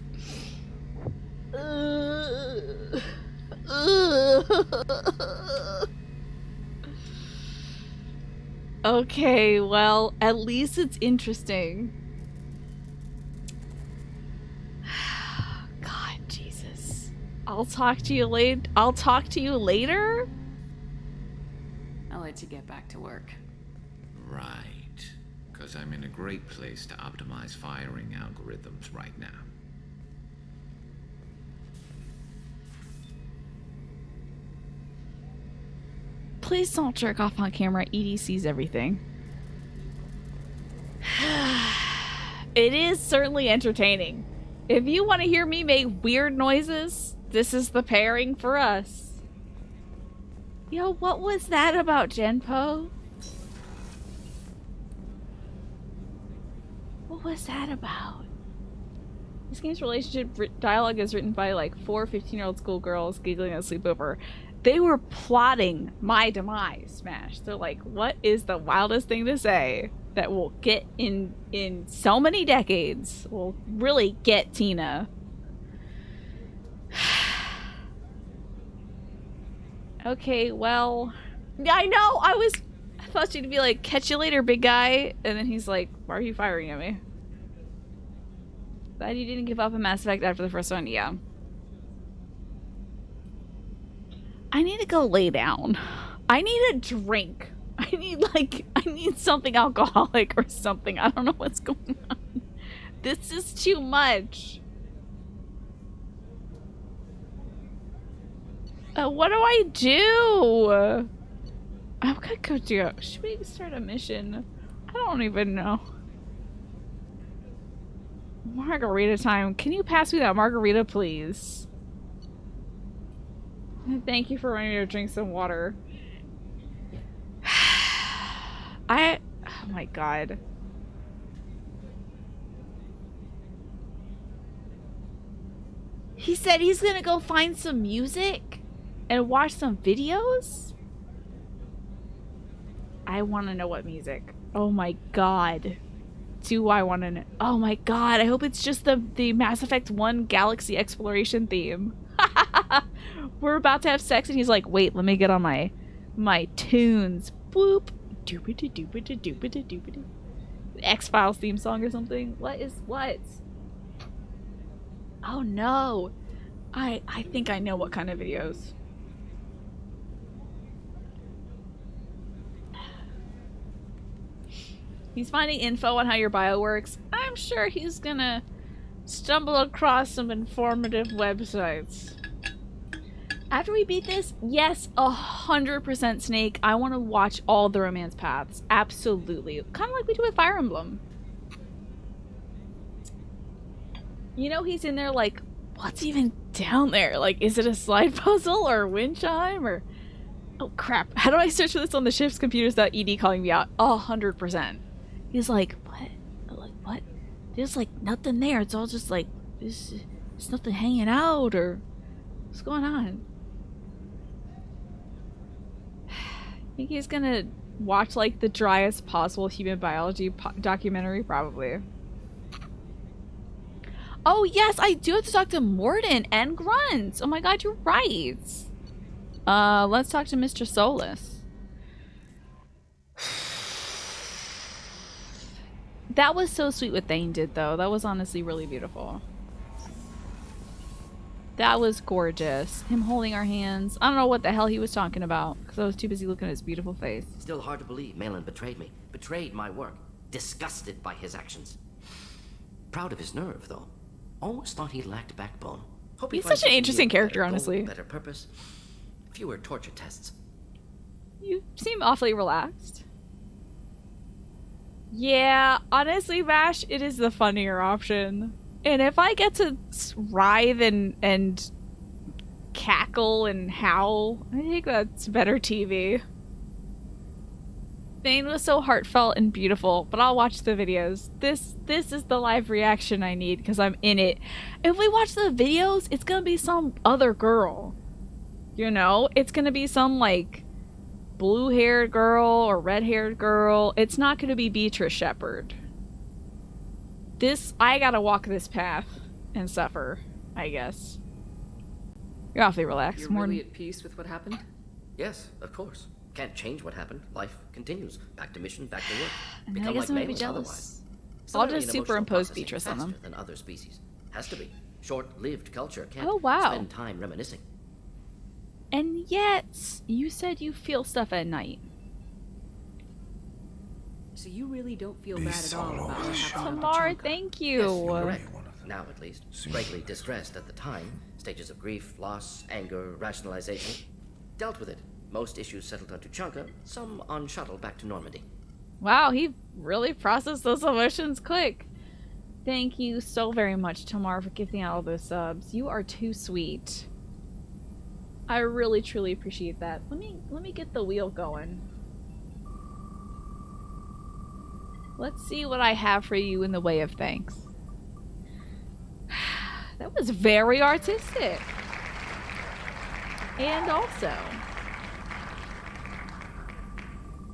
Okay, well, at least it's interesting. God, Jesus. I'll talk to you later. I'll talk to you later? I'll let you get back to work. Right. Because I'm in a great place to optimize firing algorithms right now. Please don't jerk off on camera. Edie sees everything. It is certainly entertaining. If you want to hear me make weird noises, this is the pairing for us. Yo, what was that about Genpo? What was that about? This game's relationship dialogue is written by like 4 15-year-old schoolgirls giggling at a sleepover. They were plotting my demise, Smash. They're like, what is the wildest thing to say that will get in so many decades, will really get Tina? Okay, well, I know, I thought you'd be like, catch you later, big guy. And then he's like, why are you firing at me? Glad you didn't give up on Mass Effect after the first one, yeah. I need to go lay down. I need a drink. I need something alcoholic or something. I don't know what's going on. This is too much. What do I do? I'm gonna go do it. Should we start a mission? I don't even know. Margarita time. Can you pass me that margarita, please? Thank you for reminding me to drink some water. Oh my god. He said he's gonna go find some music and watch some videos? I want to know what music. Oh my god. Do I want to know? Oh my god, I hope it's just the Mass Effect 1 Galaxy Exploration theme. We're about to have sex and he's like, wait, let me get on my tunes. Boop. Doopity doopity doopity doopity. X-Files theme song or something? What? Oh no. I think I know what kind of videos. He's finding info on how your bio works. I'm sure he's gonna stumble across some informative websites. After we beat this, yes, 100% Snake. I want to watch all the romance paths. Absolutely. Kind of like we do with Fire Emblem. You know, he's in there like, what's even down there? Like, is it a slide puzzle or a wind chime or... Oh, crap. How do I search for this on the ship's computers.ed calling me out? 100%. He's like, what? Like, what? There's like nothing there. It's all just like, there's nothing hanging out or... What's going on? I think he's gonna watch like the driest possible human biology documentary, probably. Oh yes, I do have to talk to Mordin and Grunt. Oh my god, you're right. Let's talk to Mr. Solus. That was so sweet what Thane did though. That was honestly really beautiful. That was gorgeous. Him holding our hands. I don't know what the hell he was talking about because I was too busy looking at his beautiful face. Still hard to believe Malin betrayed me. Betrayed my work. Disgusted by his actions. Proud of his nerve, though. Almost thought he lacked backbone. Hope He's such an interesting character, honestly. Better purpose. Fewer torture tests. You seem awfully relaxed. Yeah, honestly, Vash, it is the funnier option. And if I get to writhe and cackle and howl, I think that's better TV. Thane was so heartfelt and beautiful, but I'll watch the videos. This is the live reaction I need because I'm in it. If we watch the videos, it's gonna be some other girl. You know? It's gonna be some, like, blue-haired girl or red-haired girl. It's not going to be Beatrice Shepard. I gotta walk this path and suffer, I guess. You're awfully relaxed, You're Mordin. really at peace with what happened? Yes, of course. Can't change what happened. Life continues. Back to mission, back to work. And I Become guess like I'm gonna be Malus jealous. otherwise. I'll Similarly, just an emotional superimpose processing Beatrice on them. faster than other species. Has to be. Short-lived culture can't Oh, wow. spend time reminiscing. And yet, you said you feel stuff at night. So you really don't feel bad at all about what happened on Tamar, Tachanka? thank Yes, you. you're correct. Now, at least. Greatly distressed at the time. Stages of grief, loss, anger, rationalization. Dealt with it. Most issues settled on Tuchanka, some on shuttle back to Normandy. Wow, he really processed those emotions quick. Thank you so very much, Tamar, for giving out all those subs. You are too sweet. I really, truly appreciate that. Let me get the wheel going. Let's see what I have for you in the way of thanks. That was very artistic. And also...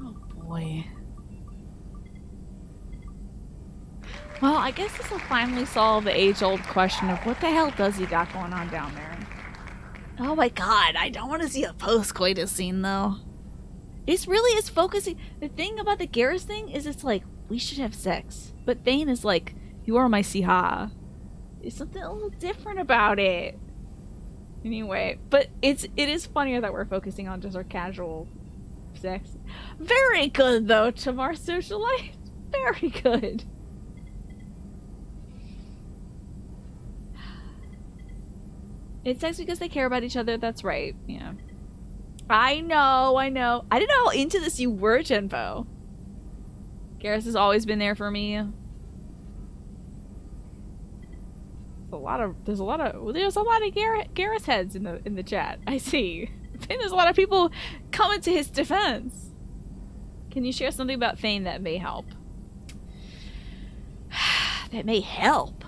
Oh boy. Well, I guess this will finally solve the age-old question of what the hell does he got going on down there? Oh my god, I don't want to see a post-coitus scene though. It's really is focusing. The thing about the Garrus thing is it's like, we should have sex. But Thane is like, you are my Siha. There's something a little different about it. Anyway, but it is funnier that we're focusing on just our casual sex. Very good though, Tamar Socialite. Very good. It's sex because they care about each other, that's right. Yeah. I know. I didn't know how into this you were, Genpo. Garrus has always been there for me. There's a lot of Garrus heads in the chat. I see. There's a lot of people coming to his defense. Can you share something about Thane that may help? That may help.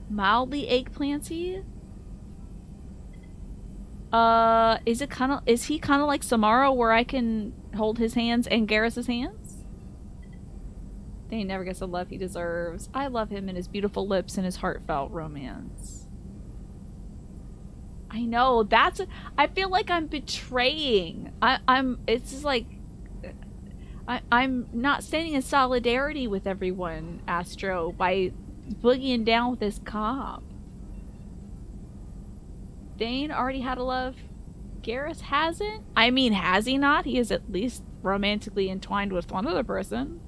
Mildly eggplanty? Is he kind of like Samara where I can hold his hands and Garrus's hands? Thane never gets the love he deserves. I love him and his beautiful lips and his heartfelt romance. I know, I feel like I'm betraying. It's just like, I'm not standing in solidarity with everyone, Astro, by boogieing down with this cop. Thane already had a love. Garrus hasn't? I mean, has he not? He is at least romantically entwined with one other person.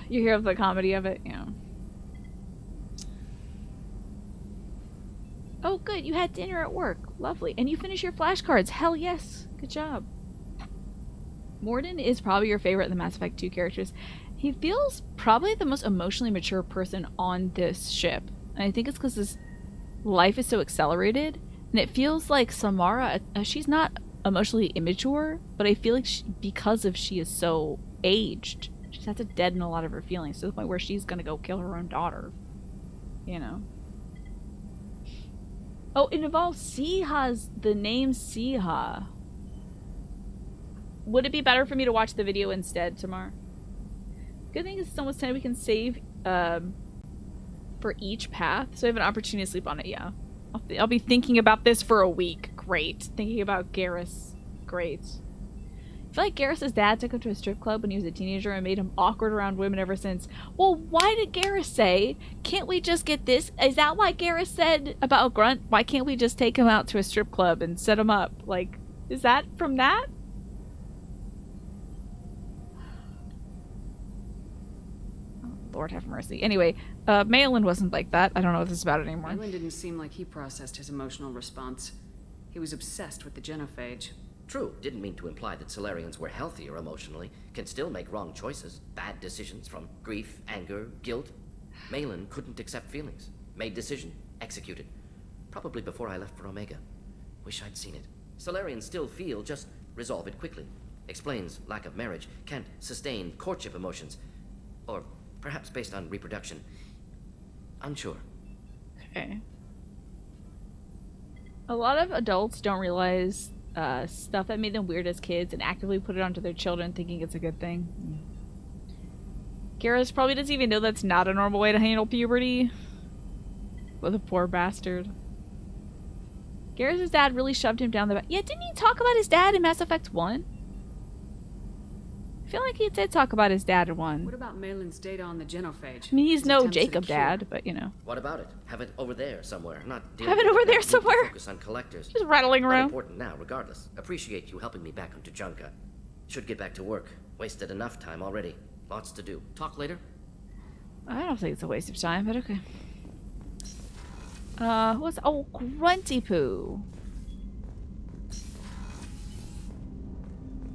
You hear of the comedy of it? Yeah. Oh, good. You had dinner at work. Lovely. And you finished your flashcards. Hell yes. Good job. Mordin is probably your favorite of the Mass Effect 2 characters. He feels probably the most emotionally mature person on this ship. And I think it's because his life is so accelerated. And it feels like Samara, she's not emotionally immature, but I feel like because she is so aged, she's had to deaden a lot of her feelings to the point where she's going to go kill her own daughter. You know? Oh, it involves Siha's, the name Siha. Would it be better for me to watch the video instead, Tamar? Good thing is someone said we can save for each path, so I have an opportunity to sleep on it. Yeah, I'll be thinking about this for a week. Great. Thinking about Garrus. Great. I feel like Garrus's dad took him to a strip club when he was a teenager and made him awkward around women ever since. Well, why did Garrus say, can't we just get this? Is that why Garrus said about Grunt? Why can't we just take him out to a strip club and set him up? Like, is that from that? Lord have mercy. Anyway, Malin wasn't like that. I don't know what this is about anymore. Malin didn't seem like he processed his emotional response. He was obsessed with the genophage. True, didn't mean to imply that Solarians were healthier emotionally, can still make wrong choices, bad decisions from grief, anger, guilt. Malin couldn't accept feelings, made decision, executed. Probably before I left for Omega. Wish I'd seen it. Solarians still feel, just resolve it quickly. Explains lack of marriage, can't sustain courtship emotions. Or perhaps based on reproduction. Unsure. Okay. A lot of adults don't realize stuff that made them weird as kids and actively put it onto their children thinking it's a good thing. Garrus probably doesn't even know that's not a normal way to handle puberty. What a poor bastard. Garrus' dad really shoved him down the back. Yeah, didn't he talk about his dad in Mass Effect 1? I feel like he did talk about his dad in 1. What about Malin's data on the genophage? I mean, he's His no attempts at a Jacob cure? dad, but you know. What about it? Have it over there somewhere. Not Have it over there somewhere? Focus on collectors. Just rattling Not around. important now, regardless. Appreciate you helping me back on Tuchanka. Should get back to work. Wasted enough time already. Lots to do. Talk later. I don't think it's a waste of time, but okay. What's Grunty Poo.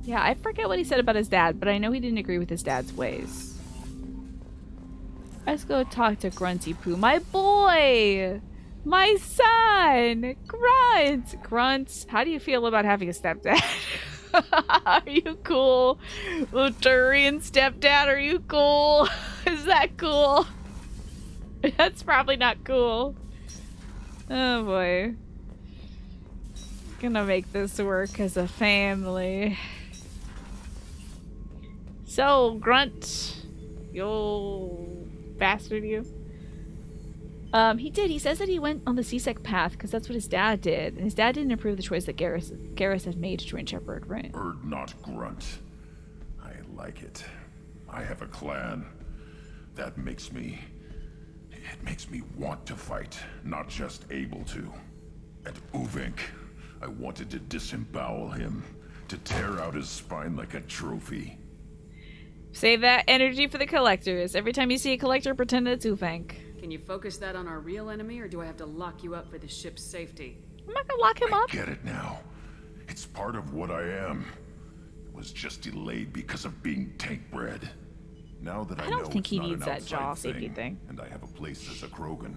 Yeah, I forget what he said about his dad, but I know he didn't agree with his dad's ways. Let's go talk to Grunty Poo. My boy! My son! Grunt! Grunt, how do you feel about having a stepdad? Are you cool? Luturian stepdad, are you cool? Is that cool? That's probably not cool. Oh boy. Gonna make this work as a family. So, Grunt, you old bastard, you. He did. He says that he went on the CSEC path because that's what his dad did. And his dad didn't approve the choice that Garrus had made to join Shepard, right? Not Grunt. I like it. I have a clan. That makes me... It makes me want to fight, not just able to. At Uvink, I wanted to disembowel him, to tear out his spine like a trophy. Save that energy for the collectors. Every time you see a collector, pretend it's Uvink. Can you focus that on our real enemy, or do I have to lock you up for the ship's safety? I'm not gonna lock him up. Get it now. It's part of what I am. It was just delayed because of being tank bred. Now that I don't know think it's he not needs an that outside jaw safety thing. and I have a place as a Krogan,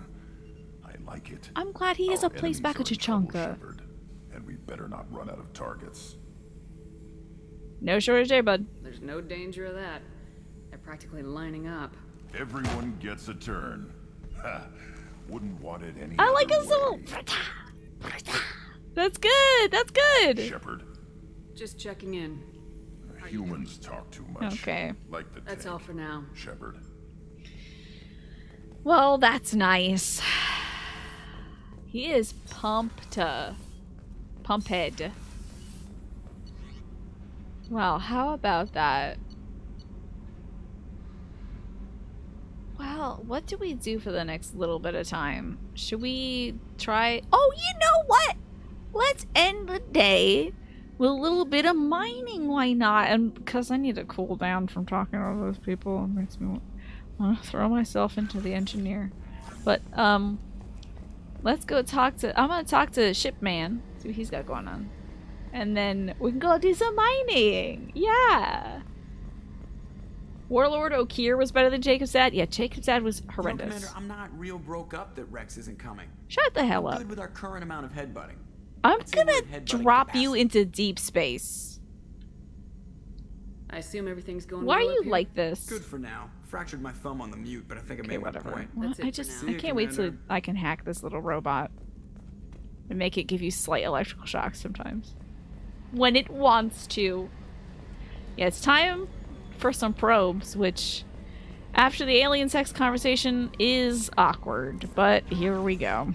I like it. I'm glad he has a place back at Tuchanka. And we better not run out of targets. No shortage there, bud. There's no danger of that. They're practically lining up. Everyone gets a turn. Ha! Wouldn't want it any I like other his little... way. That's good. That's good. Shepard. Just checking in. Humans talk too much. Okay. Like the That's all for now. Shepard. Well, that's nice. He is pumped. Pumped. Well, how about that? Well, what do we do for the next little bit of time? Should we try... Oh, you know what? Let's end the day with a little bit of mining. Why not? And because I need to cool down from talking to all those people. It makes me want to throw myself into the engineer. But, let's go talk to... I'm going to talk to Shipman. See what he's got going on. And then we can go do some mining. Yeah. Warlord Okier was better than Jacob's dad. Yeah, Jacob's dad was horrendous. You know, Commander, I'm not real broke up that Rex isn't coming. Shut the hell I'm up. good with our current amount of headbutting. I'm gonna drop you into deep space. I assume everything's going Why are well you up here? like this? Good for now. Fractured my thumb on the mute, but I think I made my point. Well, I can't wait till I can hack this little robot and make it give you slight electrical shocks sometimes when it wants to. Yeah, it's time for some probes, which after the alien sex conversation is awkward, but here we go.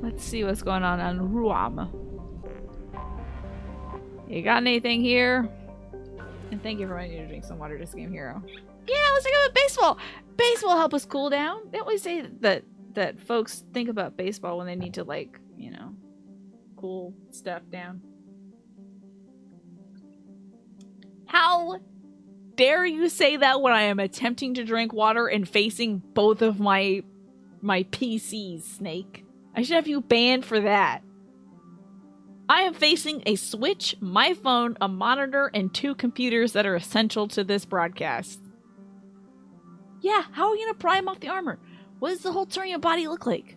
Let's see what's going on Ruam. You got anything here? And thank you for reminding me to drink some water, this game hero. Yeah, let's talk about baseball. Baseball help us cool down. They always say that folks think about baseball when they need to, like, you know, cool stuff down. How dare you say that when I am attempting to drink water and facing both of my PCs, Snake? I should have you banned for that. I am facing a Switch, my phone, a monitor, and 2 computers that are essential to this broadcast. Yeah, how are you gonna pry him off the armor? What does the whole Turian body look like?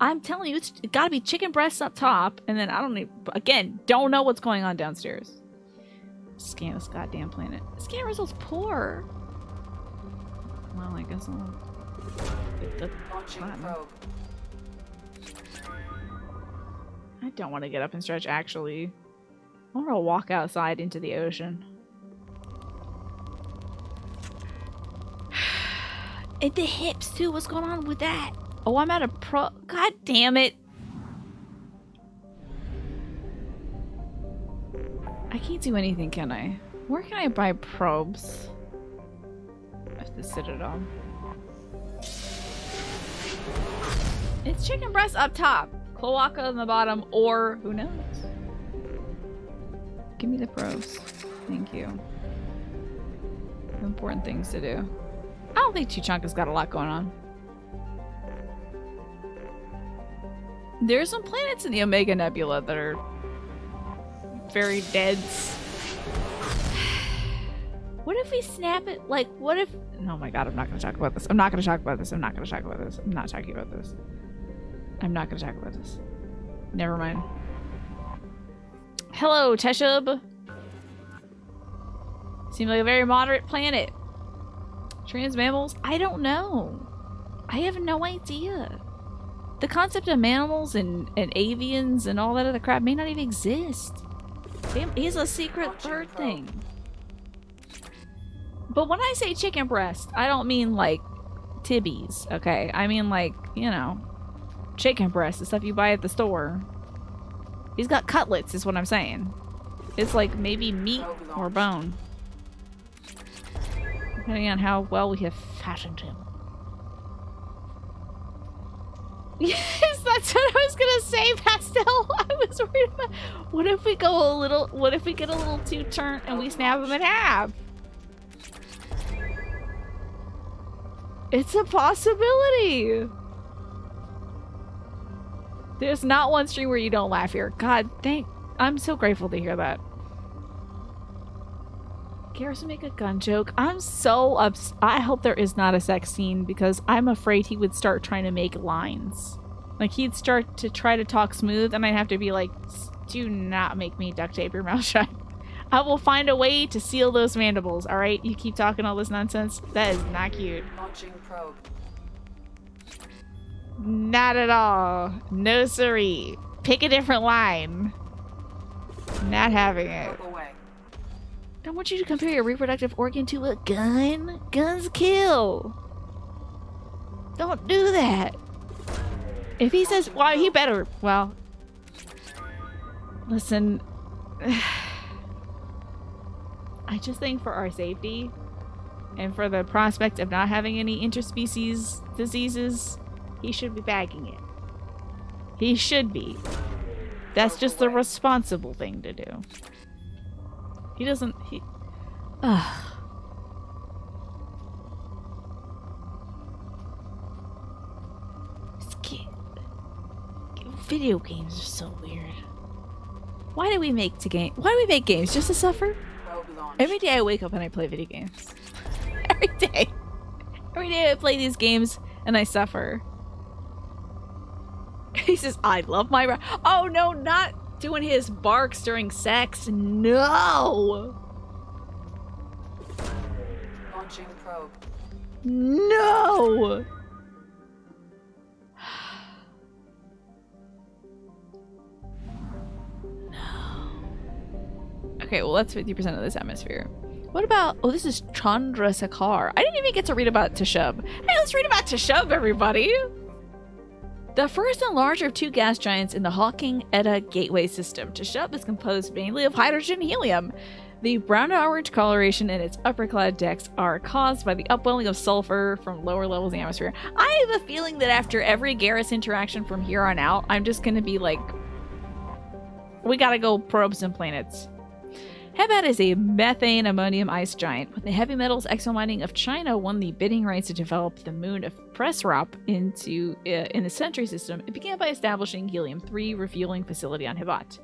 I'm telling you, it's gotta be chicken breasts up top, and then I don't don't know what's going on downstairs. Scan this goddamn planet. Scan results poor. Well, I guess I'll Launching probe. I don't want to get up and stretch, actually. I want to walk outside into the ocean. And the hips, too. What's going on with that? Oh, I'm at a pro... God damn it. I can't do anything, can I? Where can I buy probes? At the Citadel. It's chicken breast up top, cloaca on the bottom, or who knows? Give me the probes. Thank you. Important things to do. I don't think Tuchanka's got a lot going on. There's some planets in the Omega Nebula that are very dense. What if we snap it? Like, what if... Oh my god, I'm not going to talk about this. I'm not going to talk about this. I'm not going to talk about this. I'm not talking about this. I'm not going to talk about this. Never mind. Hello, Teshub. Seems like a very moderate planet. Trans mammals? I don't know. I have no idea. The concept of mammals and avians and all that other crap may not even exist. He's a secret third thing. But when I say chicken breast, I don't mean like tibbies, okay? I mean like, you know, chicken breast, the stuff you buy at the store. He's got cutlets is what I'm saying. It's like maybe meat or bone. Depending on how well we have fashioned him. Yes, that's what I was gonna say, Pastel. I was worried about... What if we go a little... What if we get a little too turnt and we snap him in half? It's a possibility. There's not one stream where you don't laugh here. God, I'm so grateful to hear that. Garrison make a gun joke. I'm so upset. I hope there is not a sex scene because I'm afraid he would start trying to make lines. Like he'd start to try to talk smooth and I'd have to be like, do not make me duct tape your mouth shut. I will find a way to seal those mandibles, alright? You keep talking all this nonsense? That is not cute. Launching probe. Not at all. No siree. Pick a different line. Not having it. I want you to compare your reproductive organ to a gun. Guns kill. Don't do that. If he says, well, he better, well, listen. I just think for our safety and for the prospect of not having any interspecies diseases, he should be bagging it. He should be. That's just the responsible thing to do. He doesn't... Video games are so weird. Why do we make games? Just to suffer? Every day I wake up and I play video games. Every day. Every day I play these games and I suffer. He says, I love my... Oh no, not doing his barks during sex. No! Launching probe. No! Okay, well that's 50% of this atmosphere. What about... Oh, this is Chandrasekhar. I didn't even get to read about Teshub. Hey, let's read about Teshub, everybody! The first and larger of two gas giants in the Hawking-Eta Gateway system, Teshub is composed mainly of hydrogen and helium. The brown to orange coloration in its upper clad decks are caused by the upwelling of sulfur from lower levels of the atmosphere. I have a feeling that after every Garrus interaction from here on out, I'm just gonna be like... We gotta go probe some planets. Hebat is a methane ammonium ice giant. When the heavy metals exomining of China won the bidding rights to develop the moon of Presrop in the Sentry system, it began by establishing Helium-3 refueling facility on Hebat.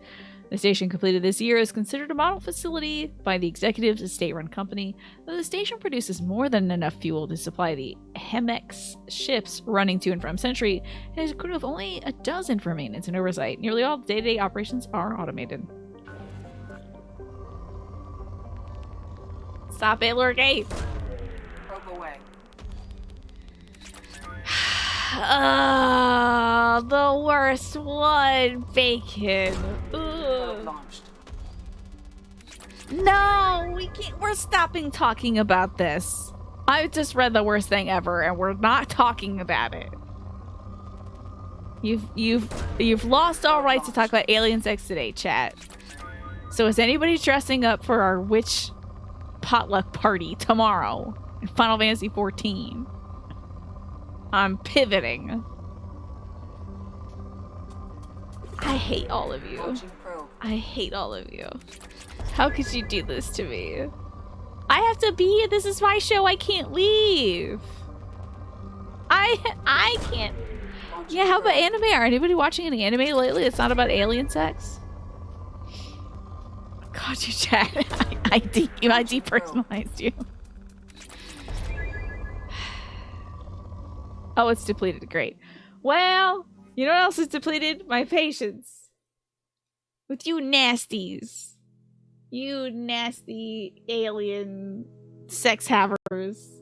The station completed this year is considered a model facility by the executives of state-run company, though the station produces more than enough fuel to supply the Hemex ships running to and from Sentry, and has a crew of only a dozen for maintenance and oversight. Nearly all day-to-day operations are automated. Stop it, Lord Gate! Probe away. The worst one, bacon. Ugh. No, we can't. We're stopping talking about this. I just read the worst thing ever, and we're not talking about it. You've lost all rights to talk about alien sex today, chat. So is anybody dressing up for our witch potluck party tomorrow in Final Fantasy 14? I'm pivoting. I hate all of you. I hate all of you. How could you do this to me? I have to be. This is my show. I can't leave. I can't. Yeah, how about anime? Are anybody watching any anime lately? It's not about alien sex. God, you chat. I depersonalized you. Oh, it's depleted. Great. Well, you know what else is depleted? My patience. With you nasties. You nasty alien sex havers.